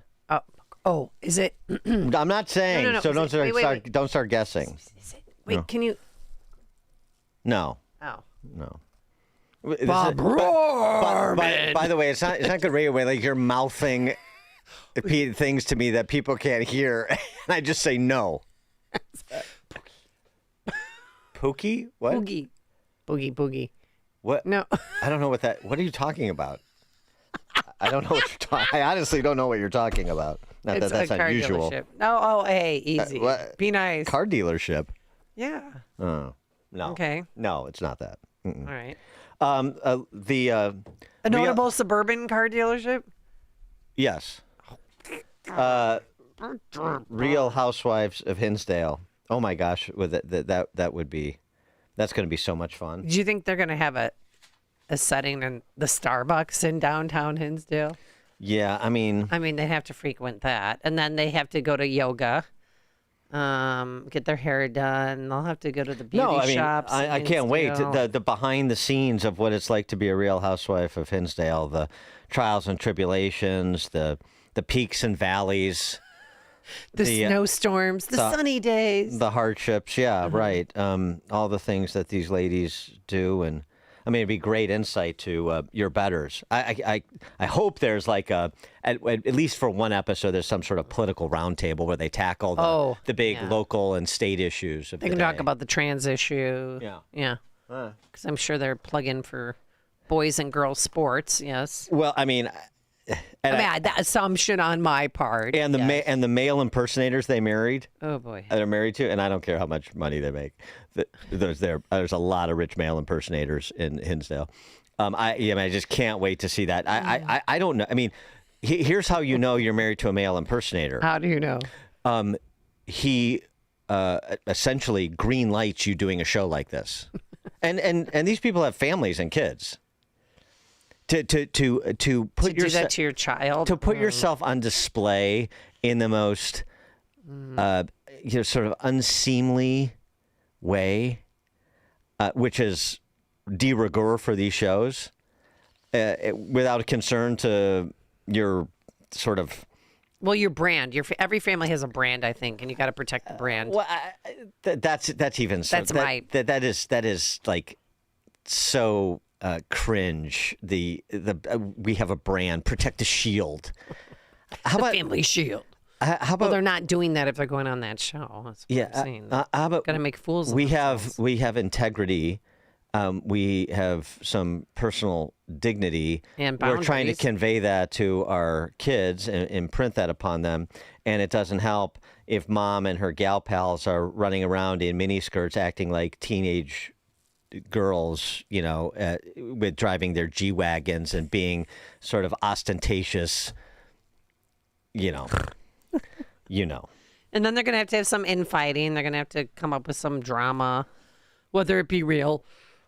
Oh, is it? I'm not saying. No. So don't start guessing. Wait, can you? No. Oh. No. Bob Rohrman. By the way, it's not good radio. Like you're mouthing things to me that people can't hear, and I just say no. Pookie? What? Boogie. What? No. I don't know what that. What are you talking about? I don't know what you're talking. I honestly don't know what you're talking about. Not it's that's a car unusual. Dealership. No, hey, easy. Be nice. Car dealership. Yeah. Oh, no. Okay. No, it's not that. Mm-mm. All right. The a notable suburban car dealership. Yes. Real Housewives of Hinsdale. Oh my gosh, with that would be, that's going to be so much fun. Do you think they're going to have a setting in the Starbucks in downtown Hinsdale? Yeah, I mean, they have to frequent that, and then they have to go to yoga, get their hair done. They'll have to go to the beauty shops. I can't wait. The behind the scenes of what it's like to be a Real Housewife of Hinsdale, the trials and tribulations, the peaks and valleys. The snowstorms, the sunny days. The hardships, yeah, right. All the things that these ladies do. And, I mean, it'd be great insight to your betters. I hope there's like at least for one episode, there's some sort of political roundtable where they tackle the big local and state issues of They can talk about the trans issue. Yeah. Yeah. Because I'm sure they're plugging for boys and girls sports, yes. Well, I mean... that assumption on my part. And the male impersonators they married. Oh boy, they're married to, and I don't care how much money they make. There's a lot of rich male impersonators in Hinsdale. I just can't wait to see that. I don't know. I mean, here's how you know you're married to a male impersonator. How do you know? He essentially green lights you doing a show like this, and these people have families and kids. To put do that to your child, to put yourself on display in the most sort of unseemly way, which is de rigueur for these shows, without a concern to your sort of. Well, your brand. Every family has a brand, I think, and you got to protect the brand. That's even. That is like so. Cringe. We have a brand. Protect the shield. How about family shield? How about they're not doing that if they're going on that show? That's what I'm saying. How about got to make fools? We have integrity. We have some personal dignity. And we're trying to convey that to our kids and imprint that upon them. And it doesn't help if mom and her gal pals are running around in miniskirts acting like teenage girls, with driving their G-Wagons and being sort of ostentatious, And then they're going to have some infighting. They're going to have to come up with some drama, whether it be real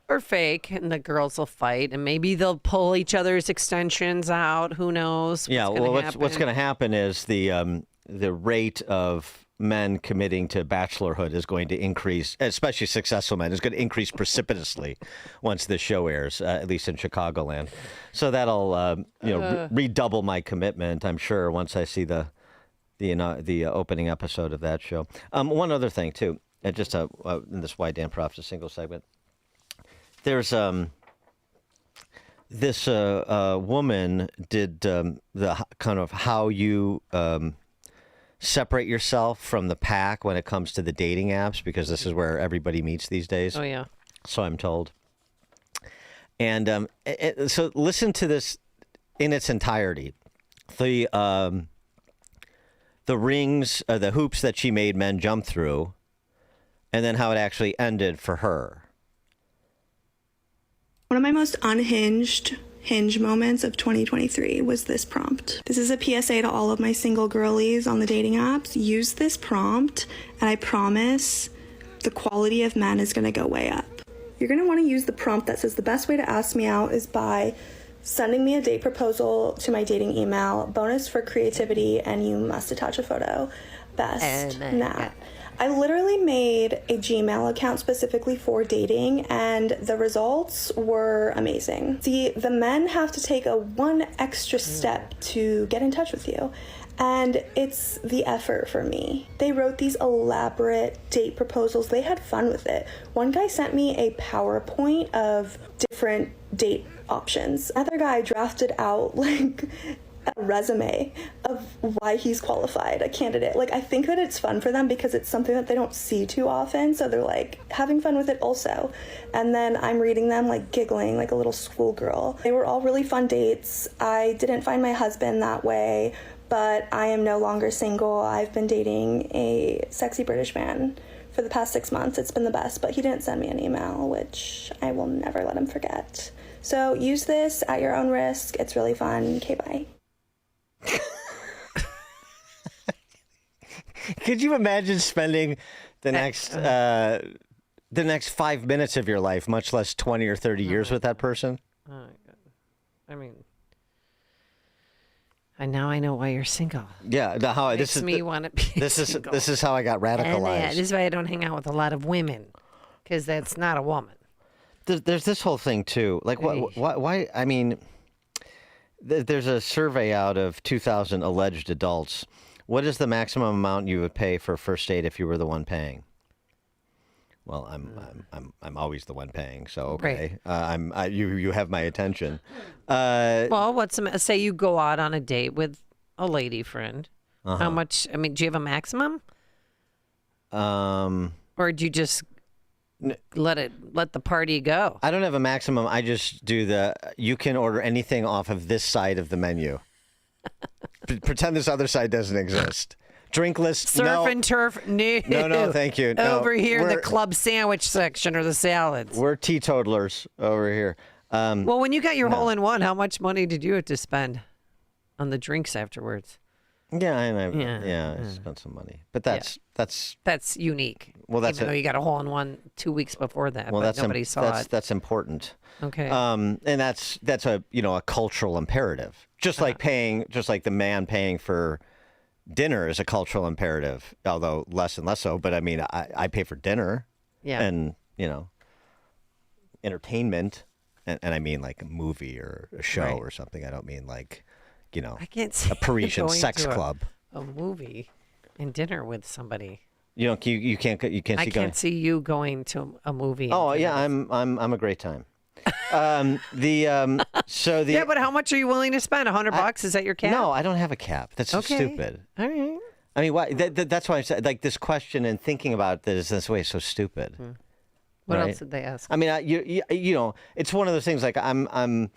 or fake, and the girls will fight, and maybe they'll pull each other's extensions out. Who knows? What's going to happen is the rate of men committing to bachelorhood is going to increase, especially successful men, is going to increase precipitously once this show airs, at least in Chicagoland. So that'll, redouble my commitment, I'm sure, once I see the opening episode of that show. One other thing, too, just in this Why Dan Prof's a single segment. There's this woman did the kind of how you separate yourself from the pack when it comes to the dating apps, because this is where everybody meets these days. Oh, yeah. So I'm told. And so listen to this in its entirety. The rings, the hoops that she made men jump through, and then how it actually ended for her. One of my most unhinged hinge moments of 2023 was this prompt. This is a PSA to all of my single girlies on the dating apps. Use this prompt, and I promise the quality of men is going to go way up. You're going to want to use the prompt that says the best way to ask me out is by sending me a date proposal to my dating email, bonus for creativity, and you must attach a photo. Best, Nat. I literally made a Gmail account specifically for dating, and the results were amazing. See, the men have to take one extra step to get in touch with you, and it's the effort for me. They wrote these elaborate date proposals. They had fun with it. One guy sent me a PowerPoint of different date options. Another guy drafted out like a resume of why he's qualified, a candidate. Like, I think that it's fun for them because it's something that they don't see too often, so they're like having fun with it also. And then I'm reading them like giggling like a little schoolgirl. They were all really fun dates. I didn't find my husband that way, but I am no longer single. I've been dating a sexy British man for the past 6 months. It's been the best, but he didn't send me an email, which I will never let him forget. So use this at your own risk. It's really fun. Okay, bye. Could you imagine spending the next 5 minutes of your life, much less 20 or 30 years with that person? Oh, my God. I mean, and now I know why you're single. Yeah, This is how I got radicalized. This is why I don't hang out with a lot of women, because that's not a woman. There's this whole thing too. Like, why? I mean, there's a survey out of 2,000 alleged adults. What is the maximum amount you would pay for first aid if you were the one paying? Well, I'm always the one paying, so okay. Right. You have my attention. Well, say you go out on a date with a lady friend. How much? I mean, do you have a maximum? Or do you just let the party go? I don't have a maximum. I just do you can order anything off of this side of the menu. Pretend this other side doesn't exist. Drink list. Surf and turf. No, thank you. No, over here, the club sandwich section or the salads. We're teetotalers over here. Well, when you got your hole-in-one, how much money did you have to spend on the drinks afterwards? Yeah, I spent some money, but that's unique. Well, even though you got a hole-in-one 2 weeks before that, but nobody saw it. That's important. Okay. And that's a a cultural imperative. Just like the man paying for dinner is a cultural imperative, although less and less so. But I mean, I pay for dinner, and entertainment, and I mean like a movie or a show or something. I don't mean like, I can't see a Parisian sex club. A movie and dinner with somebody. You can't see. I can't see you going to a movie. Oh yeah, I'm a great time. Yeah, but how much are you willing to spend? $100? Is that your cap? No, I don't have a cap. That's so stupid. All right. I mean, why? That's why I said like this question and thinking about this way is so stupid. What else did they ask? I mean, it's one of those things. Like I'm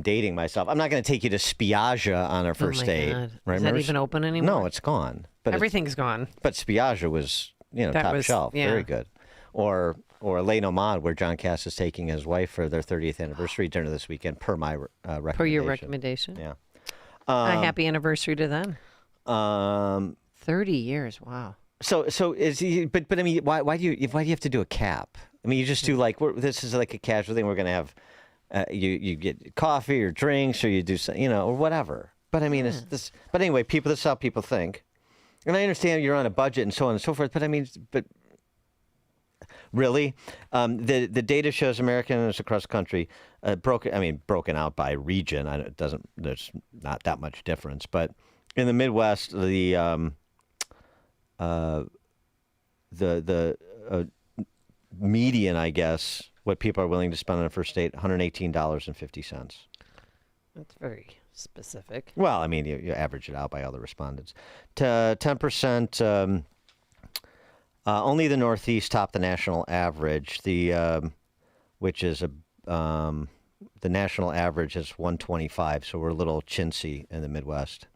dating myself. I'm not going to take you to Spiaggia on our first date. God. Right? Is that even open anymore? No, it's gone. But everything's gone. But Spiaggia was top shelf, very good. Or Les Nomades, where John Cass is taking his wife for their 30th anniversary dinner this weekend, per my recommendation. Per your recommendation. Yeah. A happy anniversary to them. 30 years. Wow. So is he? But I mean, why do you have to do a cap? I mean, you just do like this is like a casual thing. We're gonna have you get coffee or drinks, or you do or whatever. But I mean, it's this. But anyway, this is how people think, and I understand you're on a budget and so on and so forth. But I mean, really, the data shows Americans across the country broken out by region. There's not that much difference, but in the Midwest, the median, I guess, what people are willing to spend on a first date, $118.50. That's very specific. Well, I mean, you average it out by all the respondents. 10%. Only the Northeast topped the national average. Which is the national average is 125, so we're a little chintzy in the Midwest.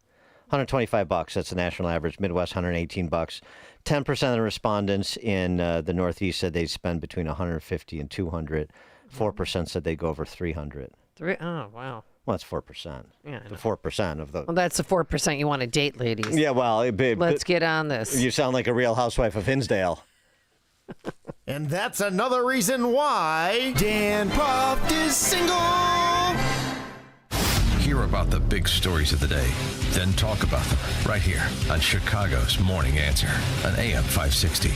$125. That's the national average. Midwest, $118. 10% of the respondents in the Northeast said they'd spend between $150 and $200. 4% said they'd go over $300. Oh, wow. Well, that's 4%. Yeah, the 4% of the. Well, that's the 4% you want to date, ladies. Yeah, well, let's get on this. You sound like a real housewife of Hinsdale. And that's another reason why Dan Proft is single. Hear about the big stories of the day, then talk about them right here on Chicago's Morning Answer on AM 560.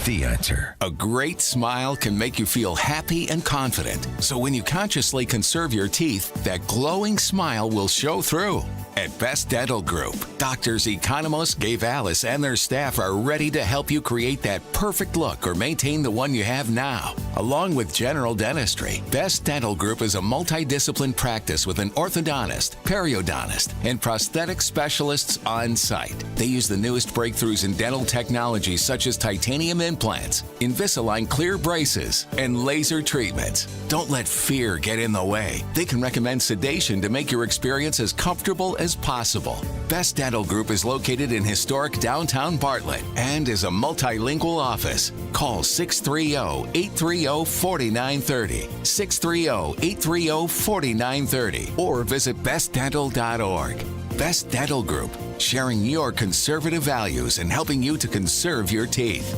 The Answer. A great smile can make you feel happy and confident. So when you consciously conserve your teeth, that glowing smile will show through. At Best Dental Group, doctors Economos, Gave Alice, and their staff are ready to help you create that perfect look or maintain the one you have now. Along with general dentistry, Best Dental Group is a multidisciplined practice with an orthodontist, dentist, periodontist, and prosthetic specialists on site. They use the newest breakthroughs in dental technology such as titanium implants, Invisalign clear braces, and laser treatments. Don't let fear get in the way. They can recommend sedation to make your experience as comfortable as possible. Best Dental Group is located in historic downtown Bartlett and is a multilingual office. Call 630-830-4930, 630-830-4930, or visit bestdental.org. Best Dental Group, sharing your conservative values and helping you to conserve your teeth.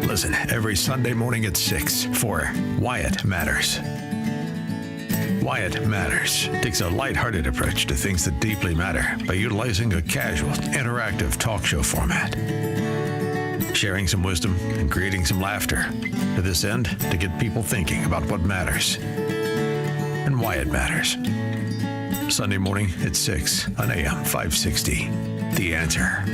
Listen every Sunday morning at 6 for Wyatt Matters. Wyatt Matters takes a lighthearted approach to things that deeply matter by utilizing a casual, interactive talk show format. Sharing some wisdom and creating some laughter. To this end, to get people thinking about what matters. And why it matters. Sunday morning at 6 on AM 560. The Answer.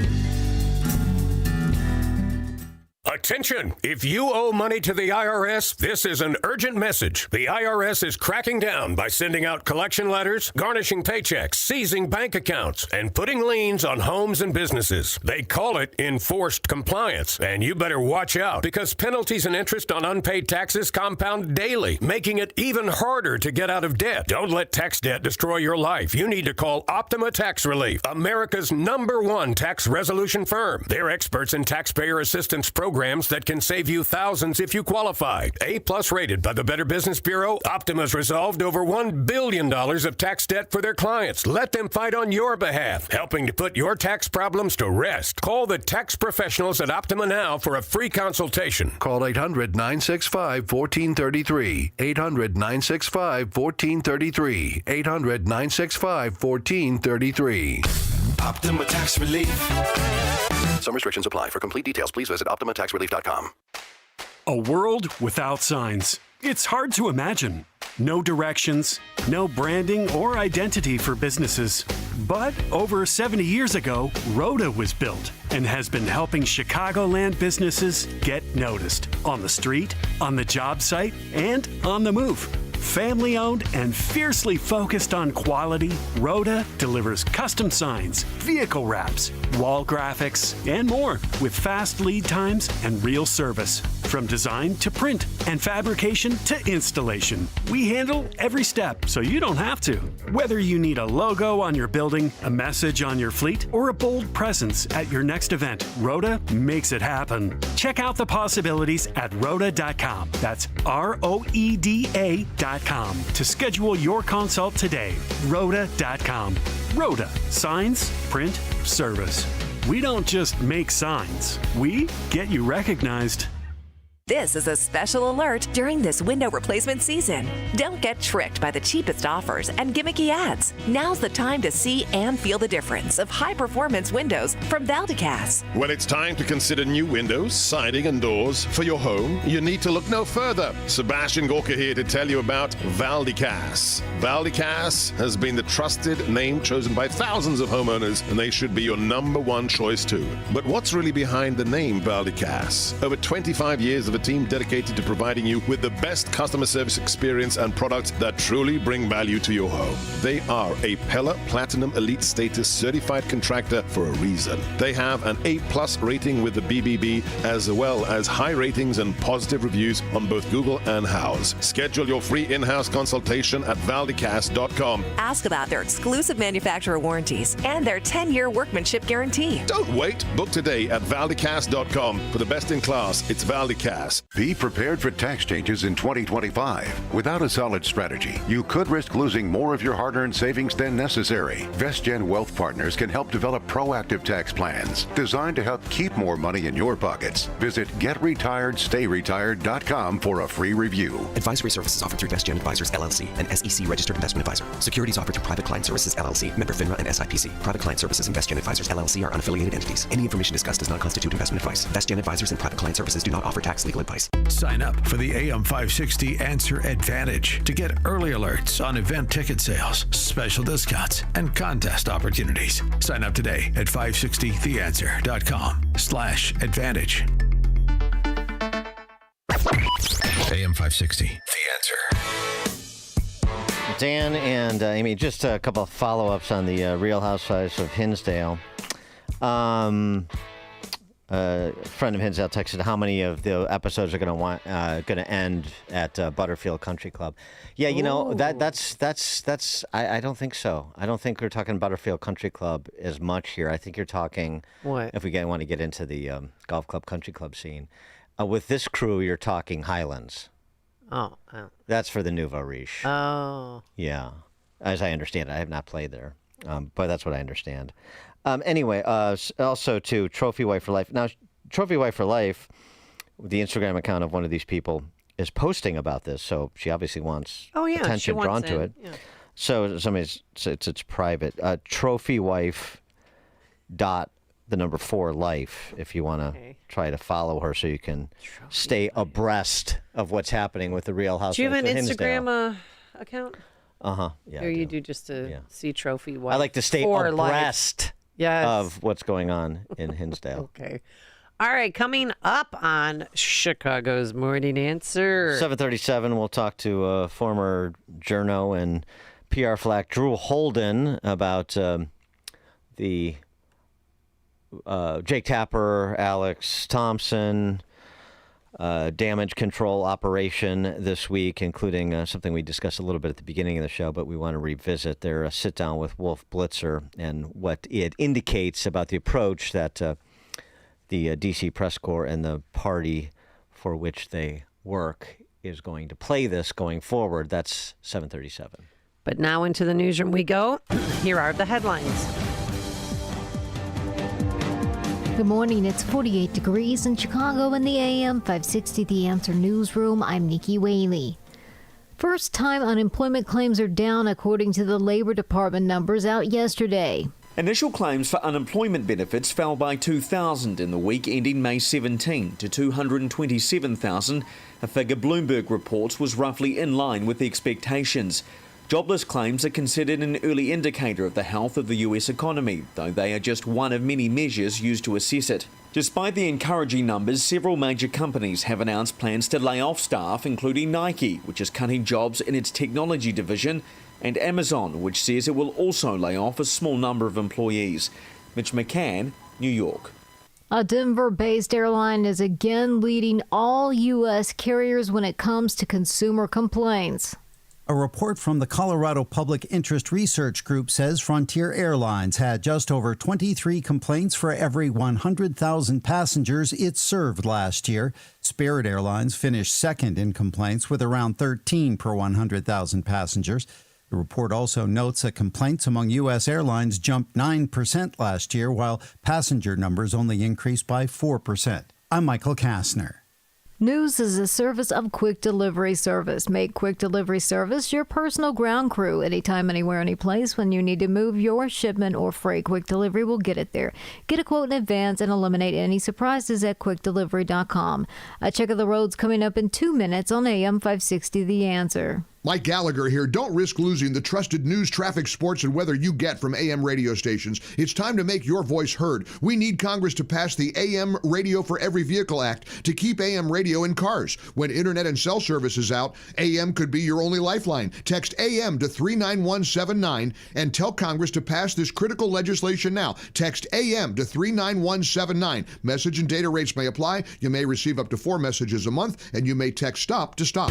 Attention! If you owe money to the IRS, this is an urgent message. The IRS is cracking down by sending out collection letters, garnishing paychecks, seizing bank accounts, and putting liens on homes and businesses. They call it enforced compliance, and you better watch out because penalties and interest on unpaid taxes compound daily, making it even harder to get out of debt. Don't let tax debt destroy your life. You need to call Optima Tax Relief, America's #1 tax resolution firm. They're experts in taxpayer assistance programs that can save you thousands if you qualify. A+ rated by the Better Business Bureau, Optima's resolved over $1 billion of tax debt for their clients. Let them fight on your behalf, helping to put your tax problems to rest. Call the tax professionals at Optima now for a free consultation. Call 800-965-1433. 800-965-1433. 800-965-1433. Optima Tax Relief. Some restrictions apply. For complete details, please visit OptimaTaxRelief.com. A world without signs. It's hard to imagine. No directions, no branding or identity for businesses. But over 70 years ago, Rhoda was built and has been helping Chicagoland businesses get noticed on the street, on the job site, and on the move. Family owned and fiercely focused on quality, Rhoda delivers custom signs, vehicle wraps, wall graphics, and more with fast lead times and real service. From design to print and fabrication to installation, we handle every step so you don't have to. Whether you need a logo on your building, a message on your fleet, or a bold presence at your next event, Rhoda makes it happen. Check out the possibilities at Rhoda.com. That's ROEDA.com to schedule your consult today. Rhoda.com. Rhoda. Signs, print, service. We don't just make signs. We get you recognized. This is a special alert during this window replacement season. Don't get tricked by the cheapest offers and gimmicky ads. Now's the time to see and feel the difference of high-performance windows from Valdecas. When it's time to consider new windows, siding, and doors for your home, you need to look no further. Sebastian Gorka here to tell you about Valdecas. Valdecas has been the trusted name chosen by thousands of homeowners, and they should be your #1 choice too. But what's really behind the name Valdecas? Over 25 years of a team dedicated to providing you with the best customer service experience and products that truly bring value to your home. They are a Pella Platinum Elite Status certified contractor for a reason. They have an A+ rating with the BBB, as well as high ratings and positive reviews on both Google and Houzz. Schedule your free in-house consultation at valdecas.com. Ask about their exclusive manufacturer warranties and their 10-year workmanship guarantee. Don't wait. Book today at valdecas.com. For the best in class, it's Valdecas. Be prepared for tax changes in 2025. Without a solid strategy, you could risk losing more of your hard-earned savings than necessary. VestGen Wealth Partners can help develop proactive tax plans designed to help keep more money in your pockets. Visit GetRetiredStayRetired.com for a free review. Advisory services offered through VestGen Advisors, LLC, an SEC registered investment advisor. Securities offered through Private Client Services, LLC, member FINRA and SIPC. Private Client Services and VestGen Advisors, LLC are unaffiliated entities. Any information discussed does not constitute investment advice. VestGen Advisors and Private Client Services do not offer tax legal advice. Sign up for the AM 560 Answer Advantage to get early alerts on event ticket sales, special discounts, and contest opportunities. Sign up today at 560theanswer.com/advantage. AM 560, The Answer. Dan and Amy, just a couple of follow-ups on the Real Housewives of Hinsdale. A friend of Hinsdale texted how many of the episodes are going to end at Butterfield Country Club. Yeah, you know that's. I don't think so. I don't think we're talking Butterfield Country Club as much here. I think you're talking. What? If we want to get into the golf club, country club scene, with this crew, you're talking Highlands. Oh. That's for the Nouveau Riche. Oh. Yeah, as I understand it, I have not played there, but that's what I understand. Anyway, also to Trophy Wife for Life. Now, Trophy Wife for Life, the Instagram account of one of these people, is posting about this, so she obviously wants attention drawn to it. Yeah. So it's private. TrophyWife.4life if you want to try to follow her so you can stay abreast of what's happening with the Real Housewives. Do you have an of Hinsdale. Instagram account? Yeah. Or you do just to see Trophy Wife? I like to stay for abreast life. Yes. of what's going on in Hinsdale. Okay. All right, coming up on Chicago's Morning Answer. 7:37, we'll talk to former journo and PR flack Drew Holden about the Jake Tapper, Alex Thompson damage control operation this week, including something we discussed a little bit at the beginning of the show, but we want to revisit their sit-down with Wolf Blitzer and what it indicates about the approach that the D.C. Press Corps and the party for which they work is going to play this going forward. That's 7:37. But now into the newsroom we go. Here are the headlines. Good morning. It's 48 degrees in Chicago in the AM 560 The Answer newsroom. I'm Nikki Whaley. First-time unemployment claims are down according to the Labor Department numbers out yesterday. Initial claims for unemployment benefits fell by 2,000 in the week ending May 17 to 227,000. A figure Bloomberg reports was roughly in line with the expectations. Jobless claims are considered an early indicator of the health of the U.S. economy, though they are just one of many measures used to assess it. Despite the encouraging numbers, several major companies have announced plans to lay off staff, including Nike, which is cutting jobs in its technology division, and Amazon, which says it will also lay off a small number of employees. Mitch McCann, New York. A Denver-based airline is again leading all U.S. carriers when it comes to consumer complaints. A report from the Colorado Public Interest Research Group says Frontier Airlines had just over 23 complaints for every 100,000 passengers it served last year. Spirit Airlines finished second in complaints with around 13 per 100,000 passengers. The report also notes that complaints among U.S. airlines jumped 9% last year, while passenger numbers only increased by 4%. I'm Michael Kastner. News is a service of Quick Delivery Service. Make Quick Delivery Service your personal ground crew. Anytime, anywhere, any place. When you need to move your shipment or freight, Quick Delivery will get it there. Get a quote in advance and eliminate any surprises at quickdelivery.com. A check of the roads coming up in 2 minutes on AM 560 The Answer. Mike Gallagher here. Don't risk losing the trusted news, traffic, sports, and weather you get from AM radio stations. It's time to make your voice heard. We need Congress to pass the AM Radio for Every Vehicle Act to keep AM radio in cars. When internet and cell service is out, AM could be your only lifeline. Text AM to 39179 and tell Congress to pass this critical legislation now. Text AM to 39179. Message and data rates may apply. You may receive up to 4 messages a month, and you may text STOP to stop.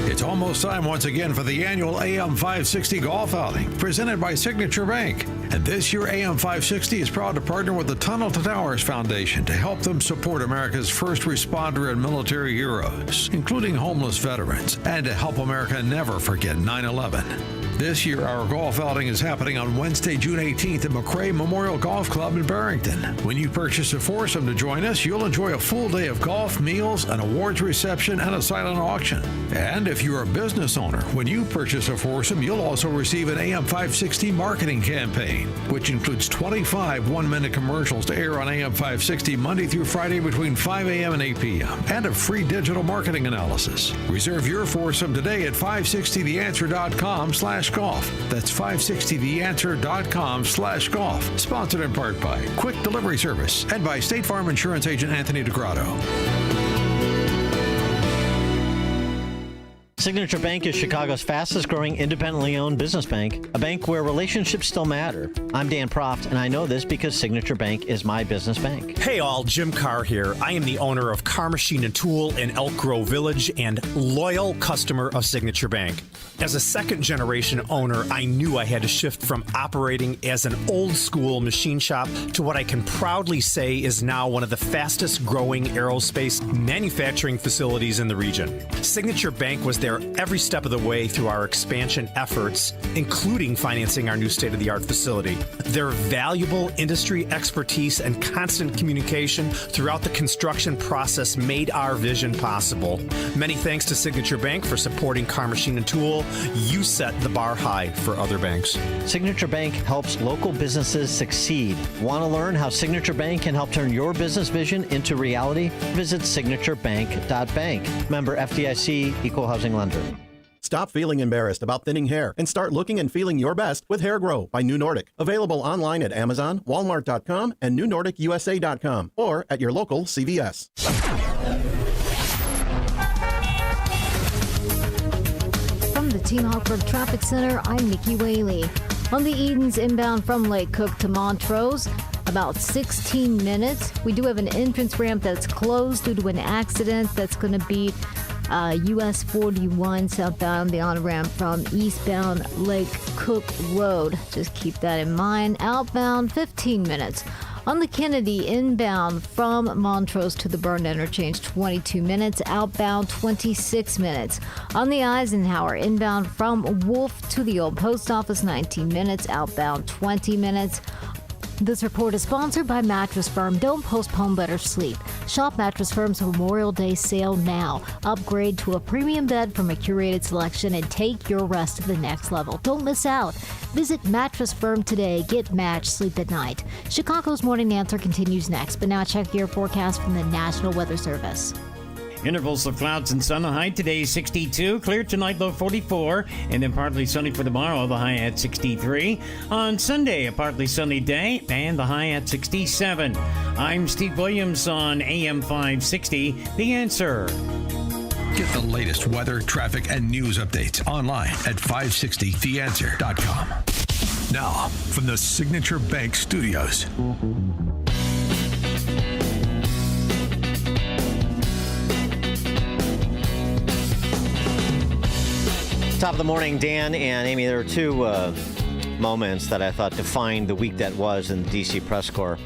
It's almost time once again for the annual AM 560 golf outing presented by Signature Bank. And this year, AM 560 is proud to partner with the Tunnel to Towers Foundation to help them support America's first responder and military heroes, including homeless veterans, and to help America never forget 9/11. This year, our golf outing is happening on Wednesday, June 18th at McRae Memorial Golf Club in Barrington. When you purchase a foursome to join us, you'll enjoy a full day of golf, meals, an awards reception, and a silent auction. And if you're a business owner, when you purchase a foursome, you'll also receive an AM 560 marketing campaign, which includes 25 one-minute commercials to air on AM 560 Monday through Friday between 5 a.m. and 8 p.m., and a free digital marketing analysis. Reserve your foursome today at 560theanswer.com/golf. That's 560theanswer.com/golf. Sponsored in part by Quick Delivery Service and by State Farm Insurance Agent Anthony DeGrotto. Signature Bank is Chicago's fastest growing independently owned business bank, a bank where relationships still matter. I'm Dan Proft, and I know this because Signature Bank is my business bank. Hey all, Jim Carr here. I am the owner of Car Machine and Tool in Elk Grove Village and loyal customer of Signature Bank. As a second generation owner, I knew I had to shift from operating as an old school machine shop to what I can proudly say is now one of the fastest growing aerospace manufacturing facilities in the region. Signature Bank was there every step of the way through our expansion efforts, including financing our new state-of-the-art facility. Their valuable industry expertise and constant communication throughout the construction process made our vision possible. Many thanks to Signature Bank for supporting Car Machine and Tool. You set the bar high for other banks. Signature Bank helps local businesses succeed. Want to learn how Signature Bank can help turn your business vision into reality? Visit signaturebank.bank. Member FDIC, Equal Housing Lender. Stop feeling embarrassed about thinning hair and start looking and feeling your best with Hair Grow by New Nordic. Available online at Amazon, Walmart.com, and NewNordicUSA.com, or at your local CVS. From the Team Hawkburg Traffic Center, I'm Nikki Whaley. On the Edens inbound from Lake Cook to Montrose, about 16 minutes. We do have an entrance ramp that's closed due to an accident. That's going to be US 41 southbound, the on-ramp from eastbound Lake Cook Road. Just keep that in mind. Outbound, 15 minutes. On the Kennedy, inbound from Montrose to the Burn Interchange, 22 minutes. Outbound, 26 minutes. On the Eisenhower, inbound from Wolf to the Old Post Office, 19 minutes. Outbound, 20 minutes. This report is sponsored by Mattress Firm. Don't postpone better sleep. Shop Mattress Firm's Memorial Day sale now. Upgrade to a premium bed from a curated selection and take your rest to the next level. Don't miss out. Visit Mattress Firm today. Get matched. Sleep at night. Chicago's Morning Answer continues next, but now check your forecast from the National Weather Service. Intervals of clouds and sun. The high today is 62. Clear tonight, low 44. And then partly sunny for tomorrow, the high at 63. On Sunday, a partly sunny day and the high at 67. I'm Steve Williams on AM 560. The Answer. Get the latest weather, traffic, and news updates online at 560theanswer.com. Now, from the Signature Bank Studios. Top of the morning, Dan and Amy. There are two moments that I thought defined the week that was in the D.C. press corps.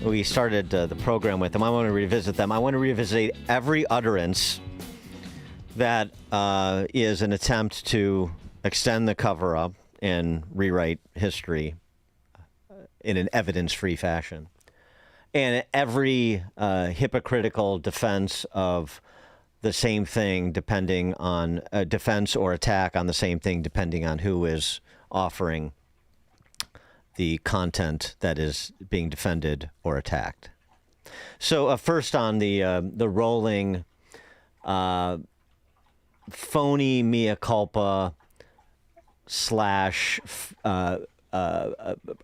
We started the program with them. I want to revisit them. I want to revisit every utterance that is an attempt to extend the cover-up and rewrite history in an evidence-free fashion. And every hypocritical defense of the same thing depending on a defense or attack on the same thing depending on who is offering the content that is being defended or attacked. So first on the rolling phony mea culpa slash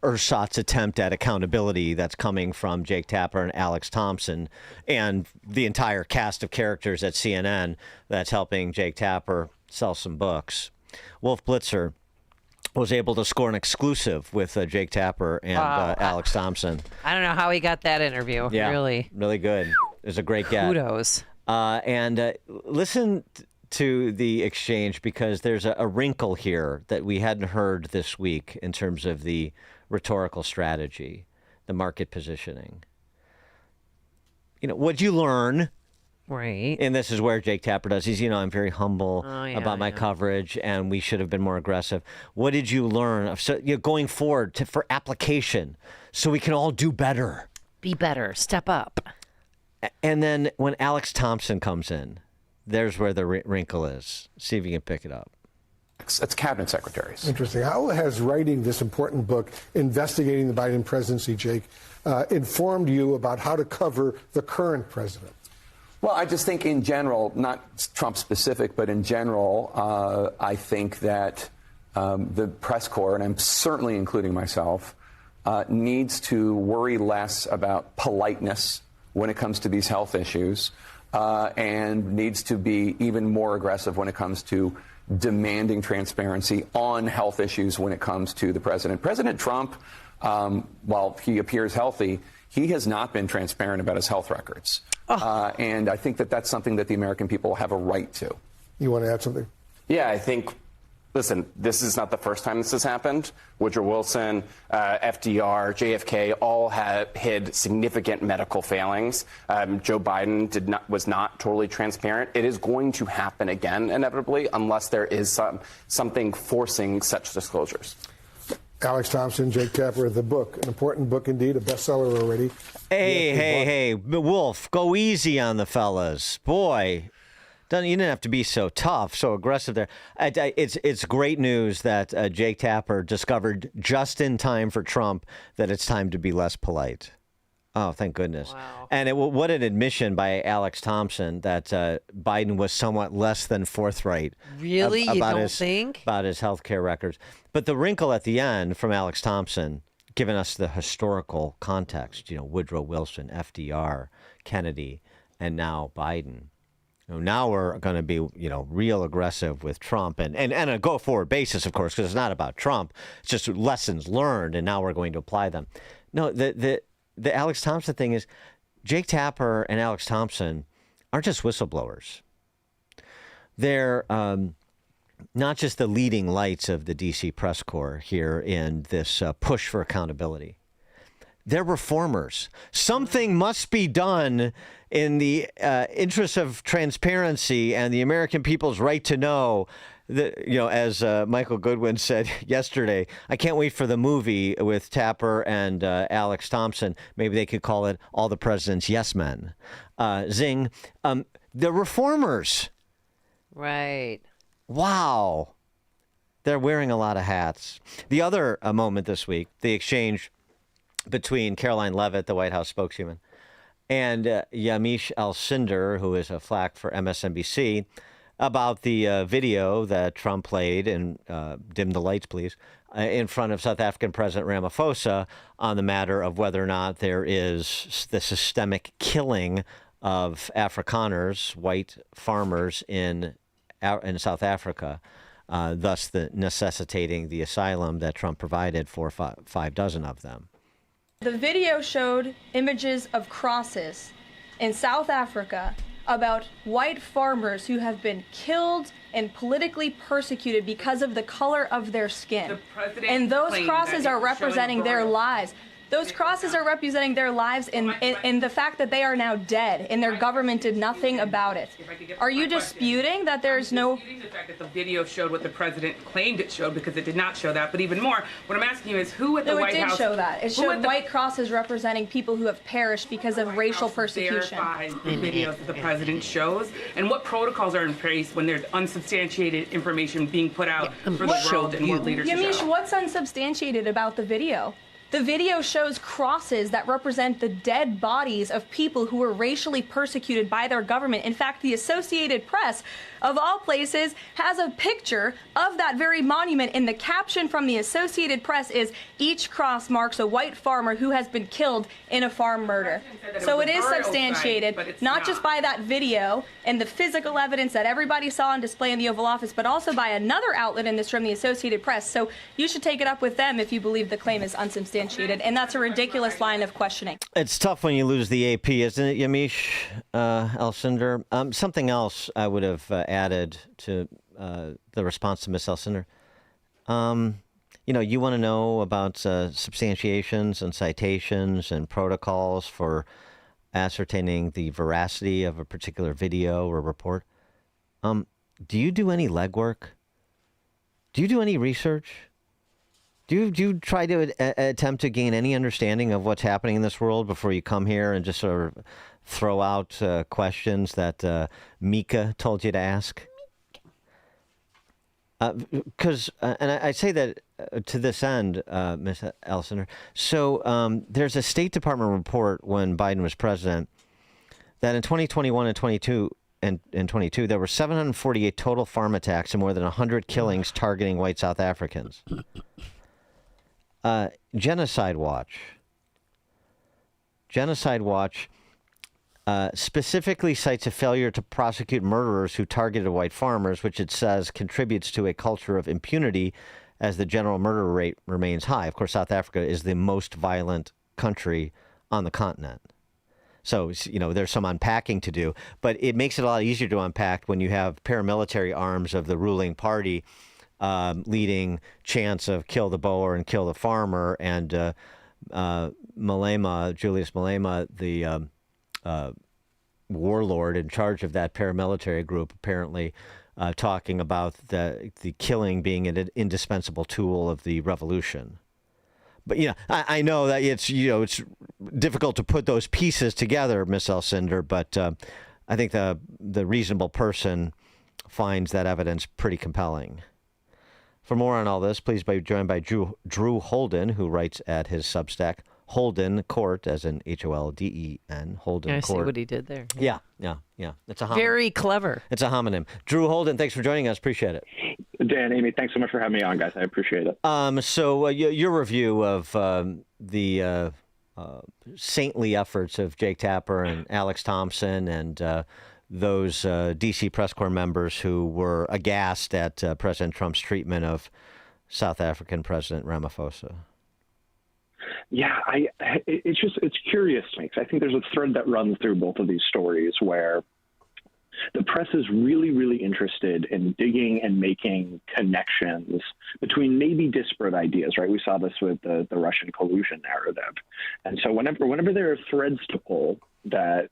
ersatz attempt at accountability that's coming from Jake Tapper and Alex Thompson and the entire cast of characters at CNN that's helping Jake Tapper sell some books. Wolf Blitzer was able to score an exclusive with Jake Tapper and Alex Thompson. I don't know how he got that interview. Yeah, really good. It was a great get. Kudos. And listen to the exchange, because there's a wrinkle here that we hadn't heard this week in terms of the rhetorical strategy, the market positioning. You know, what'd you learn? Right. And this is where Jake Tapper does. He's, I'm very humble about my coverage, and we should have been more aggressive. What did you learn? So, going forward for application, so we can all do better. Be better. Step up. And then when Alex Thompson comes in, there's where the wrinkle is. See if you can pick it up. It's cabinet secretaries. Interesting. How has writing this important book, investigating the Biden presidency, Jake, informed you about how to cover the current president? Well, I just think in general, not Trump specific, but in general, I think that the press corps, and I'm certainly including myself, needs to worry less about politeness when it comes to these health issues, and needs to be even more aggressive when it comes to demanding transparency on health issues when it comes to the president. President Trump, while he appears healthy, he has not been transparent about his health records. And I think that that's something that the American people have a right to. You want to add something? Yeah, I think, listen, this is not the first time this has happened. Woodrow Wilson, FDR, JFK all hid significant medical failings. Joe Biden was not totally transparent. It is going to happen again, inevitably, unless there is something forcing such disclosures. Alex Thompson, Jake Tapper, the book, an important book indeed, a bestseller already. Hey, Wolf, go easy on the fellas. Boy, you didn't have to be so tough, so aggressive there. It's great news that Jake Tapper discovered just in time for Trump that it's time to be less polite. Oh, thank goodness. Wow. And what an admission by Alex Thompson that Biden was somewhat less than forthright. Really? You don't think? About his health care records. But the wrinkle at the end from Alex Thompson, giving us the historical context, Woodrow Wilson, FDR, Kennedy, and now Biden. Now we're going to be, real aggressive with Trump and a go-forward basis, of course, because it's not about Trump. It's just lessons learned, and now we're going to apply them. No, the Alex Thompson thing is Jake Tapper and Alex Thompson aren't just whistleblowers. They're not just the leading lights of the D.C. press corps here in this push for accountability. They're reformers. Something must be done in the interest of transparency and the American people's right to know. As Michael Goodwin said yesterday, I can't wait for the movie with Tapper and Alex Thompson. Maybe they could call it All the President's Yes Men. Zing. The reformers. Right. Wow. They're wearing a lot of hats. The other moment this week, the exchange between Caroline Leavitt, the White House spokeswoman, and Yamiche Alcindor, who is a flack for MSNBC, about the video that Trump played, and dim the lights, please, in front of South African President Ramaphosa on the matter of whether or not there is the systemic killing of Afrikaners, white farmers in South Africa, thus necessitating the asylum that Trump provided for 5 dozen of them. The video showed images of crosses in South Africa about white farmers who have been killed and politically persecuted because of the color of their skin. And those crosses are representing their lives. Those crosses are representing their lives in the fact that they are now dead and their government did nothing about it. Are you disputing that there's no... The fact that the video showed what the president claimed it showed, because it did not show that. But even more, what I'm asking you is who at the White House... No, it did show that. It showed white crosses representing people who have perished because of racial persecution. Verifies the videos that the president shows, and what protocols are in place when there's unsubstantiated information being put out for the world and what leaders show? Yamiche, what's unsubstantiated about the video? The video shows crosses that represent the dead bodies of people who were racially persecuted by their government. In fact, the Associated Press, of all places, has a picture of that very monument, and the caption from the Associated Press is, "Each cross marks a white farmer who has been killed in a farm murder." So it is substantiated, not just by that video and the physical evidence that everybody saw on display in the Oval Office, but also by another outlet in this room, the Associated Press. So you should take it up with them if you believe the claim is unsubstantiated, and that's a ridiculous line of questioning. It's tough when you lose the AP, isn't it, Yamiche Alcindor? Something else I would have added to the response to Ms. Alcindor. You want to know about substantiations and citations and protocols for ascertaining the veracity of a particular video or report. Do you do any legwork? Do you do any research? Do you try to attempt to gain any understanding of what's happening in this world before you come here and just sort of throw out questions that Mika told you to ask? Because, and I say that to this end, Ms. Alcindor. So there's a State Department report when Biden was president that in 2021 and 22 there were 748 total farm attacks and more than 100 killings targeting white South Africans. Genocide Watch specifically cites a failure to prosecute murderers who targeted white farmers, which it says contributes to a culture of impunity as the general murder rate remains high. Of course, South Africa is the most violent country on the continent. So, there's some unpacking to do, but it makes it a lot easier to unpack when you have paramilitary arms of the ruling party leading chants of kill the Boer and kill the farmer, and Julius Malema, the warlord in charge of that paramilitary group, apparently talking about the killing being an indispensable tool of the revolution. But I know that it's difficult to put those pieces together, Miss Elcinder. But I think the reasonable person finds that evidence pretty compelling. For more on all this, please be joined by Drew Holden, who writes at his Substack, Holden Court, as in Holden Court. I see what he did there. Yeah. It's a homonym. Very clever. It's a homonym. Drew Holden, thanks for joining us. Appreciate it. Dan, Amy, thanks so much for having me on, guys. I appreciate it. So your review of the saintly efforts of Jake Tapper and Alex Thompson and those D.C. press corps members who were aghast at President Trump's treatment of South African President Ramaphosa. Yeah, it's curious to me, because I think there's a thread that runs through both of these stories where the press is really, really interested in digging and making connections between maybe disparate ideas, right? We saw this with the Russian collusion narrative. And so whenever there are threads to pull that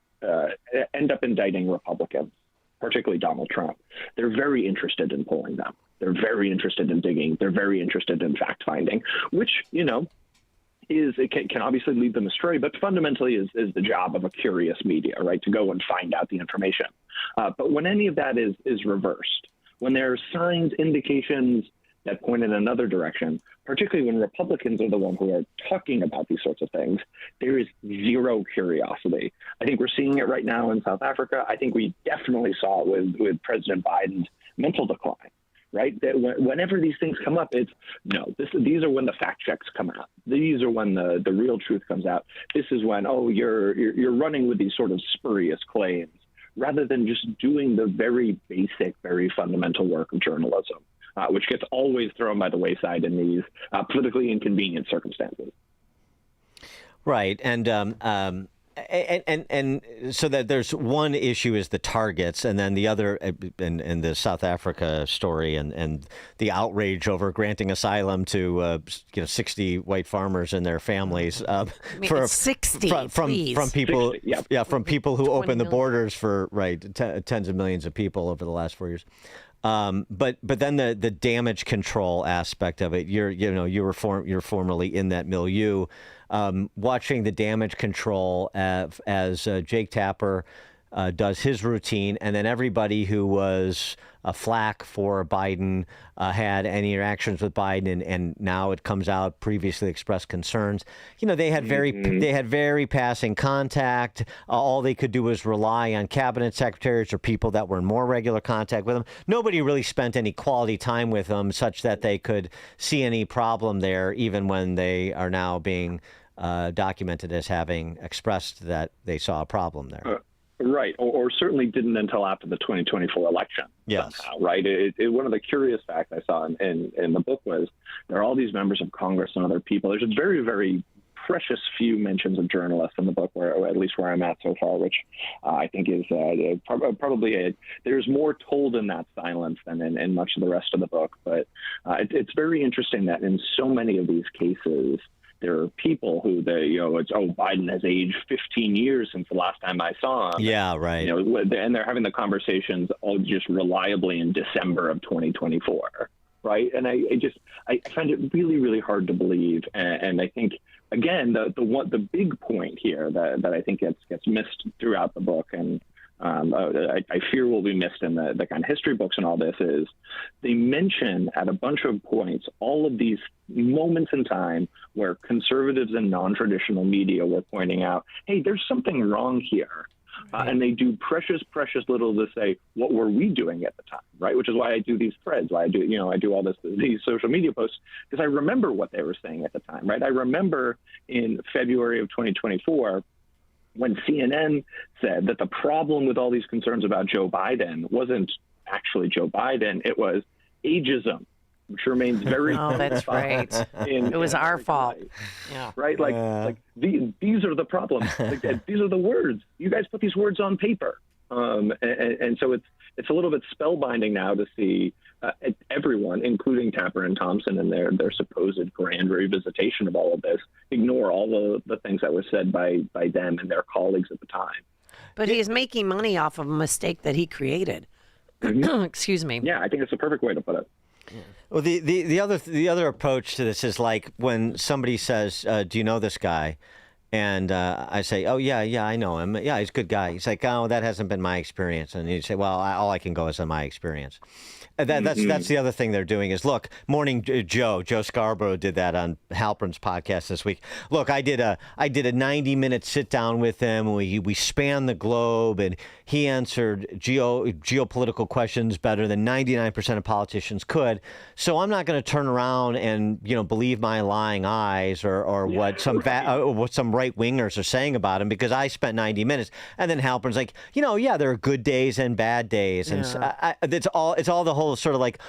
end up indicting Republicans, particularly Donald Trump, they're very interested in pulling them. They're very interested in digging. They're very interested in fact-finding, which, it can obviously lead them astray, but fundamentally is the job of a curious media, right, to go and find out the information. But when any of that is reversed, when there are signs, indications that point in another direction, particularly when Republicans are the ones who are talking about these sorts of things, there is zero curiosity. I think we're seeing it right now in South Africa. I think we definitely saw it with President Biden's mental decline. Right? That whenever these things come up, these are when the fact checks come out. These are when the real truth comes out. This is when, you're running with these sort of spurious claims rather than just doing the very basic, very fundamental work of journalism, which gets always thrown by the wayside in these politically inconvenient circumstances. Right. And so that there's one issue is the targets, and then the other, in the South Africa story, and the outrage over granting asylum to 60 white farmers and their families from 60 from people 60, from people who opened the million. Borders for tens of millions of people over the last 4 years. But then the damage control aspect of it, you're formerly in that milieu. Watching the damage control as Jake Tapper does his routine, and then everybody who was flack for Biden had any interactions with Biden, and now it comes out previously expressed concerns. They had very passing contact. All they could do was rely on cabinet secretaries or people that were in more regular contact with them. Nobody really spent any quality time with them such that they could see any problem there, even when they are now being documented as having expressed that they saw a problem there. Right, or certainly didn't until after the 2024 election. Yes. Somehow, right. One of the curious facts I saw in the book was there are all these members of Congress and other people. There's a very, very precious few mentions of journalists in the book, or at least where I'm at so far, which I think is probably there's more told in that silence than in much of the rest of the book. But it's very interesting that in so many of these cases, there are people who Biden has aged 15 years since the last time I saw him. Yeah, right. And they're having the conversations all just reliably in December of 2024, right? And I find it really, really hard to believe. And I think, again, the big point here that I think gets missed throughout the book, and I fear will be missed in the kind of history books and all this, is they mention at a bunch of points all of these moments in time where conservatives and non-traditional media were pointing out, hey, there's something wrong here. And they do precious little to say, what were we doing at the time, right? Which is why I do these threads, why I do all these social media posts, because I remember what they were saying at the time, right? I remember in February of 2024, when CNN said that the problem with all these concerns about Joe Biden wasn't actually Joe Biden, it was ageism, which remains very oh, that's right. It was our fault. Yeah. Right? Like these are the problems. Like, these are the words. You guys put these words on paper. And so it's a little bit spellbinding now to see everyone, including Tapper and Thompson, and their supposed grand revisitation of all of this, ignore all the things that were said by them and their colleagues at the time. But he is making money off of a mistake that he created. Excuse me. Yeah, I think it's the perfect way to put it. Yeah. Well, the other approach to this is like when somebody says, "Do you know this guy?" And I say, "Oh yeah, I know him. Yeah, he's a good guy." He's like, "Oh, that hasn't been my experience." And you say, "Well, all I can go is on my experience." That's the other thing they're doing is, look, Morning Joe Scarborough did that on Halpern's podcast this week. Look, I did a 90-minute sit down with him. We spanned the globe, and he answered geopolitical questions better than 99% of politicians could. So I'm not going to turn around and believe my lying eyes or what some right wingers are saying about him, because I spent 90 minutes. And then Halpern's like, there are good days and bad days, and it's all the whole sort of like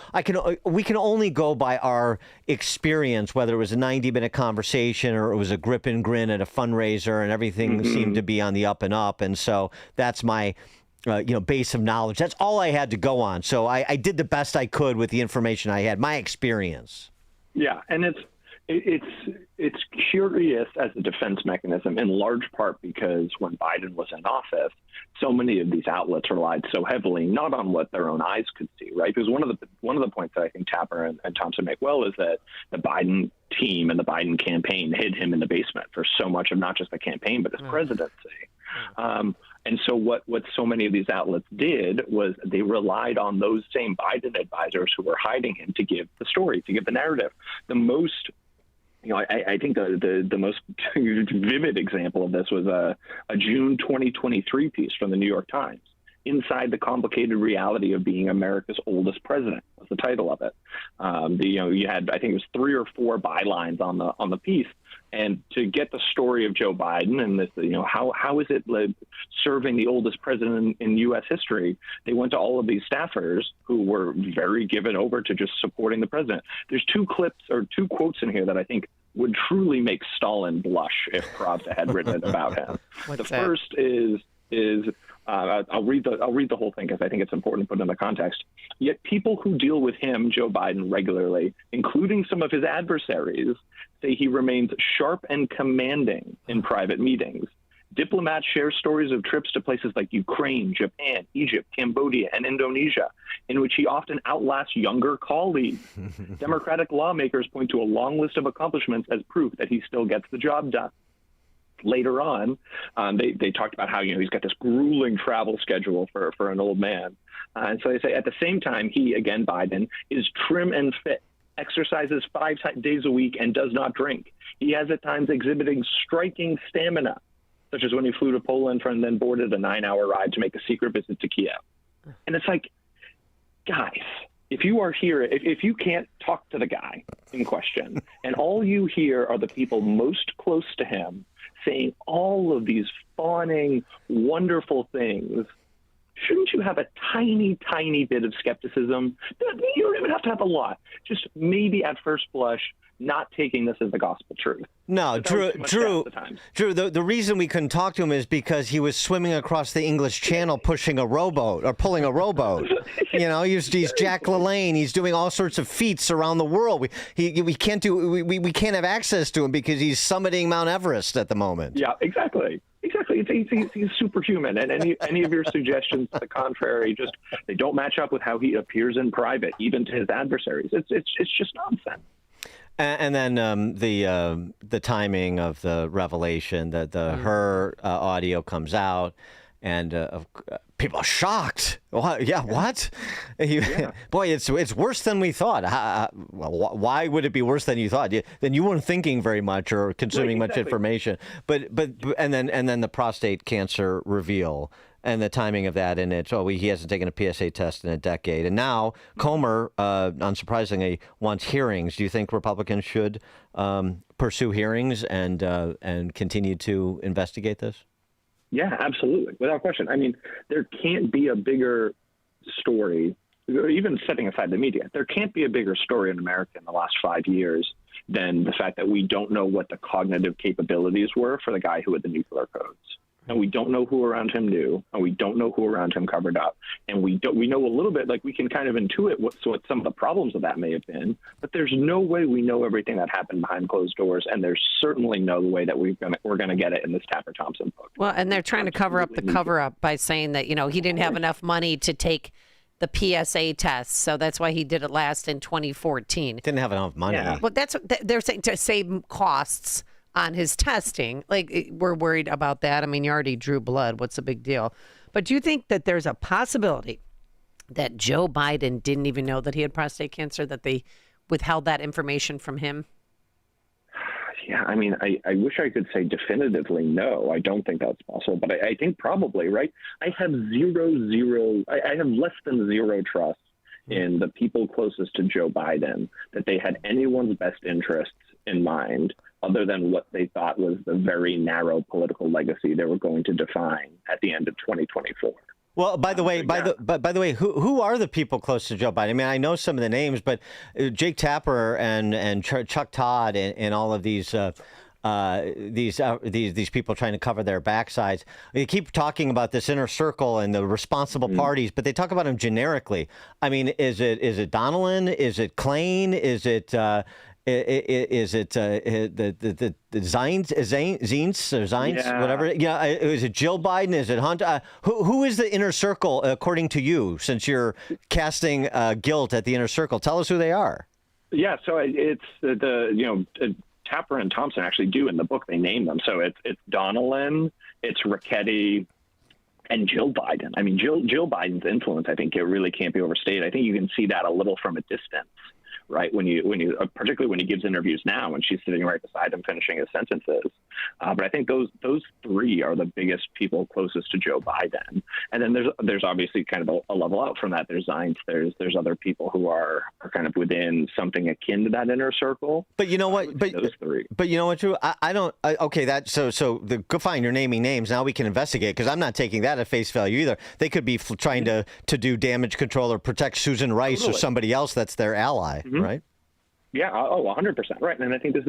we can only go by our experience, whether it was a 90-minute conversation or it was a grip and grin at a fundraiser, and everything seemed to be on the up and up. And so that's my base of knowledge. That's all I had to go on. So I did the best I could with the information I had, my experience. Yeah, and it's curious as a defense mechanism, in large part because when Biden was in office, so many of these outlets relied so heavily not on what their own eyes could see, right? Because one of the points that I think Tapper and Thompson make well is that the Biden team and the Biden campaign hid him in the basement for so much of not just the campaign but his presidency. And so what so many of these outlets did was they relied on those same Biden advisors who were hiding him to give the story, to give the narrative. The most I think the most vivid example of this was a June 2023 piece from the New York Times, "Inside the Complicated Reality of Being America's Oldest President" was the title of it. You had, I think it was 3 or 4 bylines on the piece, and to get the story of Joe Biden and this, how is it serving the oldest president in U.S. history, they went to all of these staffers who were very given over to just supporting the president. There's 2 quotes in here that I think would truly make Stalin blush if Pravda had written it about him. The first is I'll read the whole thing because I think it's important to put in the context. "Yet people who deal with him, Joe Biden, regularly, including some of his adversaries, say he remains sharp and commanding in private meetings. Diplomats share stories of trips to places like Ukraine, Japan, Egypt, Cambodia, and Indonesia, in which he often outlasts younger colleagues. Democratic lawmakers point to a long list of accomplishments as proof that he still gets the job done." Later on, they talked about how he's got this grueling travel schedule for an old man. And so they say, at the same time, he, again, Biden, is trim and fit, exercises 5 days a week, and does not drink. He has at times exhibiting striking stamina, such as when he flew to Poland and then boarded a 9-hour ride to make a secret visit to Kiev. And it's like, guys, if you are here, if you can't talk to the guy in question, and all you hear are the people most close to him saying all of these fawning, wonderful things, shouldn't you have a tiny, tiny bit of skepticism? You don't even have to have a lot. Just maybe at first blush, not taking this as the gospel truth. No, Drew, the reason we couldn't talk to him is because he was swimming across the English Channel pushing a rowboat or pulling a rowboat. He's Jack LaLanne. He's doing all sorts of feats around the world. We can't have access to him because he's summiting Mount Everest at the moment. Yeah, exactly. He's superhuman, and any of your suggestions to the contrary, they don't match up with how he appears in private, even to his adversaries. It's just nonsense. And then the timing of the revelation that her audio comes out, and people are shocked. What? Yeah, what? Boy, it's worse than we thought. Why would it be worse than you thought? Then you weren't thinking very much or consuming much information. But and then the prostate cancer reveal. And the timing of that, and he hasn't taken a PSA test in a decade. And now Comer, unsurprisingly, wants hearings. Do you think Republicans should pursue hearings and continue to investigate this? Yeah, absolutely. Without question. I mean, there can't be a bigger story, even setting aside the media, there can't be a bigger story in America in the last 5 years than the fact that we don't know what the cognitive capabilities were for the guy who had the nuclear codes. And we don't know who around him knew, and we don't know who around him covered up. And we know a little bit, like we can kind of intuit what some of the problems of that may have been, but there's no way we know everything that happened behind closed doors, and there's certainly no way that we're gonna get it in this Tapper Thompson book. Well, and they're trying to cover up the cover up by saying that, you know, he didn't have enough money to take the PSA test, so that's why he did it last in 2014. Didn't have enough money. Yeah. Well, that's what they're saying, to save costs on his testing. Like, we're worried about that. I mean, you already drew blood. What's the big deal? But do you think that there's a possibility that Joe Biden didn't even know that he had prostate cancer, that they withheld that information from him? Yeah, I mean, I wish I could say definitively no. I don't think that's possible, but I think probably, right? I have I have less than zero trust in the people closest to Joe Biden that they had anyone's best interests in mind other than what they thought was the very narrow political legacy they were going to define at the end of 2024. Well, by the way, who are the people close to Joe Biden? I mean, I know some of the names, but Jake Tapper and Chuck Todd and all of these people trying to cover their backsides. They keep talking about this inner circle and the responsible parties, but they talk about them generically. I mean, is it Donnellan? Is it Klain? Is it the Zients, whatever? Yeah, is it Jill Biden? Is it Hunt? Who is the inner circle according to you? Since you're casting guilt at the inner circle, tell us who they are. Yeah, so it's Tapper and Thompson actually do in the book. They name them. So it's Donnellan, it's Ricchetti, and Jill Biden. I mean, Jill Biden's influence, I think, it really can't be overstated. I think you can see that a little from a distance, right? When you particularly when he gives interviews now, when she's sitting right beside him finishing his sentences. But I think those three are the biggest people closest to Joe Biden. And then there's obviously kind of a level out from that. There's Zients, there's other people who are kind of within something akin to that inner circle. But you know what? Those three. But you know what, Drew? Go fine. You're naming names. Now we can investigate, because I'm not taking that at face value either. They could be trying to do damage control or protect Susan Rice or somebody else that's their ally, right? Yeah. 100%. Right. And I think this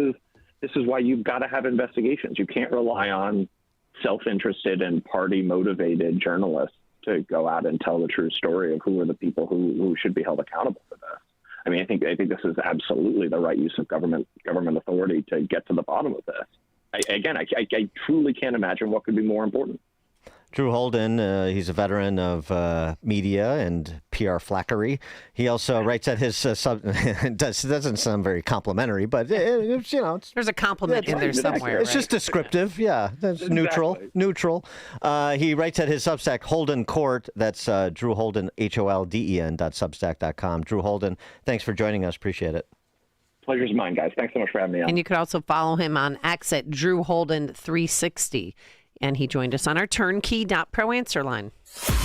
is why you've got to have investigations. You can't rely on self-interested and party-motivated journalists to go out and tell the true story of who are the people who should be held accountable for this. I mean, I think this is absolutely the right use of government authority to get to the bottom of this. I truly can't imagine what could be more important. Drew Holden, he's a veteran of media and PR flackery. He also writes at his doesn't sound very complimentary, but it's, there's a compliment in there somewhere. It's just descriptive, yeah. That's exactly. neutral. He writes at his Substack, Holden Court. That's Drew Holden, HOLDEN.substack.com. Drew Holden, thanks for joining us. Appreciate it. Pleasure's mine, guys. Thanks so much for having me on. And you could also follow him on X at Drew Holden 360. And he joined us on our turnkey.pro answer line.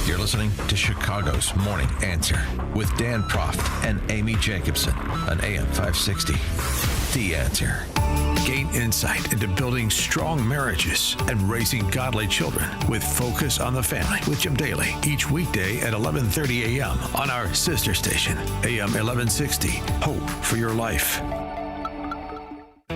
You're listening to Chicago's Morning Answer with Dan Proft and Amy Jacobson on AM 560. The Answer. Gain insight into building strong marriages and raising godly children with Focus on the Family with Jim Daly each weekday at 11:30 a.m. on our sister station, AM 1160. Hope for your life.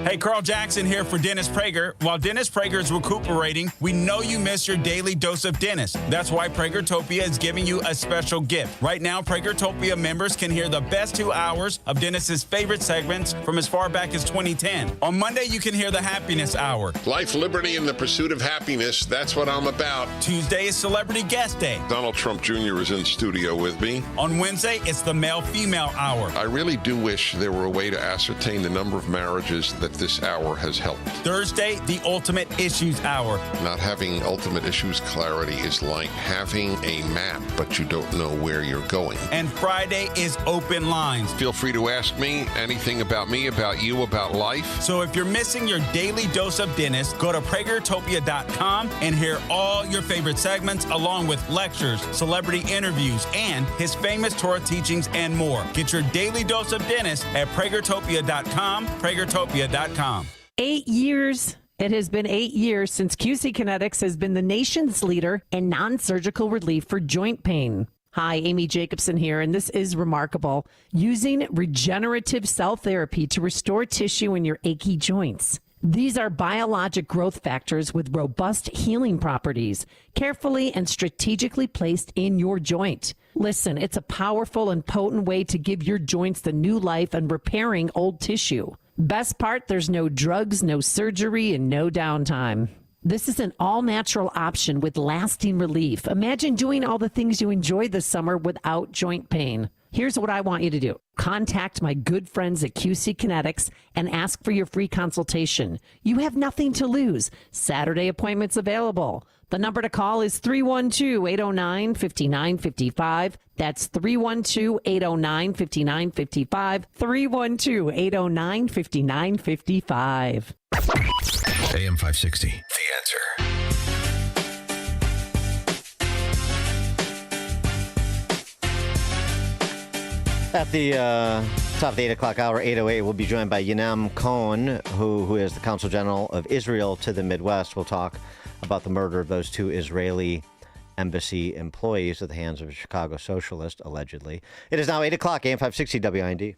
Hey, Carl Jackson here for Dennis Prager. While Dennis Prager is recuperating, we know you miss your daily dose of Dennis. That's why Pragertopia is giving you a special gift. Right now, Pragertopia members can hear the best 2 hours of Dennis's favorite segments from as far back as 2010. On Monday, you can hear the Happiness Hour. Life, liberty, and the pursuit of happiness. That's what I'm about. Tuesday is Celebrity Guest Day. Donald Trump Jr. is in studio with me. On Wednesday, it's the Male-Female Hour. I really do wish there were a way to ascertain the number of marriages that this hour has helped. Thursday, the Ultimate Issues Hour. Not having ultimate issues clarity is like having a map, but you don't know where you're going. And Friday is Open Lines. Feel free to ask me anything about me, about you, about life. So if you're missing your daily dose of Dennis, go to Pragertopia.com and hear all your favorite segments along with lectures, celebrity interviews, and his famous Torah teachings and more. Get your daily dose of Dennis at Pragertopia.com, Pragertopia.com. 8 years It has been 8 years since QC Kinetics has been the nation's leader in non-surgical relief for joint pain. Hi, Amy Jacobson here, and this is remarkable. Using regenerative cell therapy to restore tissue in your achy joints. These are biologic growth factors with robust healing properties, carefully and strategically placed in your joint. Listen, it's a powerful and potent way to give your joints the new life and repairing old tissue. Best part, there's no drugs, no surgery, and no downtime. This is an all-natural option with lasting relief. Imagine doing all the things you enjoyed this summer without joint pain. Here's what I want you to do. Contact my good friends at QC Kinetics and ask for your free consultation. You have nothing to lose. Saturday appointments available. The number to call is 312-809-5955. That's 312-809-5955. 312-809-5955. AM 560, The Answer. At the top of the 8 o'clock hour, 8:08, we'll be joined by Yanam Cohen, who is the Consul General of Israel to the Midwest. We'll talk about the murder of those 2 Israeli embassy employees at the hands of a Chicago socialist, allegedly. It is now 8 o'clock, AM 560 WIND.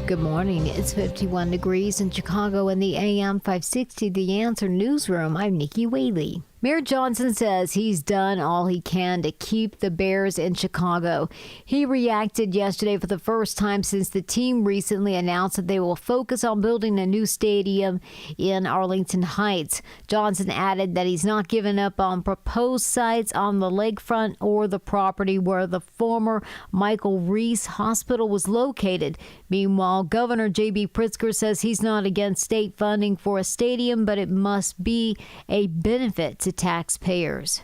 Good morning. It's 51 degrees in Chicago in the AM 560 The Answer newsroom. I'm Nikki Whaley. Mayor Johnson says he's done all he can to keep the Bears in Chicago. He reacted yesterday for the first time since the team recently announced that they will focus on building a new stadium in Arlington Heights. Johnson added that he's not given up on proposed sites on the lakefront or the property where the former Michael Reese Hospital was located. Meanwhile, Governor J.B. Pritzker says he's not against state funding for a stadium, but it must be a benefit to taxpayers.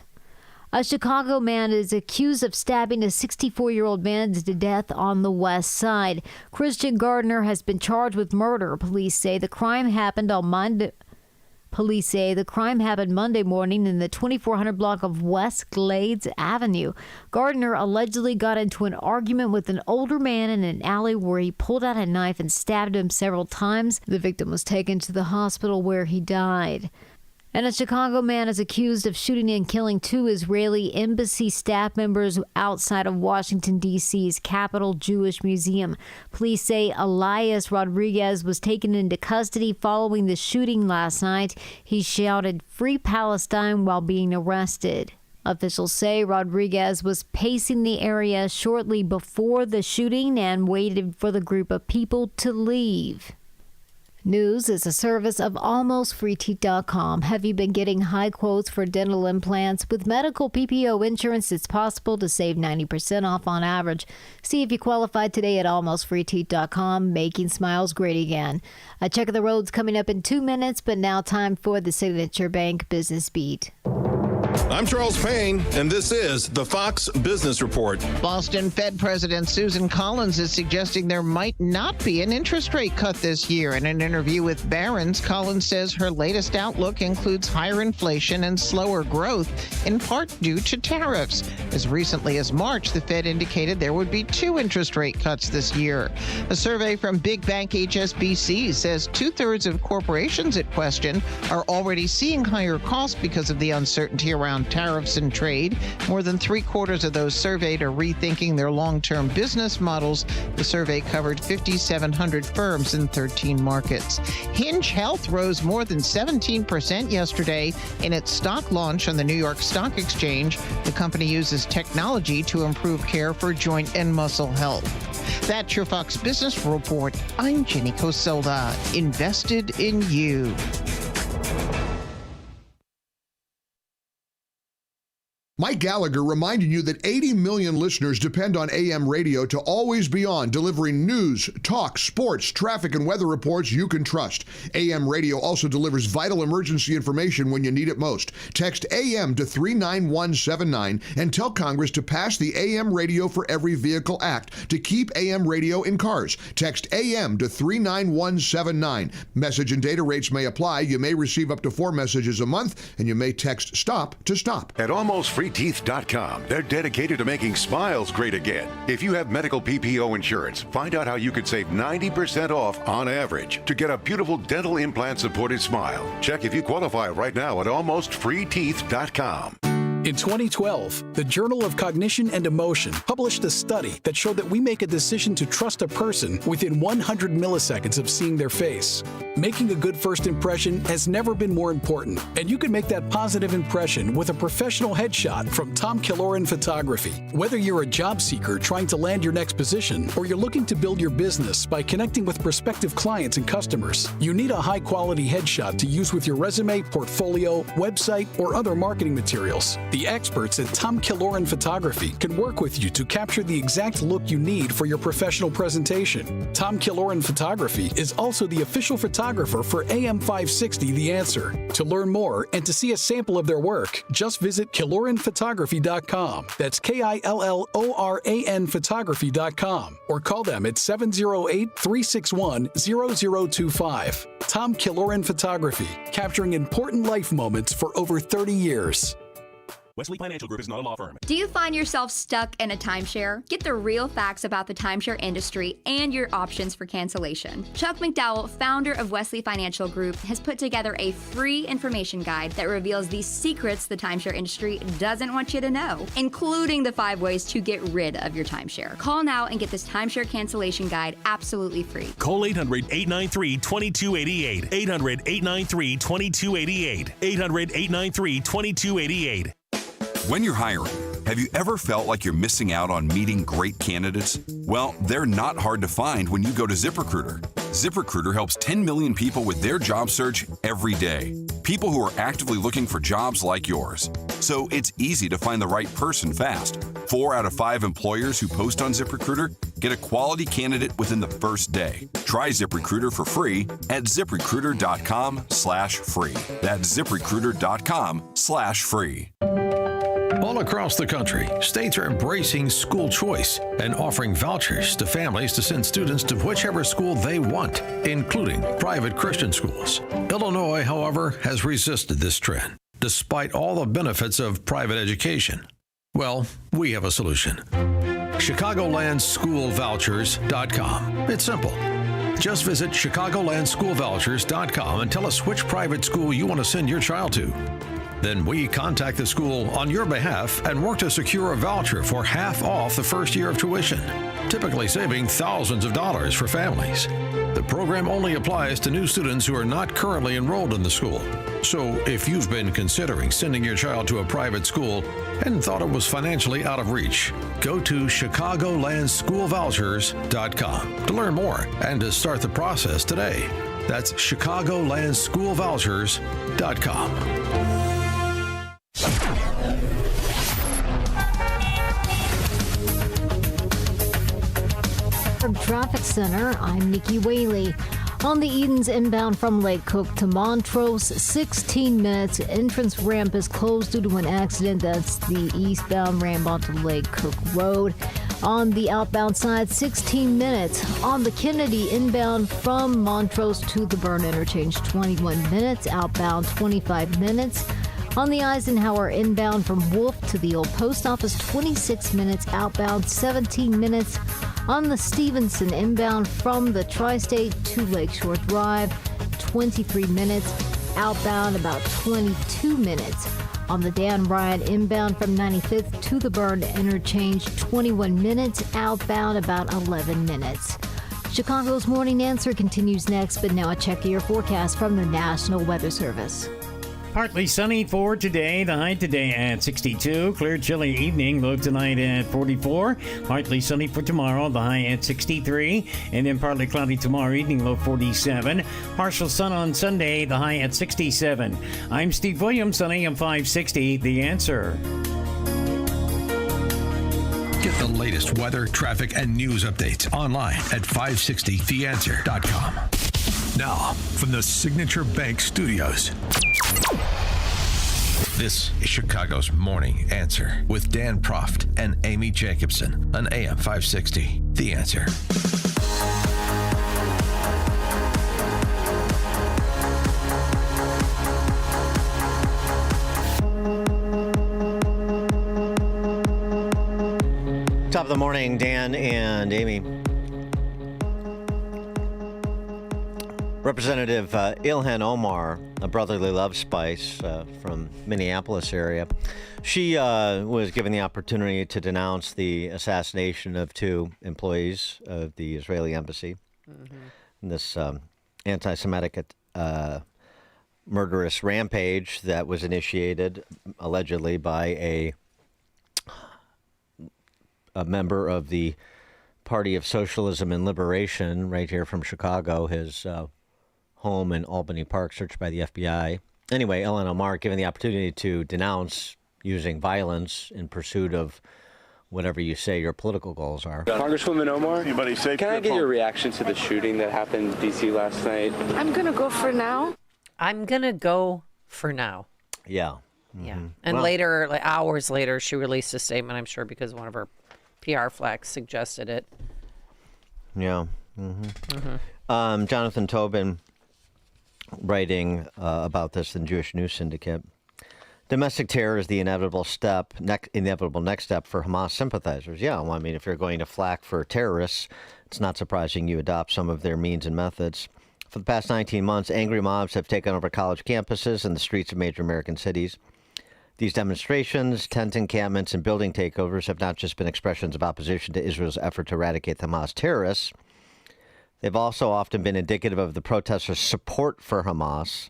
A Chicago man is accused of stabbing a 64-year-old man to death on the west side. Christian Gardner has been charged with murder. Police say the crime happened Monday morning in the 2400 block of West Glades Avenue. Gardner allegedly got into an argument with an older man in an alley where he pulled out a knife and stabbed him several times. The victim was taken to the hospital where he died. And a Chicago man is accused of shooting and killing 2 Israeli embassy staff members outside of Washington, D.C.'s Capitol Jewish Museum. Police say Elias Rodriguez was taken into custody following the shooting last night. He shouted, "Free Palestine," while being arrested. Officials say Rodriguez was pacing the area shortly before the shooting and waited for the group of people to leave. News is a service of AlmostFreeTeeth.com. Have you been getting high quotes for dental implants? With medical PPO insurance, it's possible to save 90% off on average. See if you qualify today at AlmostFreeTeeth.com. Making smiles great again. A check of the roads coming up in 2 minutes, but now time for the Signature Bank Business Beat. I'm Charles Payne, and this is the Fox Business Report. Boston Fed President Susan Collins is suggesting there might not be an interest rate cut this year. In an interview with Barron's, Collins says her latest outlook includes higher inflation and slower growth, in part due to tariffs. As recently as March, the Fed indicated there would be 2 interest rate cuts this year. A survey from big bank HSBC says 2/3 of corporations at question are already seeing higher costs because of the uncertainty around around tariffs and trade. More than 3/4 of those surveyed are rethinking their long-term business models. The survey covered 5,700 firms in 13 markets. Hinge Health rose more than 17% yesterday in its stock launch on the New York Stock Exchange. The company uses technology to improve care for joint and muscle health. That's your Fox Business Report. I'm Jenny Coselda, invested in you. Mike Gallagher reminding you that 80 million listeners depend on AM radio to always be on, delivering news, talk, sports, traffic, and weather reports you can trust. AM radio also delivers vital emergency information when you need it most. Text AM to 39179 and tell Congress to pass the AM Radio for Every Vehicle Act to keep AM radio in cars. Text AM to 39179. Message and data rates may apply. You may receive up to 4 messages a month, and you may text STOP to stop. At AlmostFreeTeeth.com, they're dedicated to making smiles great again. If you have medical PPO insurance, find out how you could save 90% off on average to get a beautiful dental implant-supported smile. Check if you qualify right now at AlmostFreeTeeth.com. In 2012, the Journal of Cognition and Emotion published a study that showed that we make a decision to trust a person within 100 milliseconds of seeing their face. Making a good first impression has never been more important, and you can make that positive impression with a professional headshot from Tom Killoran Photography. Whether you're a job seeker trying to land your next position, or you're looking to build your business by connecting with prospective clients and customers, you need a high-quality headshot to use with your resume, portfolio, website, or other marketing materials. The experts at Tom Killoran Photography can work with you to capture the exact look you need for your professional presentation. Tom Killoran Photography is also the official photographer for AM 560 The Answer. To learn more and to see a sample of their work, just visit KilloranPhotography.com. That's KILLORAN Photography.com, or call them at 708-361-0025. Tom Killoran Photography, capturing important life moments for over 30 years. Wesley Financial Group is not a law firm. Do you find yourself stuck in a timeshare? Get the real facts about the timeshare industry and your options for cancellation. Chuck McDowell, founder of Wesley Financial Group, has put together a free information guide that reveals the secrets the timeshare industry doesn't want you to know, including the 5 ways to get rid of your timeshare. Call now and get this timeshare cancellation guide absolutely free. Call 800-893-2288. 800-893-2288. 800-893-2288. When you're hiring, have you ever felt like you're missing out on meeting great candidates? Well, they're not hard to find when you go to ZipRecruiter. ZipRecruiter helps 10 million people with their job search every day. People who are actively looking for jobs like yours. So it's easy to find the right person fast. 4 out of 5 employers who post on ZipRecruiter get a quality candidate within the first day. Try ZipRecruiter for free at ZipRecruiter.com/free. That's ZipRecruiter.com/free. All across the country, states are embracing school choice and offering vouchers to families to send students to whichever school they want, including private Christian schools. Illinois, however, has resisted this trend, despite all the benefits of private education. Well, we have a solution. ChicagolandSchoolVouchers.com. It's simple. Just visit ChicagolandSchoolVouchers.com and tell us which private school you want to send your child to. Then we contact the school on your behalf and work to secure a voucher for half off the first year of tuition, typically saving thousands of dollars for families. The program only applies to new students who are not currently enrolled in the school. So if you've been considering sending your child to a private school and thought it was financially out of reach, go to ChicagolandSchoolVouchers.com to learn more and to start the process today. That's ChicagolandSchoolVouchers.com. From Traffic Center, I'm Nikki Whaley. On the Edens inbound from Lake Cook to Montrose, 16 minutes. Entrance ramp is closed due to an accident. That's the eastbound ramp onto Lake Cook Road. On the outbound side, 16 minutes. On the Kennedy inbound from Montrose to the Byrne interchange, 21 minutes. Outbound, 25 minutes. On the Eisenhower inbound from Wolf to the old post office, 26 minutes. Outbound, 17 minutes. On the Stevenson inbound from the Tri-State to Lakeshore Drive, 23 minutes. Outbound, about 22 minutes. On the Dan Ryan inbound from 95th to the Burn interchange, 21 minutes. Outbound, about 11 minutes. Chicago's Morning Answer continues next, but now a check of your forecast from the National Weather Service. Partly sunny for today. The high today at 62. Clear, chilly evening. Low tonight at 44. Partly sunny for tomorrow. The high at 63. And then partly cloudy tomorrow evening. Low 47. Partial sun on Sunday. The high at 67. I'm Steve Williams on AM 560. The Answer. Get the latest weather, traffic, and news updates online at 560theanswer.com. Now, from the Signature Bank Studios, this is Chicago's Morning Answer with Dan Proft and Amy Jacobson on AM 560. The Answer. Top of the morning, Dan and Amy. Representative Ilhan Omar, a brotherly love spice from Minneapolis area, she was given the opportunity to denounce the assassination of 2 employees of the Israeli embassy. Mm-hmm. This anti-Semitic murderous rampage that was initiated allegedly by a member of the Party of Socialism and Liberation right here from Chicago, his home in Albany Park, searched by the FBI. Anyway, Ilhan Omar given the opportunity to denounce using violence in pursuit of whatever you say your political goals are. Congresswoman Omar, can I get your reaction to the shooting that happened in D.C. last night? I'm going to go for now. I'm going to go for now. Yeah. Mm-hmm. Yeah. And later, like hours later, she released a statement, I'm sure, because one of her PR flags suggested it. Yeah. Mm-hmm. Mm-hmm. Jonathan Tobin writing about this in Jewish News Syndicate. Domestic terror is the inevitable next step for Hamas sympathizers. Yeah, well, I mean, if you're going to flak for terrorists, it's not surprising you adopt some of their means and methods. For the past 19 months, angry mobs have taken over college campuses and the streets of major American cities. These demonstrations, tent encampments, and building takeovers have not just been expressions of opposition to Israel's effort to eradicate Hamas terrorists. They've also often been indicative of the protesters' support for Hamas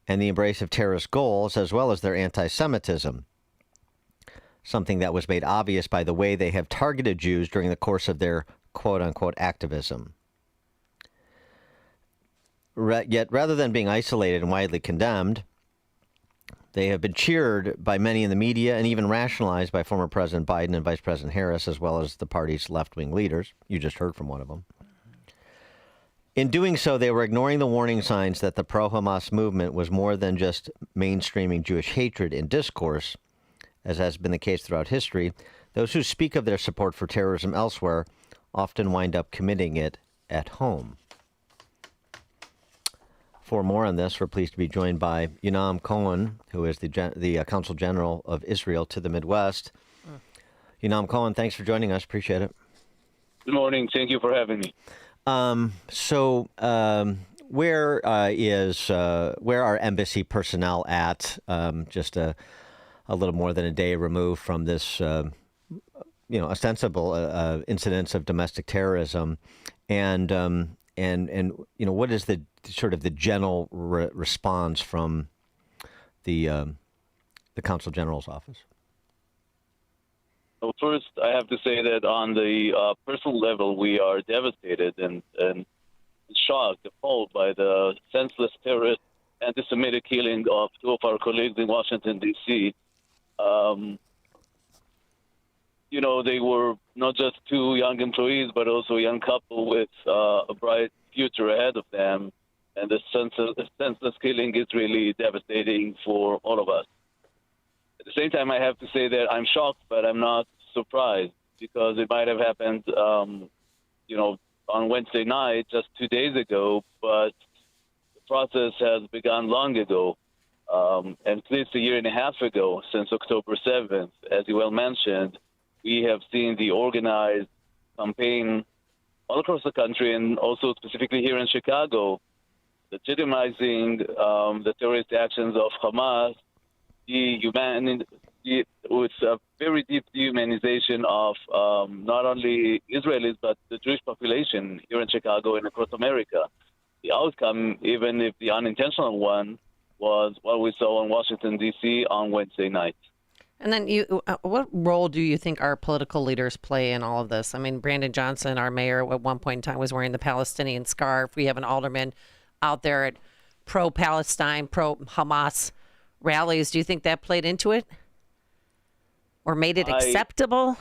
and the embrace of terrorist goals, as well as their anti-Semitism, something that was made obvious by the way they have targeted Jews during the course of their quote-unquote activism. Yet, rather than being isolated and widely condemned, they have been cheered by many in the media and even rationalized by former President Biden and Vice President Harris, as well as the party's left-wing leaders. You just heard from one of them. In doing so, they were ignoring the warning signs that the pro-Hamas movement was more than just mainstreaming Jewish hatred in discourse, as has been the case throughout history. Those who speak of their support for terrorism elsewhere often wind up committing it at home. For more on this, we're pleased to be joined by Yonam Cohen, who is the Consul General of Israel to the Midwest. Yonam Cohen, thanks for joining us. Appreciate it. Good morning. Thank you for having me. Where are embassy personnel at? Just a little more than a day removed from this, ostensible incidents of domestic terrorism, and what is the sort of the general response from the Consul General's office? Well, first, I have to say that on the personal level, we are devastated and shocked, appalled by the senseless terrorist anti-Semitic killing of 2 of our colleagues in Washington, D.C. They were not just 2 young employees, but also a young couple with a bright future ahead of them. And the senseless killing is really devastating for all of us. At the same time, I have to say that I'm shocked, but I'm not surprised, because it might have happened, on Wednesday night, just 2 days ago, but the process has begun long ago, and at least a year and a half ago, since October 7th. As you well mentioned, we have seen the organized campaign all across the country, and also specifically here in Chicago, legitimizing the terrorist actions of Hamas with a very deep dehumanization of not only Israelis but the Jewish population here in Chicago and across America. The outcome, even if the unintentional one, was what we saw in Washington, D.C. on Wednesday night. And then what role do you think our political leaders play in all of this? I mean, Brandon Johnson, our mayor, at one point in time was wearing the Palestinian scarf. We have an alderman out there at pro-Palestine, pro-Hamas rallies. Do you think that played into it or made it acceptable?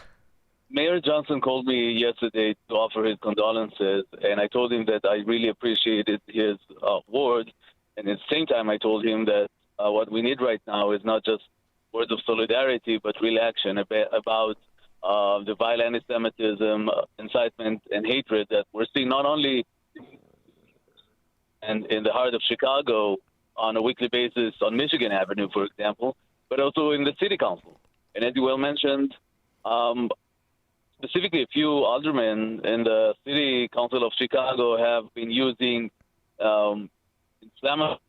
Mayor Johnson called me yesterday to offer his condolences, and I told him that I really appreciated his words. And at the same time, I told him that what we need right now is not just words of solidarity, but real action about the vile anti-Semitism, incitement, and hatred that we're seeing not only in the heart of Chicago on a weekly basis on Michigan Avenue, for example, but also in the city council. And as you well mentioned, specifically a few aldermen in the city council of Chicago have been using Islamic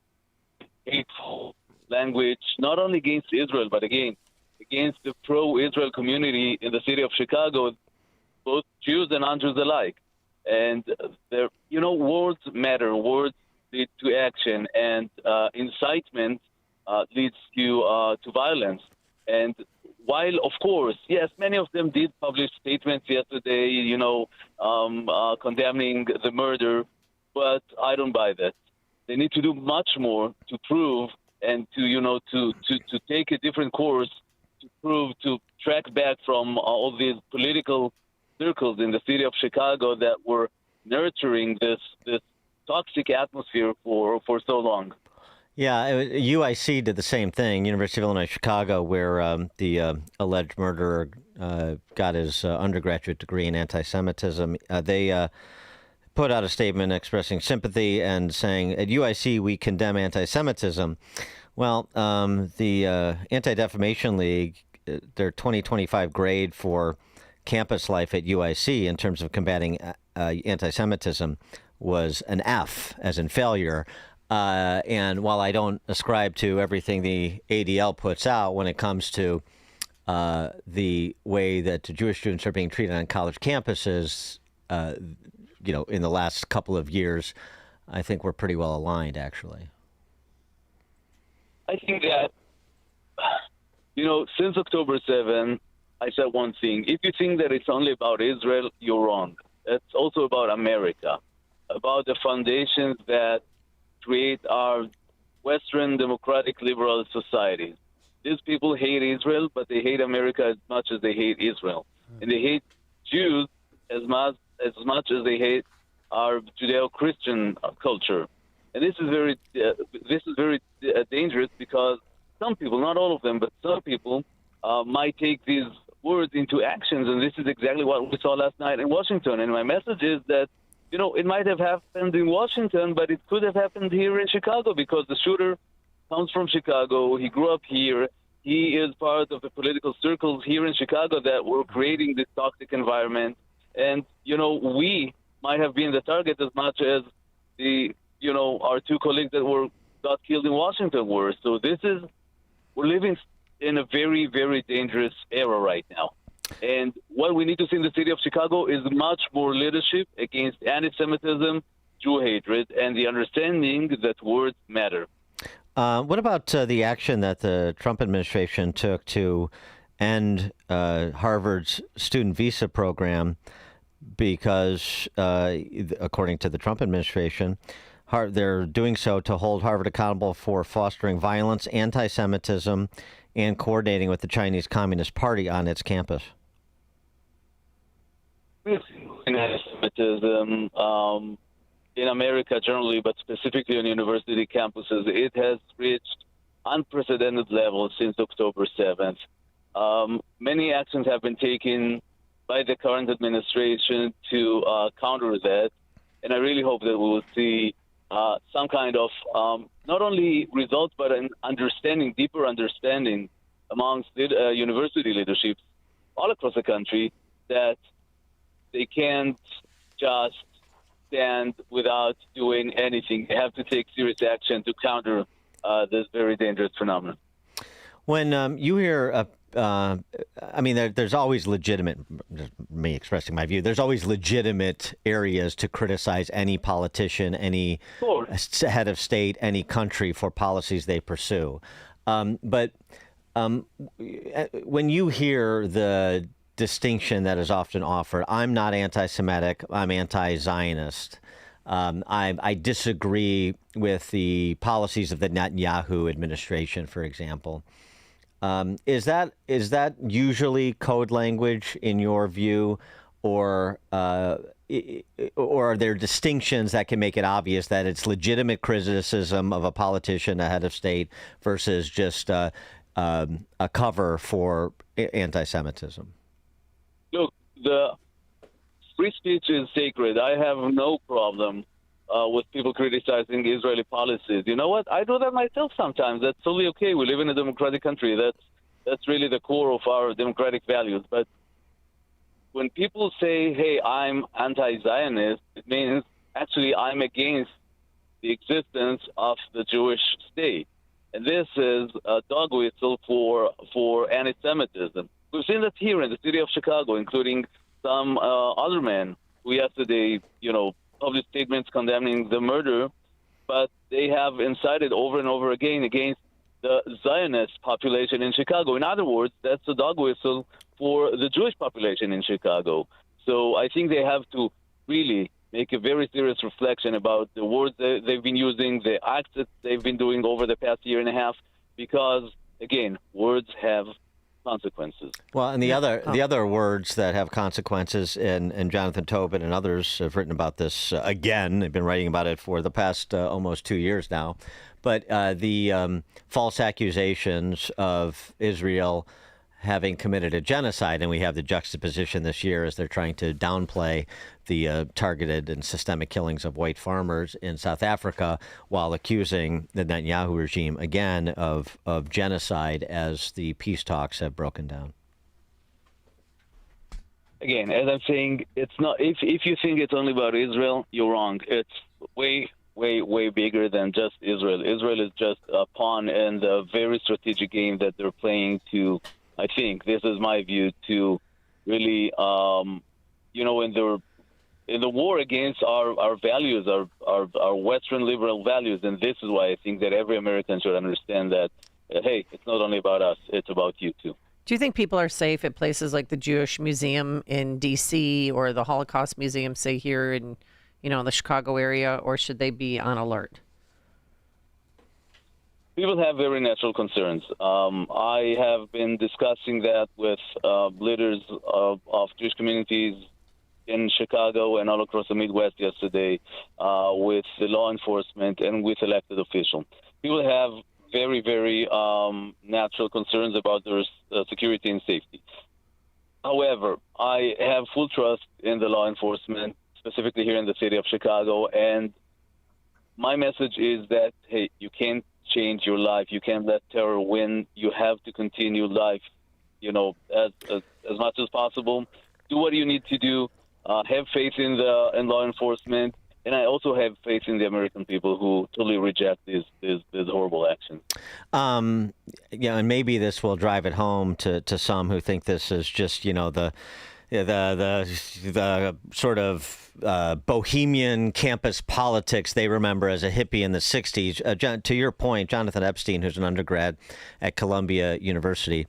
hateful language, not only against Israel, but again, against the pro-Israel community in the city of Chicago, both Jews and non-Jews alike. And, words matter. Words lead to action, and incitement leads to violence. And while, of course, yes, many of them did publish statements yesterday, condemning the murder, but I don't buy that. They need to do much more to prove and to take a different course, to prove, to track back from all these political circles in the city of Chicago that were nurturing this toxic atmosphere for so long. Yeah, UIC did the same thing, University of Illinois Chicago, where the alleged murderer got his undergraduate degree in anti-Semitism. They put out a statement expressing sympathy and saying, at UIC, we condemn anti-Semitism. Well, the Anti-Defamation League, their 2025 grade for campus life at UIC in terms of combating anti-Semitism was an F, as in failure. And while I don't ascribe to everything the ADL puts out when it comes to the way that Jewish students are being treated on college campuses, in the last couple of years, I think we're pretty well aligned, actually. I think that, since October 7, I said one thing. If you think that it's only about Israel, you're wrong. It's also about America, about the foundations that create our Western democratic liberal society. These people hate Israel, but they hate America as much as they hate Israel. And they hate Jews as much as they hate our Judeo-Christian culture. And this is very dangerous because some people, not all of them, but some people might take these words into actions, and this is exactly what we saw last night in Washington. And my message is that, it might have happened in Washington, but it could have happened here in Chicago because the shooter comes from Chicago. He grew up here. He is part of the political circles here in Chicago that were creating this toxic environment. And, we might have been the target as much as our two colleagues that got killed in Washington were. So we're living in a very, very dangerous era right now. And what we need to see in the city of Chicago is much more leadership against anti-Semitism, Jew hatred, and the understanding that words matter. What about the action that the Trump administration took to end Harvard's student visa program? Because, according to the Trump administration, they're doing so to hold Harvard accountable for fostering violence, anti-Semitism, and coordinating with the Chinese Communist Party on its campus. Anti-Semitism in America generally, but specifically on university campuses, it has reached unprecedented levels since October 7th. Many actions have been taken by the current administration to counter that, and I really hope that we will see some kind of not only results, but an deeper understanding amongst university leaderships all across the country that they can't just stand without doing anything. They have to take serious action to counter this very dangerous phenomenon. When you hear, I mean, there's always legitimate, me expressing my view, there's always legitimate areas to criticize any politician, any head of state, any country for policies they pursue. But when you hear the distinction that is often offered, I'm not anti-Semitic, I'm anti-Zionist. I disagree with the policies of the Netanyahu administration, for example. Is that usually code language in your view, or are there distinctions that can make it obvious that it's legitimate criticism of a politician, a head of state, versus just a cover for anti-Semitism? Look, the free speech is sacred. I have no problem with people criticizing Israeli policies. You know what? I do that myself sometimes. That's totally okay. We live in a democratic country. That's really the core of our democratic values. But when people say, hey, I'm anti-Zionist, it means actually I'm against the existence of the Jewish state. And this is a dog whistle for anti-Semitism. We've seen that here in the city of Chicago, including some other men who yesterday, published statements condemning the murder, but they have incited over and over again against the Zionist population in Chicago. In other words, that's a dog whistle for the Jewish population in Chicago. So I think they have to really make a very serious reflection about the words that they've been using, the acts that they've been doing over the past year and a half, because, again, words have consequences. Well, and the other words that have consequences, and Jonathan Tobin and others have written about this again. They've been writing about it for the past almost 2 years now. But the false accusations of Israel having committed a genocide, and we have the juxtaposition this year as they're trying to downplay the targeted and systemic killings of white farmers in South Africa, while accusing the Netanyahu regime again of genocide as the peace talks have broken down. Again, as I'm saying, it's not. If you think it's only about Israel, you're wrong. It's way bigger than just Israel. Israel is just a pawn in the very strategic game that they're playing to, I think, this is my view, to really, in the war against our values, our Western liberal values. And this is why I think that every American should understand that, hey, it's not only about us, it's about you too. Do you think people are safe at places like the Jewish Museum in D.C. or the Holocaust Museum, say here in, the Chicago area, or should they be on alert? People have very natural concerns. I have been discussing that with leaders of Jewish communities in Chicago and all across the Midwest yesterday, with the law enforcement and with elected officials. People have very, very natural concerns about their security and safety. However, I have full trust in the law enforcement, specifically here in the city of Chicago, and my message is that, hey, you can't change your life. You can't let terror win. You have to continue life, as much as possible. Do what you need to do. Have faith in law enforcement, and I also have faith in the American people who totally reject these horrible actions. And maybe this will drive it home to some who think this is just the sort of bohemian campus politics they remember as a hippie in the 60s. To your point, Jonathan Epstein, who's an undergrad at Columbia University,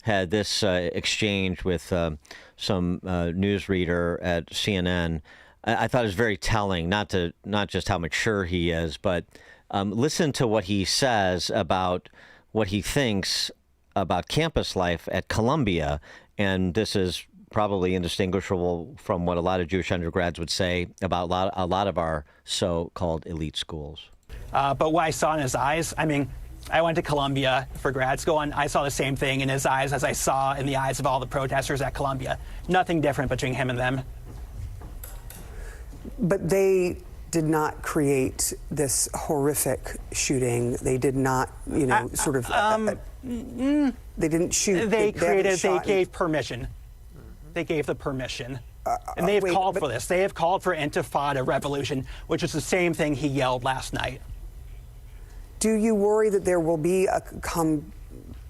had this exchange with some newsreader at CNN. I thought it was very telling, not just how mature he is, but listen to what he says about what he thinks about campus life at Columbia. And this is probably indistinguishable from what a lot of Jewish undergrads would say about a lot of our so-called elite schools. But what I saw in his eyes, I went to Columbia for grad school, and I saw the same thing in his eyes as I saw in the eyes of all the protesters at Columbia. Nothing different between him and them. But they did not create this horrific shooting. They did not, they didn't shoot. They gave permission. They gave the permission. And they have called for this. They have called for Intifada revolution, which is the same thing he yelled last night. Do you worry that there will be a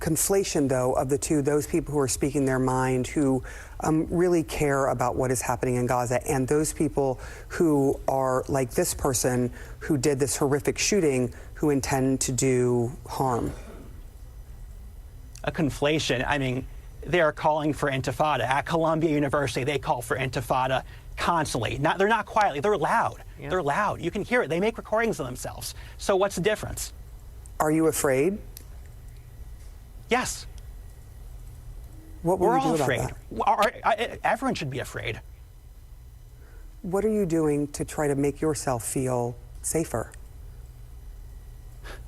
conflation, though, of the two, those people who are speaking their mind, who really care about what is happening in Gaza, and those people who are like this person who did this horrific shooting, who intend to do harm. A conflation. I mean, they are calling for intifada. At Columbia University, they call for intifada constantly. They're not quietly, they're loud. Yeah. They're loud. You can hear it. They make recordings of themselves. So what's the difference? Are you afraid? Yes. What will We're you do all about afraid. that? Everyone should be afraid. What are you doing to try to make yourself feel safer?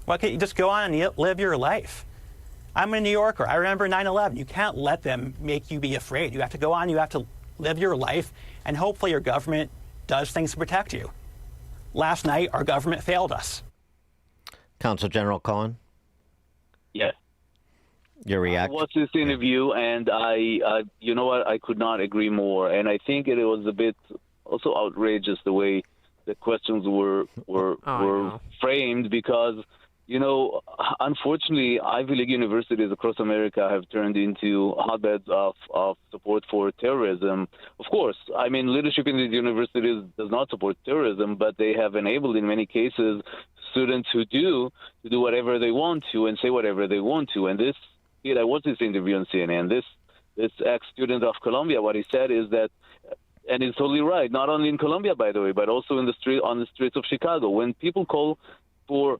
Well, okay, you just go on and live your life. I'm a New Yorker. I remember 9/11. You can't let them make you be afraid. You have to go on, you have to live your life, and hopefully your government does things to protect you. Last night, our government failed us. Consul General Cohen? Yes. Your reaction? I watched this interview, and I you know what, I could not agree more. And I think it was a bit also outrageous the way the questions were framed, because, you know, unfortunately, Ivy League universities across America have turned into hotbeds of support for terrorism. Of course, I mean, leadership in these universities does not support terrorism, but they have enabled, in many cases, students who do whatever they want to and say whatever they want to. And this kid, I watched this interview on CNN, this ex-student of Columbia, what he said is that, and he's totally right, not only in Columbia, by the way, but also on the streets of Chicago, when people call for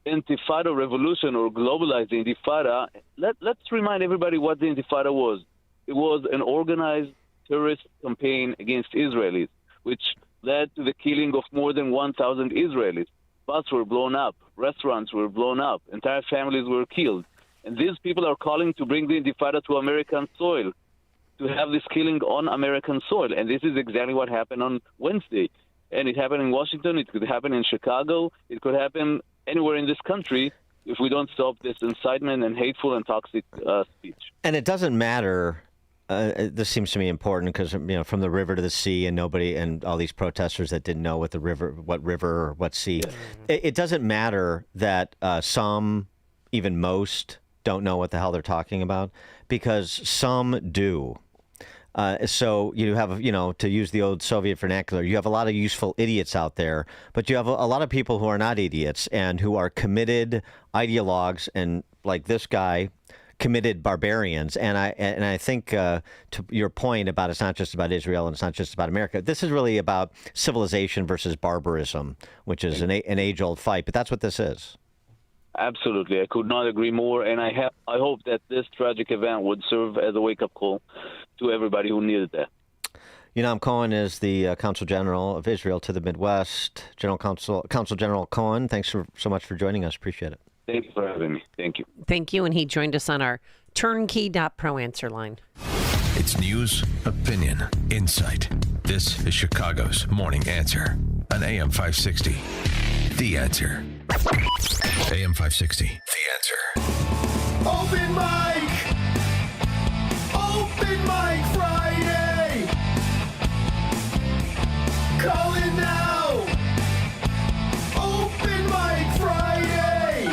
Intifada revolution or globalized Intifada, let's remind everybody what the Intifada was. It was an organized terrorist campaign against Israelis, which led to the killing of more than 1,000 Israelis. Buses were blown up, restaurants were blown up, entire families were killed. And these people are calling to bring the Intifada to American soil, to have this killing on American soil. And this is exactly what happened on Wednesday. And it happened in Washington, it could happen in Chicago, it could happen anywhere in this country if we don't stop this incitement and hateful and toxic speech. And it doesn't matter. This seems to me important because, you know, from the river to the sea, and nobody, and all these protesters that didn't know what river or what sea. It doesn't matter that some, even most, don't know what the hell they're talking about, because some do. So you have, you know, to use the old Soviet vernacular, you have a lot of useful idiots out there, but you have a lot of people who are not idiots and who are committed ideologues, and like this guy, committed barbarians. And I think to your point about it's not just about Israel and it's not just about America. This is really about civilization versus barbarism, which is an age-old fight. But that's what this is. Absolutely. I could not agree more. And I hope that this tragic event would serve as a wake-up call to everybody who needed that. Yonam Cohen is the Consul General of Israel to the Midwest. Consul General Cohen, thanks so much for joining us. Appreciate it. Thank you for having me. Thank you. Thank you. And he joined us on our turnkey.pro answer line. It's news, opinion, insight. This is Chicago's Morning Answer on AM 560. The Answer. AM 560. The Answer. Open mic! Open mic Friday! Call it now! Open mic Friday!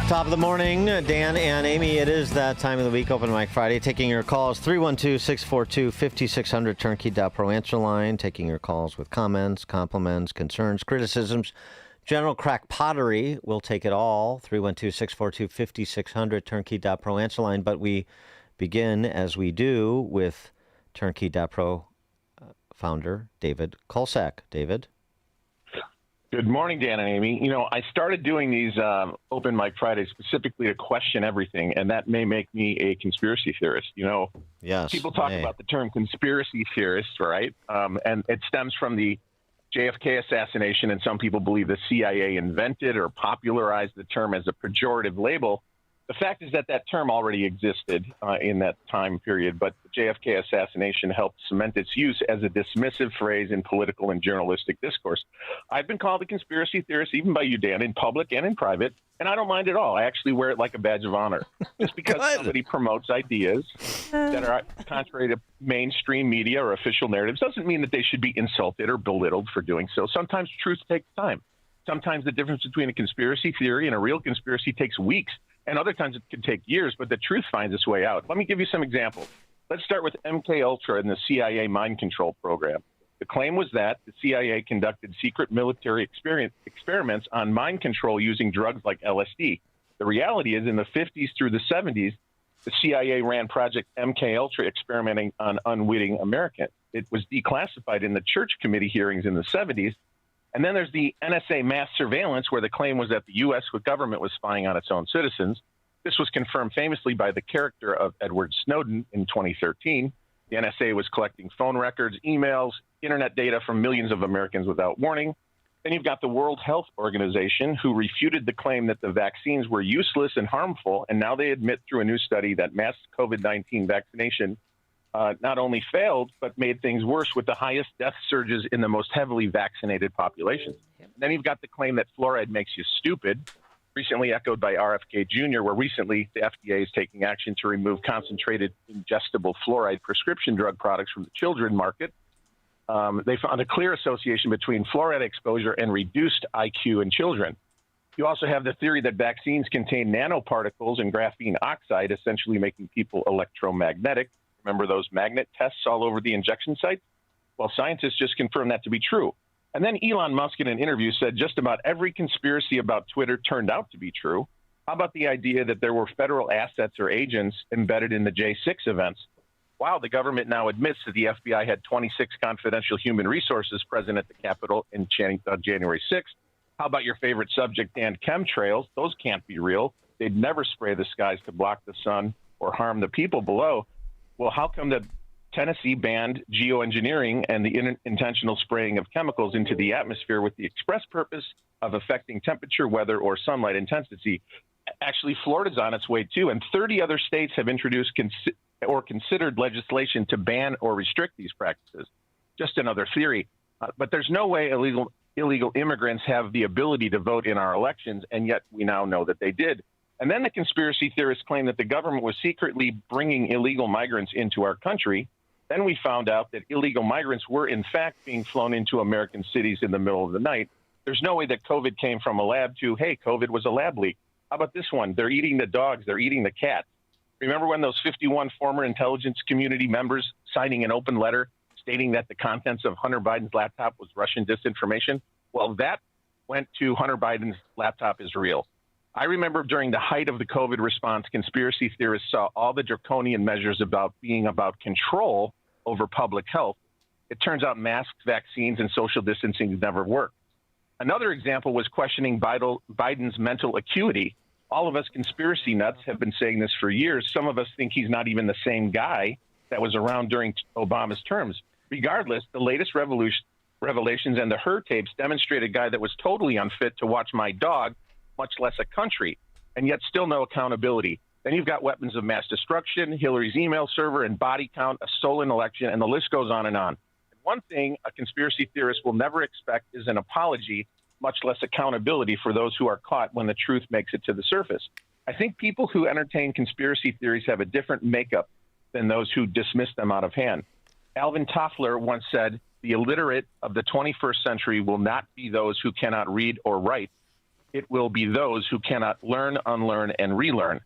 Top of the morning, Dan and Amy. It is that time of the week, Open Mic Friday. Taking your calls, 312-642-5600, turnkey.pro answer line. Taking your calls with comments, compliments, concerns, criticisms. General Crack Pottery will take it all. 312-642-5600, turnkey.pro answer line. But we begin, as we do, with turnkey.pro founder David Kolsak. David? Good morning, Dan and Amy. You know, I started doing these Open Mic Fridays specifically to question everything, and that may make me a conspiracy theorist. You know, yes, people talk about the term conspiracy theorist, right? And it stems from the JFK assassination, and some people believe the CIA invented or popularized the term as a pejorative label. The fact is that term already existed in that time period, but the JFK assassination helped cement its use as a dismissive phrase in political and journalistic discourse. I've been called a conspiracy theorist, even by you, Dan, in public and in private, and I don't mind at all. I actually wear it like a badge of honor. Just because somebody promotes ideas that are contrary to mainstream media or official narratives doesn't mean that they should be insulted or belittled for doing so. Sometimes truth takes time. Sometimes the difference between a conspiracy theory and a real conspiracy takes weeks, And other times it could take years, but the truth finds its way out. Let me give you some examples. Let's start with MK Ultra and the CIA mind control program. The claim was that the CIA conducted secret military experiments on mind control using drugs like LSD. The reality is, in the 50s through the 70s, the CIA ran Project MK Ultra experimenting on unwitting Americans. It was declassified in the Church Committee hearings in the 70s. And then there's the NSA mass surveillance, where the claim was that the U.S. government was spying on its own citizens. This was confirmed famously by the character of Edward Snowden in 2013. The NSA was collecting phone records, emails, internet data from millions of Americans without warning. Then you've got the World Health Organization, who refuted the claim that the vaccines were useless and harmful, and now they admit through a new study that mass COVID-19 vaccination not only failed, but made things worse with the highest death surges in the most heavily vaccinated populations. Then you've got the claim that fluoride makes you stupid, recently echoed by RFK Jr., where recently the FDA is taking action to remove concentrated ingestible fluoride prescription drug products from the children market. They found a clear association between fluoride exposure and reduced IQ in children. You also have the theory that vaccines contain nanoparticles and graphene oxide, essentially making people electromagnetic. Remember those magnet tests all over the injection site? Well, scientists just confirmed that to be true. And then Elon Musk in an interview said just about every conspiracy about Twitter turned out to be true. How about the idea that there were federal assets or agents embedded in the J6 events? Wow, the government now admits that the FBI had 26 confidential human resources present at the Capitol in January 6th. How about your favorite subject and chemtrails? Those can't be real. They'd never spray the skies to block the sun or harm the people below. Well, how come that Tennessee banned geoengineering and the intentional spraying of chemicals into the atmosphere with the express purpose of affecting temperature, weather, or sunlight intensity? Actually, Florida's on its way too, and 30 other states have introduced or considered legislation to ban or restrict these practices. Just another theory. But there's no way illegal immigrants have the ability to vote in our elections, and yet we now know that they did. And then the conspiracy theorists claim that the government was secretly bringing illegal migrants into our country. Then we found out that illegal migrants were, in fact, being flown into American cities in the middle of the night. There's no way that COVID came from a lab to, hey, COVID was a lab leak. How about this one? They're eating the dogs. They're eating the cats. Remember when those 51 former intelligence community members signing an open letter stating that the contents of Hunter Biden's laptop was Russian disinformation? Well, that went to Hunter Biden's laptop is real. I remember during the height of the COVID response, conspiracy theorists saw all the draconian measures about being about control over public health. It turns out masks, vaccines, and social distancing never worked. Another example was questioning Biden's mental acuity. All of us conspiracy nuts have been saying this for years. Some of us think he's not even the same guy that was around during Obama's terms. Regardless, the latest revelations and the Her tapes demonstrate a guy that was totally unfit to watch my dog, much less a country, and yet still no accountability. Then you've got weapons of mass destruction, Hillary's email server and body count, a stolen election, and the list goes on and on. One thing a conspiracy theorist will never expect is an apology, much less accountability for those who are caught when the truth makes it to the surface. I think people who entertain conspiracy theories have a different makeup than those who dismiss them out of hand. Alvin Toffler once said, "The illiterate of the 21st century will not be those who cannot read or write. It will be those who cannot learn, unlearn, and relearn."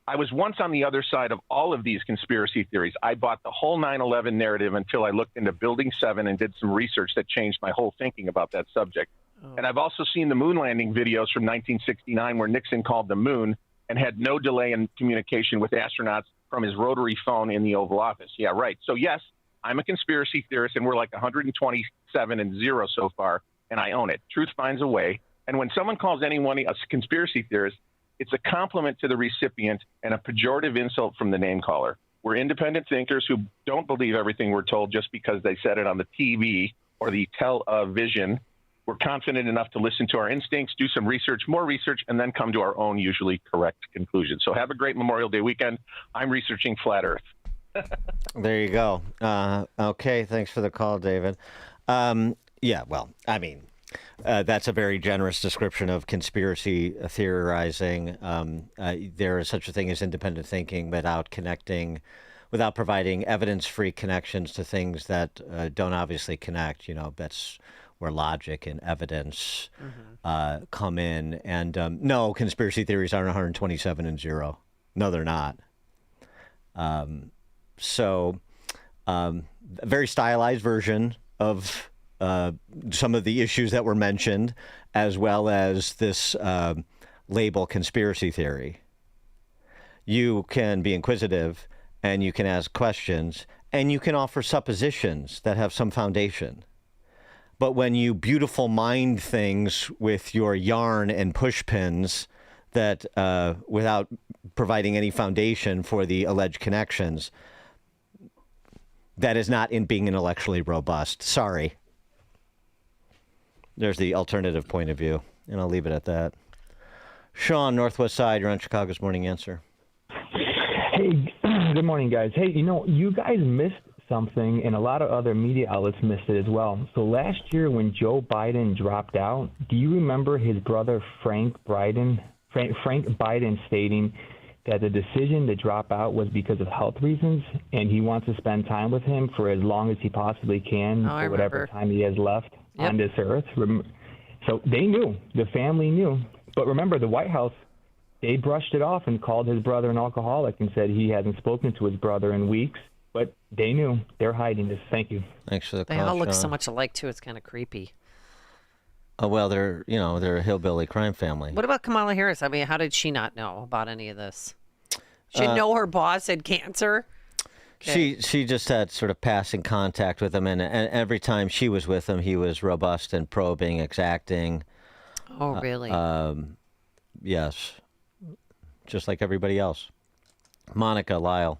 I was once on the other side of all of these conspiracy theories. I bought the whole 9/11 narrative until I looked into Building 7 and did some research that changed my whole thinking about that subject. And I've also seen the moon landing videos from 1969 where Nixon called the moon and had no delay in communication with astronauts from his rotary phone in the Oval Office. Yeah, right. So yes, I'm a conspiracy theorist, and we're like 127 and 0 so far, and I own it. Truth finds a way. And when someone calls anyone a conspiracy theorist, it's a compliment to the recipient and a pejorative insult from the name caller. We're independent thinkers who don't believe everything we're told just because they said it on the TV or the television. We're confident enough to listen to our instincts, do some research, more research, and then come to our own usually correct conclusion. So have a great Memorial Day weekend. I'm researching Flat Earth. There you go. Okay, thanks for the call, David. Yeah, well, I mean, that's a very generous description of conspiracy theorizing. There is such a thing as independent thinking without providing evidence-free connections to things that don't obviously connect. You know, that's where logic and evidence come in. And no, conspiracy theories aren't 127 and 0. No, they're not. So a very stylized version of some of the issues that were mentioned, as well as this label conspiracy theory. You can be inquisitive, and you can ask questions, and you can offer suppositions that have some foundation. But when you beautiful mind things with your yarn and push pins that without providing any foundation for the alleged connections, that is not in being intellectually robust. Sorry. There's the alternative point of view, and I'll leave it at that. Sean, Northwest Side, you're on Chicago's Morning Answer. Hey, good morning, guys. Hey, you guys missed something, and a lot of other media outlets missed it as well. So last year when Joe Biden dropped out, do you remember his brother Frank Biden stating that the decision to drop out was because of health reasons, and he wants to spend time with him for as long as he possibly can for whatever time he has left on this earth? So they knew. The family knew. But remember, the White House, they brushed it off and called his brother an alcoholic and said he hasn't spoken to his brother in weeks. But they knew. They're hiding this. Thank you. Thanks for the call, They all look so Sean. much alike, too. It's kind of creepy. Oh, well, they're a hillbilly crime family. What about Kamala Harris? I mean, how did she not know about any of this? She didn't know her boss had cancer? Okay. She just had sort of passing contact with him, and every time she was with him, he was robust and probing, exacting. Oh, really? Yes. Just like everybody else. Monica, Lyle.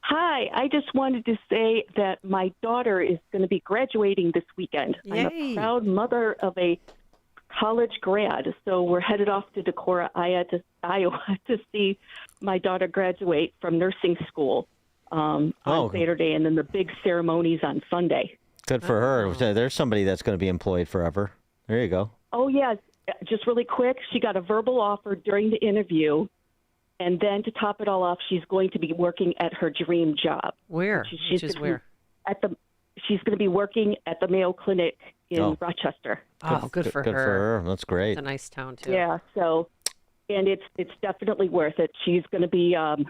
Hi, I just wanted to say that my daughter is going to be graduating this weekend. Yay. I'm a proud mother of a college grad, so we're headed off to Decorah, Iowa to see my daughter graduate from nursing school on Saturday, and then the big ceremonies on Sunday. Good for her. There's somebody that's going to be employed forever. There you go. Oh, yeah. Just really quick, she got a verbal offer during the interview, and then to top it all off, she's going to be working at her dream job. Where? She's going to be working at the Mayo Clinic in Rochester. Oh, good for her. Good for her. That's great. It's a nice town, too. Yeah, so, and it's definitely worth it. She's going to be in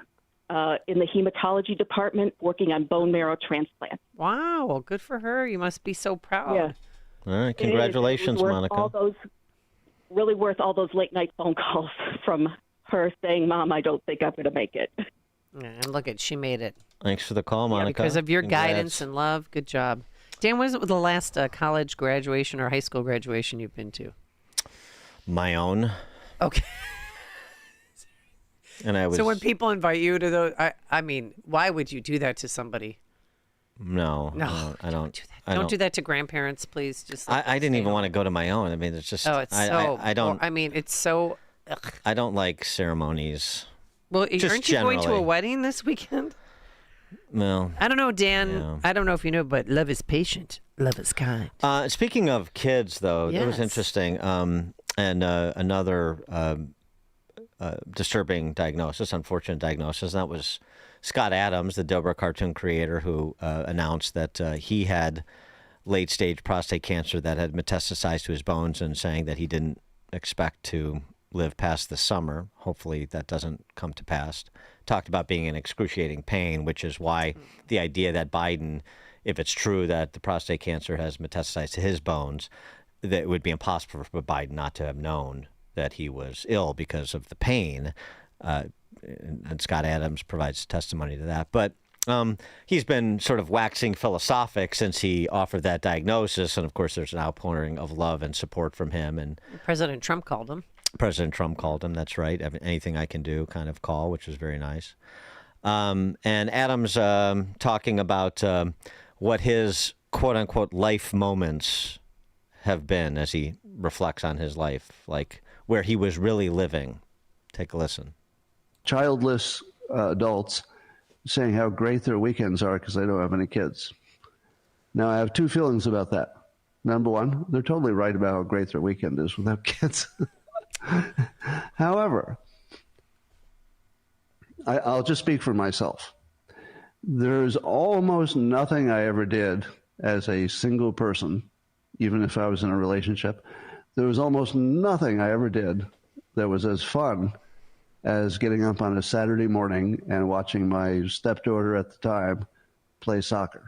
the hematology department working on bone marrow transplant. Wow, well, good for her. You must be so proud. Yeah. All right, congratulations, It was Monica. Really worth all those late night phone calls from her saying, "Mom, I don't think I'm going to make it." Yeah, and look she made it. Thanks for the call, Monica. Because of your Congrats. guidance and love. Good job. Dan, when is the last college graduation or high school graduation you've been to? My own. Okay. And I was. So when people invite you to those, I mean, why would you do that to somebody? No, I don't do that. Don't do that to grandparents, please. Just I didn't even want to go to my own. I mean, it's just. Oh, it's I don't. I mean, it's so. Ugh. I don't like ceremonies. Well, Just aren't you going to a generally. wedding this weekend? Well, I don't know, Dan. I don't know if you know, but love is patient. Love is kind. Speaking of kids, though, it was Yes. interesting. And another disturbing diagnosis, unfortunate diagnosis, and that was Scott Adams, the Dilbert cartoon creator, who announced that he had late-stage prostate cancer that had metastasized to his bones, and saying that he didn't expect to live past the summer. Hopefully that doesn't come to pass. Talked about being in excruciating pain, which is why the idea that Biden, if it's true that the prostate cancer has metastasized to his bones, that it would be impossible for Biden not to have known that he was ill because of the pain. And Scott Adams provides testimony to that. But he's been sort of waxing philosophic since he offered that diagnosis. And, of course, there's an outpouring of love and support from him. And President Trump called him. President Trump called him. That's right. Anything I can do kind of call, which was very nice. And Adams talking about what his quote-unquote life moments have been as he reflects on his life, like where he was really living. Take a listen. Childless adults saying how great their weekends are because they don't have any kids. Now, I have two feelings about that. Number one, they're totally right about how great their weekend is without kids. However, I'll just speak for myself. There's almost nothing I ever did as a single person even if I was in a relationship. There was almost nothing I ever did that was as fun as getting up on a Saturday morning and watching my stepdaughter at the time play soccer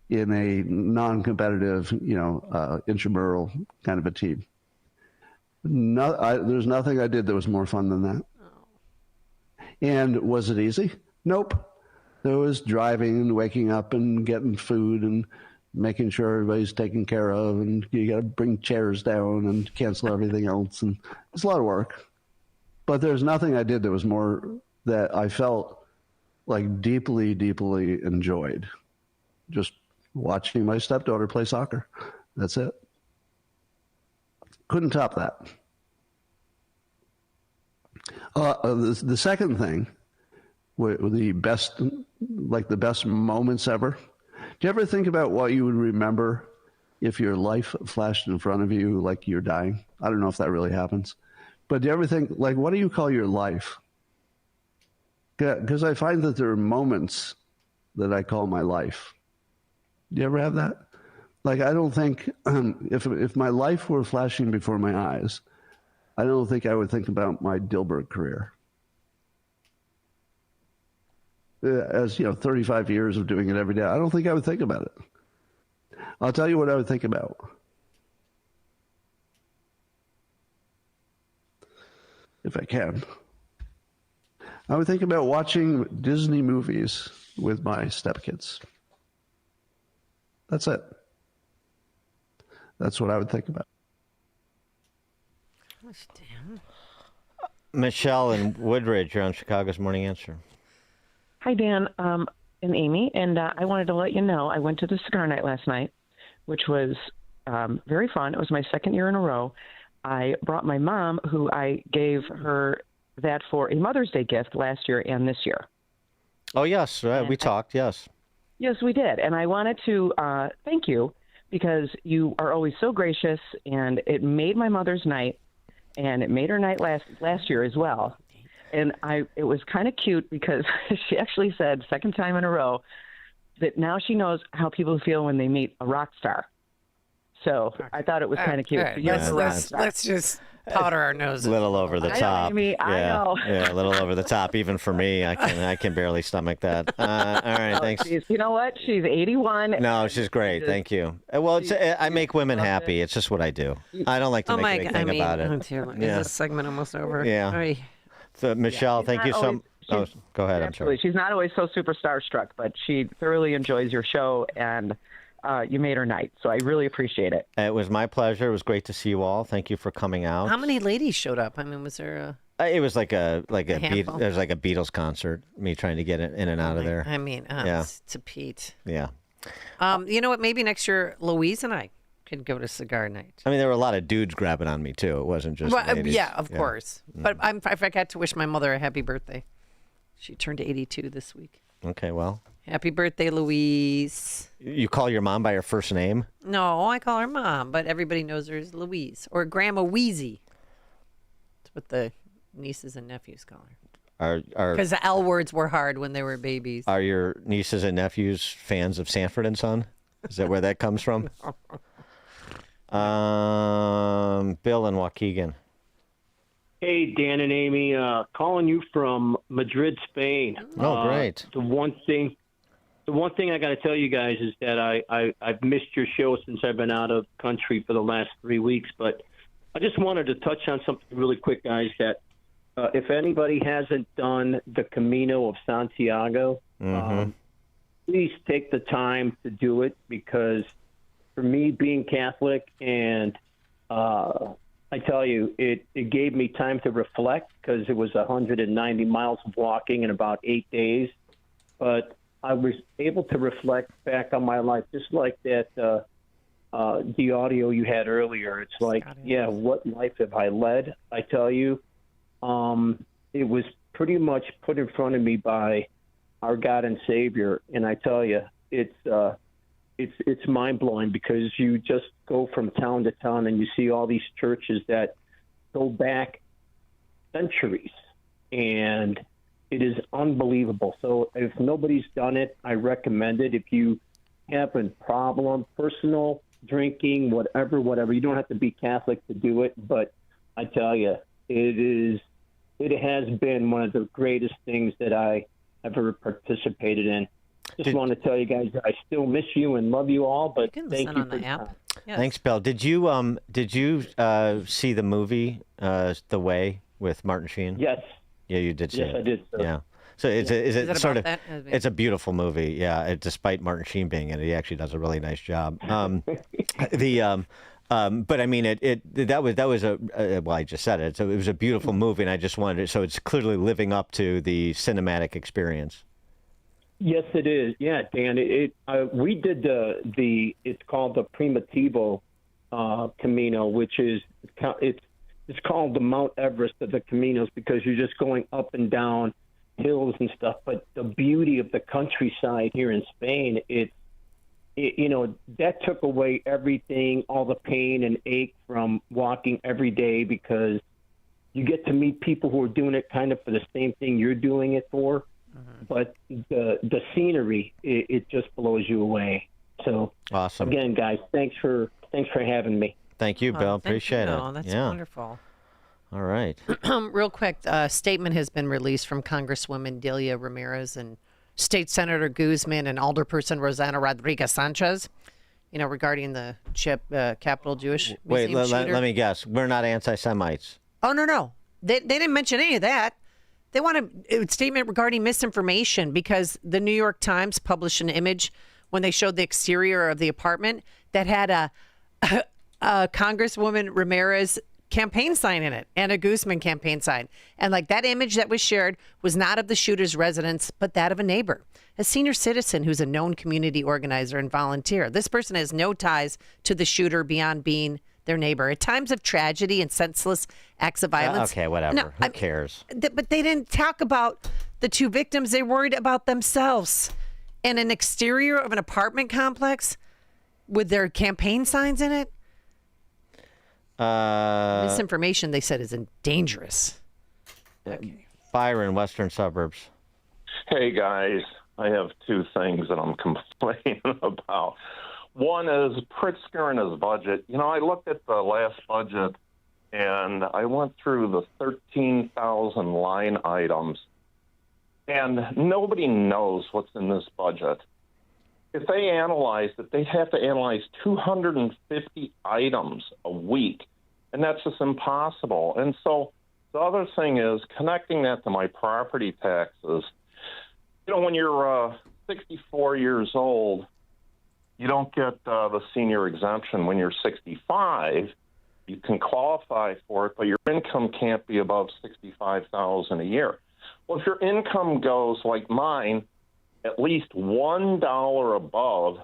in a non-competitive, intramural kind of a team. There's nothing I did that was more fun than that. And was it easy? Nope. There was driving and waking up and getting food and making sure everybody's taken care of, and you got to bring chairs down and cancel everything else, and it's a lot of work. But there's nothing I did that was more that I felt like deeply, deeply enjoyed. Just watching my stepdaughter play soccer. That's it. Couldn't top that. The second thing, the best moments ever. Do you ever think about what you would remember if your life flashed in front of you like you're dying? I don't know if that really happens. But do you ever think, like, what do you call your life? Because I find that there are moments that I call my life. Do you ever have that? Like, I don't think, if my life were flashing before my eyes, I don't think I would think about my Dilbert career. As 35 years of doing it every day, I don't think I would think about it. I'll tell you what I would think about. If I can. I would think about watching Disney movies with my stepkids. That's it. That's what I would think about. Gosh, damn. Michelle in Woodridge, you're on Chicago's Morning Answer. Hi, Dan and Amy. And I wanted to let you know I went to the cigar night last night, which was very fun. It was my second year in a row. I brought my mom, who I gave her that for a Mother's Day gift last year and this year. Oh, yes. We talked, yes. Yes, we did. And I wanted to thank you because you are always so gracious, and it made my mother's night, and it made her night last year as well. And it was kind of cute because she actually said, second time in a row, that now she knows how people feel when they meet a rock star. So I thought it was kind of cute. Right. Let's just powder our noses. A little over the top. I know. Yeah, a little over the top, even for me. I can barely stomach that. All right, thanks. You know what? She's 81. No, she's great. Thank you. Well, I make women happy. It's just what I do. I don't like to make a big thing about it. Is this segment almost over? Yeah. Right. So, Michelle, thank you so much. Go ahead. I'm sorry. She's not always so super starstruck, but she thoroughly enjoys your show, and you made her night. So I really appreciate it. It was my pleasure. It was great to see you all. Thank you for coming out. How many ladies showed up? I mean, was there It was like a handful? It was like a Beatles concert. Me trying to get in and out of there. I mean, yeah. To Pete. Yeah. You know what? Maybe next year, Louise and I could go to cigar night. I mean, there were a lot of dudes grabbing on me too. It wasn't just ladies. Yeah, of course. But I forgot to wish my mother a happy birthday. She turned 82 this week. Okay, well. Happy birthday, Louise. You call your mom by her first name? No, I call her Mom, but everybody knows her as Louise or Grandma Wheezy. That's what the nieces and nephews call her. Because the L words were hard when they were babies. Are your nieces and nephews fans of Sanford and Son? Is that where that comes from? Bill in Waukegan. Hey, Dan and Amy, calling you from Madrid, Spain. Oh, great. The one thing I got to tell you guys is that I've missed your show since I've been out of country for the last 3 weeks. But I just wanted to touch on something really quick, guys, that if anybody hasn't done the Camino of Santiago, please take the time to do it, because for me, being Catholic, and I tell you, it gave me time to reflect, because it was 190 miles of walking in about 8 days. But I was able to reflect back on my life, just like that the audio you had earlier. It's like, yeah, what life have I led? I tell you, it was pretty much put in front of me by our God and Savior, and I tell you, it's mind-blowing, because you just go from town to town and you see all these churches that go back centuries, and it is unbelievable. So if nobody's done it, I recommend it. If you have a problem, personal drinking, whatever. You don't have to be Catholic to do it, but I tell you, it has been one of the greatest things that I ever participated in. Just want to tell you guys that I still miss you and love you all, but thank you for the time. Yes. Thanks, Bill. Did you see the movie The Way with Martin Sheen? Yes. Yeah, you did see it. Yes, I did. Sir. Yeah. So is it sort of? that? It's a beautiful movie. Yeah. Despite Martin Sheen being in it, he actually does a really nice job. But I mean, that was well, I just said it. So it was a beautiful movie, and I just wanted so it's clearly living up to the cinematic experience. Yes, it is. Yeah, Dan. We did it's called the Primitivo Camino, which is it's called the Mount Everest of the Caminos because you're just going up and down hills and stuff. But the beauty of the countryside here in Spain, that took away everything, all the pain and ache from walking every day because you get to meet people who are doing it kind of for the same thing you're doing it for. But the scenery, it just blows you away. So awesome. Again, guys, thanks for having me. Thank you, Bill. Appreciate it. Oh, that's wonderful. All right. Real quick, a statement has been released from Congresswoman Delia Ramirez and State Senator Guzman and Alderperson Rosanna Rodriguez Sanchez, regarding the Capitol Jewish Wait, Museum shooter. let me guess. We're not anti-Semites. Oh, no. They didn't mention any of that. They want a statement regarding misinformation because the New York Times published an image when they showed the exterior of the apartment that had a Congresswoman Ramirez campaign sign in it and a Guzman campaign sign. And that image that was shared was not of the shooter's residence, but that of a neighbor, a senior citizen who's a known community organizer and volunteer. This person has no ties to the shooter beyond being their neighbor. At times of tragedy and senseless acts of violence. Okay, whatever. Who cares? But they didn't talk about the two victims. They worried about themselves. And an exterior of an apartment complex with their campaign signs in it. Misinformation, they said, is dangerous. Okay. Byron, Western Suburbs. Hey, guys. I have two things that I'm complaining about. One is Pritzker and his budget. I looked at the last budget, and I went through the 13,000 line items, and nobody knows what's in this budget. If they analyzed it, they'd have to analyze 250 items a week, and that's just impossible. And so the other thing is connecting that to my property taxes. When you're 64 years old, you don't get the senior exemption. When you're 65, you can qualify for it, but your income can't be above $65,000 a year. Well, if your income goes like mine, at least $1 above,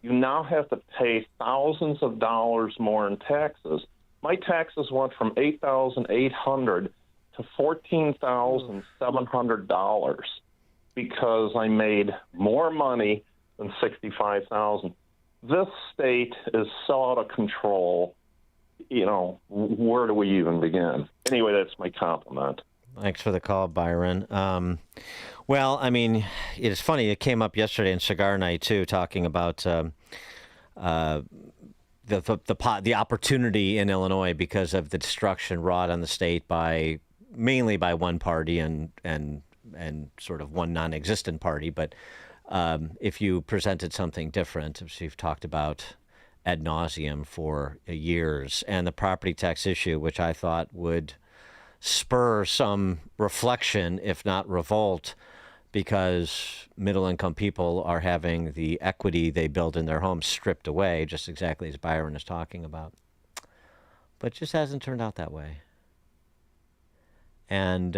you now have to pay thousands of dollars more in taxes. My taxes went from $8,800 to $14,700 because I made more money than $65,000. This state is so out of control. Where do we even begin? Anyway, that's my compliment. Thanks for the call, Byron. Well, I mean, it is funny. It came up yesterday in Cigar Night too, talking about the opportunity in Illinois because of the destruction wrought on the state mainly by one party and sort of one non-existent party, but. If you presented something different, as you've talked about ad nauseum for years, and the property tax issue, which I thought would spur some reflection, if not revolt, because middle-income people are having the equity they build in their homes stripped away, just exactly as Byron is talking about. But it just hasn't turned out that way. And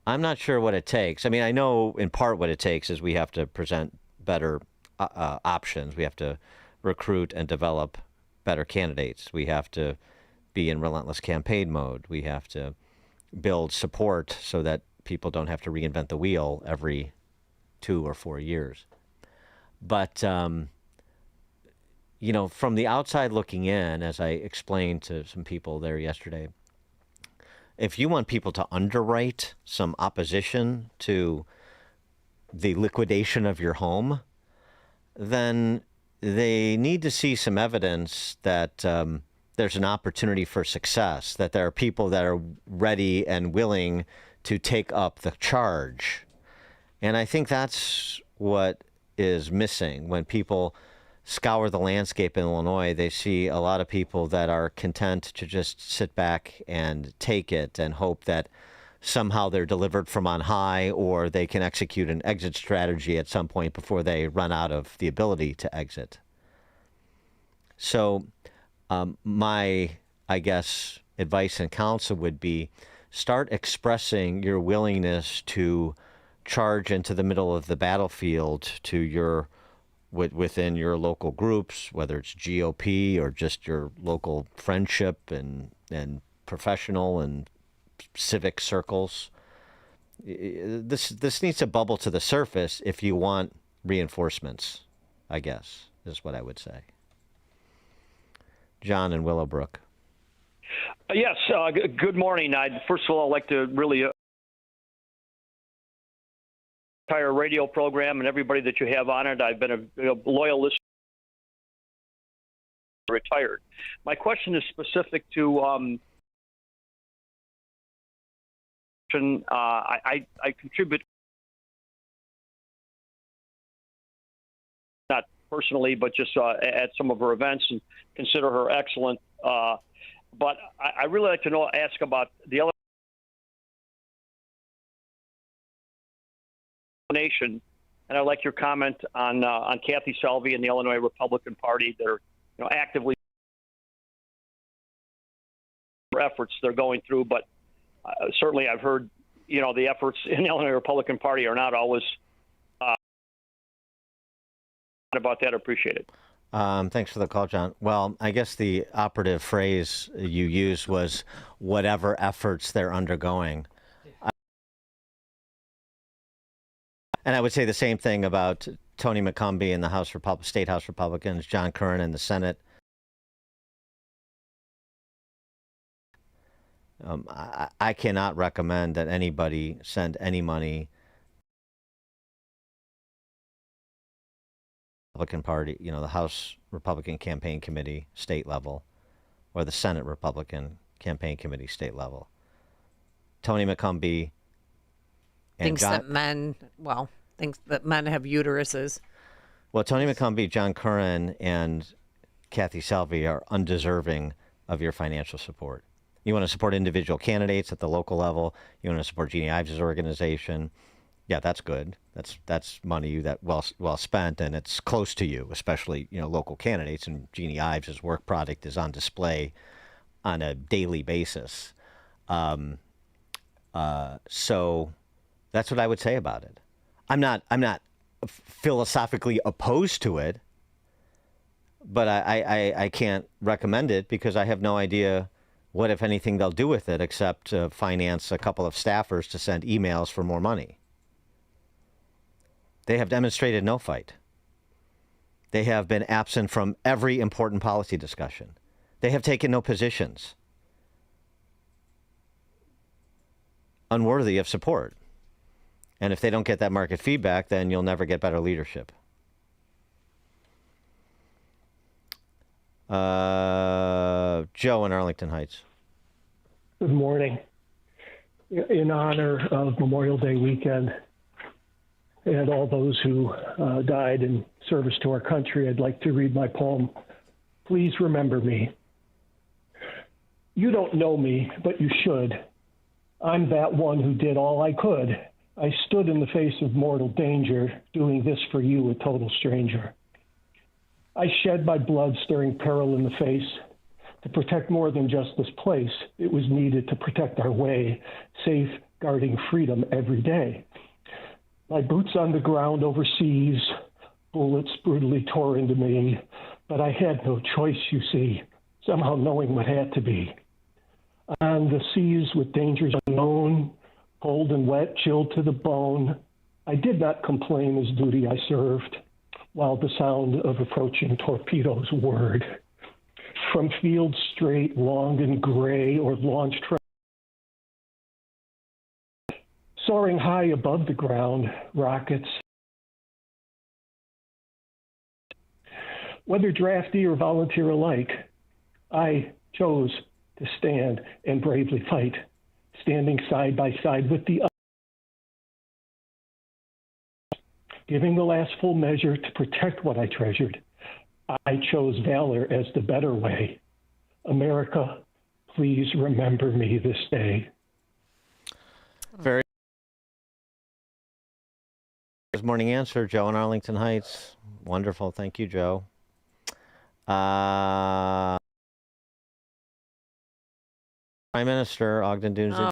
I'm not sure what it takes. I mean, I know in part what it takes is we have to present better options. We have to recruit and develop better candidates. We have to be in relentless campaign mode. We have to build support so that people don't have to reinvent the wheel every 2 or 4 years. But, from the outside looking in, as I explained to some people there yesterday, if you want people to underwrite some opposition to the liquidation of your home, then they need to see some evidence that there's an opportunity for success, that there are people that are ready and willing to take up the charge. And I think that's what is missing. When people scour the landscape in Illinois, they see a lot of people that are content to just sit back and take it and hope that somehow they're delivered from on high, or they can execute an exit strategy at some point before they run out of the ability to exit. So my, I guess, advice and counsel would be start expressing your willingness to charge into the middle of the battlefield to your within your local groups, whether it's GOP or just your local friendship and professional and civic circles. This needs to bubble to the surface if you want reinforcements, I guess, is what I would say. John in Willowbrook. Yes, good morning. First of all, I'd like to really entire radio program and everybody that you have on it. I've been a loyal listener. Retired. My question is specific to I contribute, not personally, but just at some of her events, and consider her excellent. But I really like to ask about the other nation, and I'd like your comment on Kathy Salvi and the Illinois Republican Party that are actively efforts they're going through, but certainly I've heard the efforts in the Illinois Republican Party are not always about that. Appreciate it. Thanks for the call, John. Well, I guess the operative phrase you used was whatever efforts they're undergoing. And I would say the same thing about Tony McCumbee in the State House Republicans, John Curran in the Senate. I cannot recommend that anybody send any money Republican Party, the House Republican Campaign Committee state level, or the Senate Republican Campaign Committee state level. Tony McCumbee thinks that men have uteruses. Well, Tony McCumbee, John Curran, and Kathy Salvi are undeserving of your financial support. You want to support individual candidates at the local level. You want to support Jeannie Ives' organization. Yeah, that's good. That's money that well spent, and it's close to you, especially local candidates. And Jeannie Ives' work product is on display on a daily basis. So that's what I would say about it. I'm not philosophically opposed to it, but I can't recommend it because I have no idea what, if anything, they'll do with it except finance a couple of staffers to send emails for more money. They have demonstrated no fight. They have been absent from every important policy discussion. They have taken no positions. Unworthy of support. And if they don't get that market feedback, then you'll never get better leadership. Joe in Arlington Heights. Good morning. In honor of Memorial Day weekend and all those who died in service to our country, I'd like to read my poem, Please Remember Me. You don't know me, but you should. I'm that one who did all I could. I stood in the face of mortal danger, doing this for you, a total stranger. I shed my blood staring peril in the face. To protect more than just this place, it was needed to protect our way, safeguarding freedom every day. My boots on the ground overseas, bullets brutally tore into me, but I had no choice, you see, somehow knowing what had to be. On the seas with dangers unknown, cold and wet, chilled to the bone, I did not complain as duty I served, while the sound of approaching torpedoes whirred. From fields straight, long and gray, or launched from soaring high above the ground, rockets. Whether draftee or volunteer alike, I chose to stand and bravely fight, standing side by side with the others, giving the last full measure to protect what I treasured. I chose valor as the better way. America, please remember me this day. Very good morning answer, Joe in Arlington Heights. Wonderful. Thank you, Joe. Prime Minister Ogden Doomsday.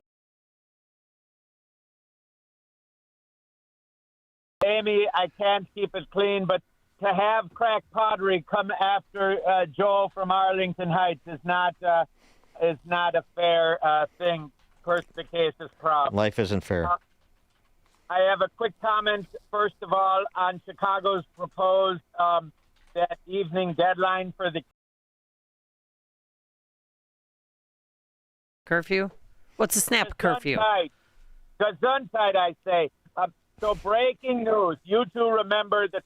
Amy, I can't keep it clean, but to have crack pottery come after Joe from Arlington Heights is not a fair thing. Perspicacious problem. Life isn't fair. I have a quick comment, first of all, on Chicago's proposed that evening deadline for the curfew. What's a snap curfew? Gesundheit, I say. So breaking news. You two remember that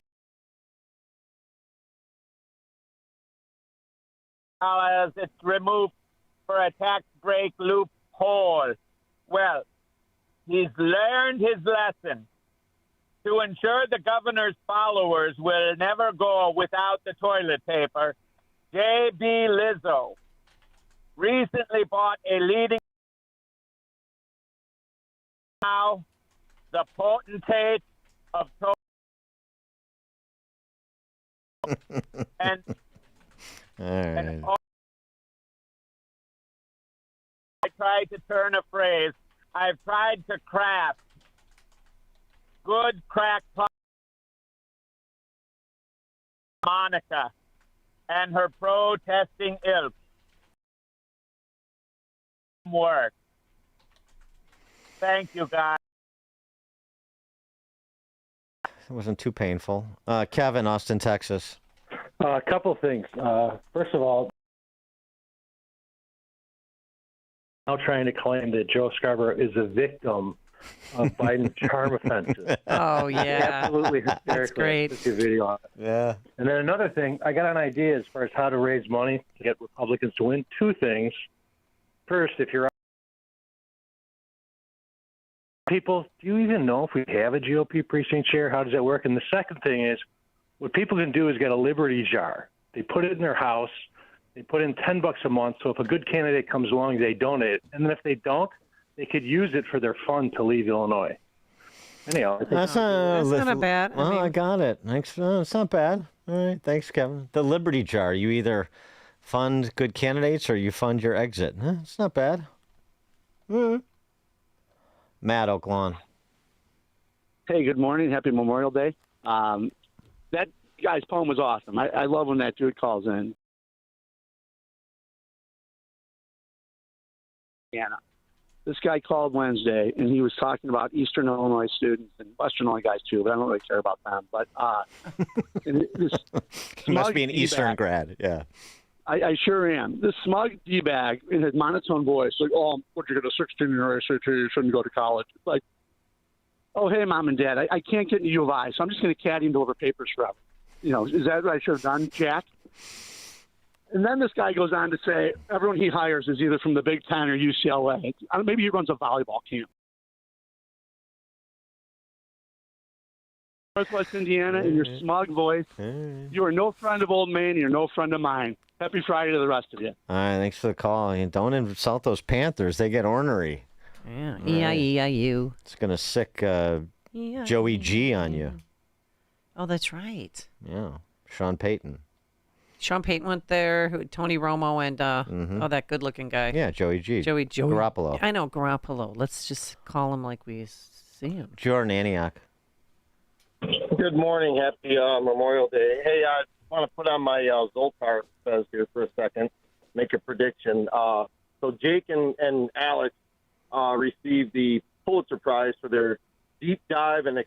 as it's removed for a tax break loophole. Well, he's learned his lesson. To ensure the governor's followers will never go without the toilet paper, J.B. Lizzo recently bought a leading now the potentate of and all right. I tried to turn a phrase. I've tried to craft good crack pot Monica and her protesting ilk. Work. Thank you, guys. It wasn't too painful. Kevin, Austin, Texas. A couple things. First of all, now trying to claim that Joe Scarborough is a victim of Biden's charm offensive. Oh, yeah. Absolutely hysterical. That's great. Put your video on it. Yeah. And then another thing, I got an idea as far as how to raise money to get Republicans to win. Two things. First, if you're people, do you even know if we have a GOP precinct chair? How does that work? And the second thing is, what people can do is get a Liberty jar. They put it in their house. They put in $10 a month. So if a good candidate comes along, they donate it. And then if they don't, they could use it for their fund to leave Illinois. Anyhow, That's not a bad. Well, I got it. Thanks. It's not bad. All right. Thanks, Kevin. The Liberty jar. You either fund good candidates or you fund your exit. It's not bad. Matt Oaklawn. Hey, good morning. Happy Memorial Day. That guy's poem was awesome. I love when that dude calls in. Anna. This guy called Wednesday, and he was talking about Eastern Illinois students and Western Illinois guys, too, but I don't really care about them. But He must be an Eastern grad, yeah. I sure am. This smug D-bag in his monotone voice, like, oh, what, you got a 16-year SAT, you shouldn't go to college. It's like, oh, hey, Mom and Dad, I can't get into U of I, so I'm just going to caddy and deliver papers forever. You know, is that what I should have done, Jack? And then this guy goes on to say everyone he hires is either from the Big Ten or UCLA. Maybe he runs a volleyball camp. Northwest Indiana, in your smug voice, you are no friend of old man, you're no friend of mine. Happy Friday to the rest of you. All right, thanks for the call. And don't insult those Panthers. They get ornery. Yeah, E-I-E-I-U. It's going to sick Joey G on you. Oh, that's right. Yeah, Sean Payton. Sean Payton went there. Tony Romo and that good-looking guy. Yeah, Joey G. Joey Garoppolo. I know Garoppolo. Let's just call him like we see him. Jordan Antioch. Good morning. Happy Memorial Day. Hey, I want to put on my Zoltar fez here for a second, make a prediction. So Jake and Alex received the Pulitzer Prize for their deep dive and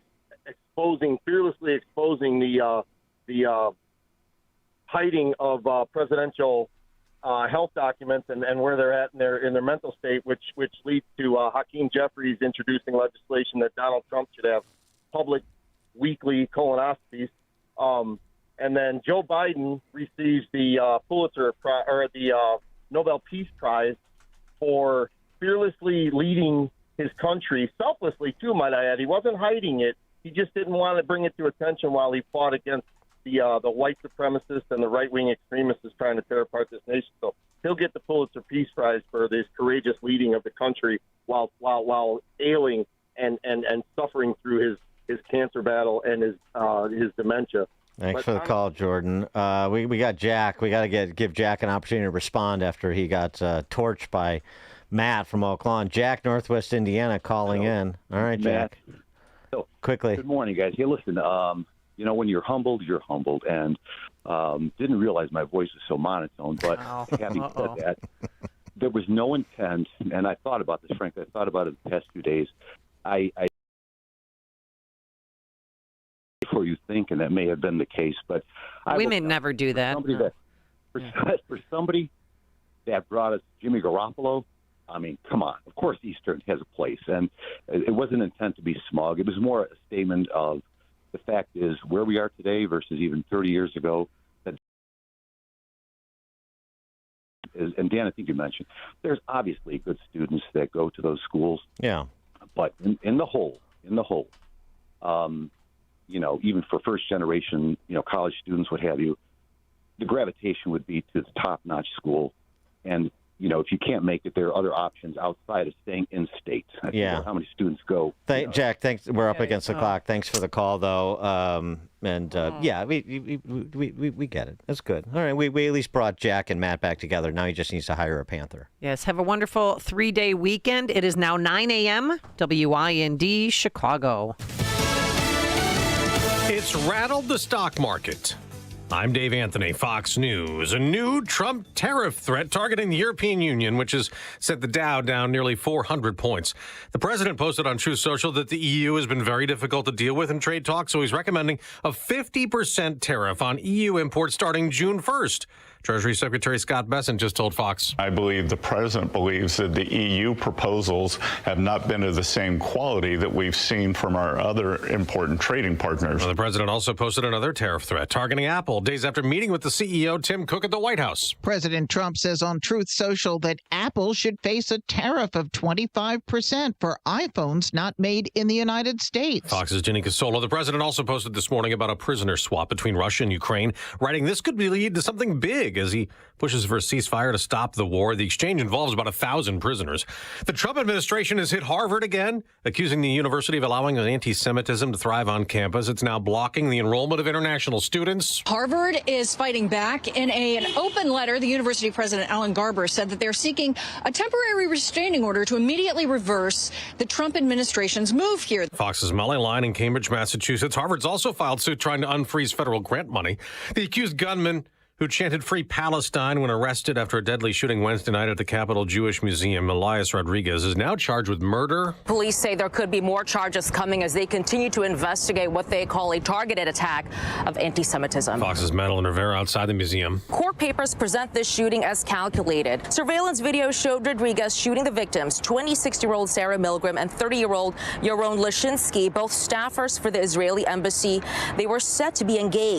fearlessly exposing the hiding of presidential health documents and where they're at in their mental state, which leads to Hakeem Jeffries introducing legislation that Donald Trump should have public weekly colonoscopies. And then Joe Biden receives the the Nobel Peace Prize for fearlessly leading his country, selflessly too, might I add. He wasn't hiding it. He just didn't want to bring it to attention while he fought against the white supremacists and the right-wing extremists trying to tear apart this nation. So he'll get the Pulitzer Peace Prize for this courageous leading of the country while ailing and suffering through his cancer battle and his dementia. Thanks for the call, Jordan. We got Jack. We got to give Jack an opportunity to respond after he got torched by Matt from Oak Lawn. Jack, Northwest Indiana, calling in. All right, Jack. Quickly. Good morning, guys. Hey, listen, when you're humbled, and didn't realize my voice was so monotone, but having said that, there was no intent, and I thought about this, frankly. I thought about it the past 2 days. I for you think, and that may have been the case, but we may never do that. For somebody that brought us Jimmy Garoppolo, I mean, come on. Of course, Eastern has a place, and it wasn't intent to be smug. It was more a statement of the fact is where we are today versus even 30 years ago. And Dan, I think you mentioned there's obviously good students that go to those schools. Yeah, but in the whole, even for first generation, college students, what have you, the gravitation would be to the top-notch school. And, if you can't make it, there are other options outside of staying in state. I forget how many students go. Jack, thanks. We're up against the clock. Thanks for the call, though. We get it. That's good. All right, we at least brought Jack and Matt back together. Now he just needs to hire a Panther. Yes, have a wonderful 3-day weekend. It is now 9 a.m. WIND, Chicago. It's rattled the stock market. I'm Dave Anthony, Fox News. A new Trump tariff threat targeting the European Union, which has sent the Dow down nearly 400 points. The president posted on Truth Social that the EU has been very difficult to deal with in trade talks, so he's recommending a 50% tariff on EU imports starting June 1st. Treasury Secretary Scott Bessent just told Fox. I believe the president believes that the EU proposals have not been of the same quality that we've seen from our other important trading partners. Well, the president also posted another tariff threat targeting Apple days after meeting with the CEO, Tim Cook, at the White House. President Trump says on Truth Social that Apple should face a tariff of 25% for iPhones not made in the United States. Fox's Ginny Casola. The president also posted this morning about a prisoner swap between Russia and Ukraine, writing this could lead to something big as he pushes for a ceasefire to stop the war. The exchange involves about 1,000 prisoners. The Trump administration has hit Harvard again, accusing the university of allowing anti-Semitism to thrive on campus. It's now blocking the enrollment of international students. Harvard is fighting back. In an open letter, the university president, Alan Garber, said that they're seeking a temporary restraining order to immediately reverse the Trump administration's move here. Fox's Molly Line in Cambridge, Massachusetts. Harvard's also filed suit trying to unfreeze federal grant money. The accused gunman who chanted Free Palestine when arrested after a deadly shooting Wednesday night at the Capitol Jewish Museum, Elias Rodriguez, is now charged with murder. Police say there could be more charges coming as they continue to investigate what they call a targeted attack of anti-Semitism. Fox's Madeline Rivera outside the museum. Court papers present this shooting as calculated. Surveillance video showed Rodriguez shooting the victims, 26-year-old Sarah Milgram and 30-year-old Yaron Lashinsky, both staffers for the Israeli embassy. They were set to be engaged.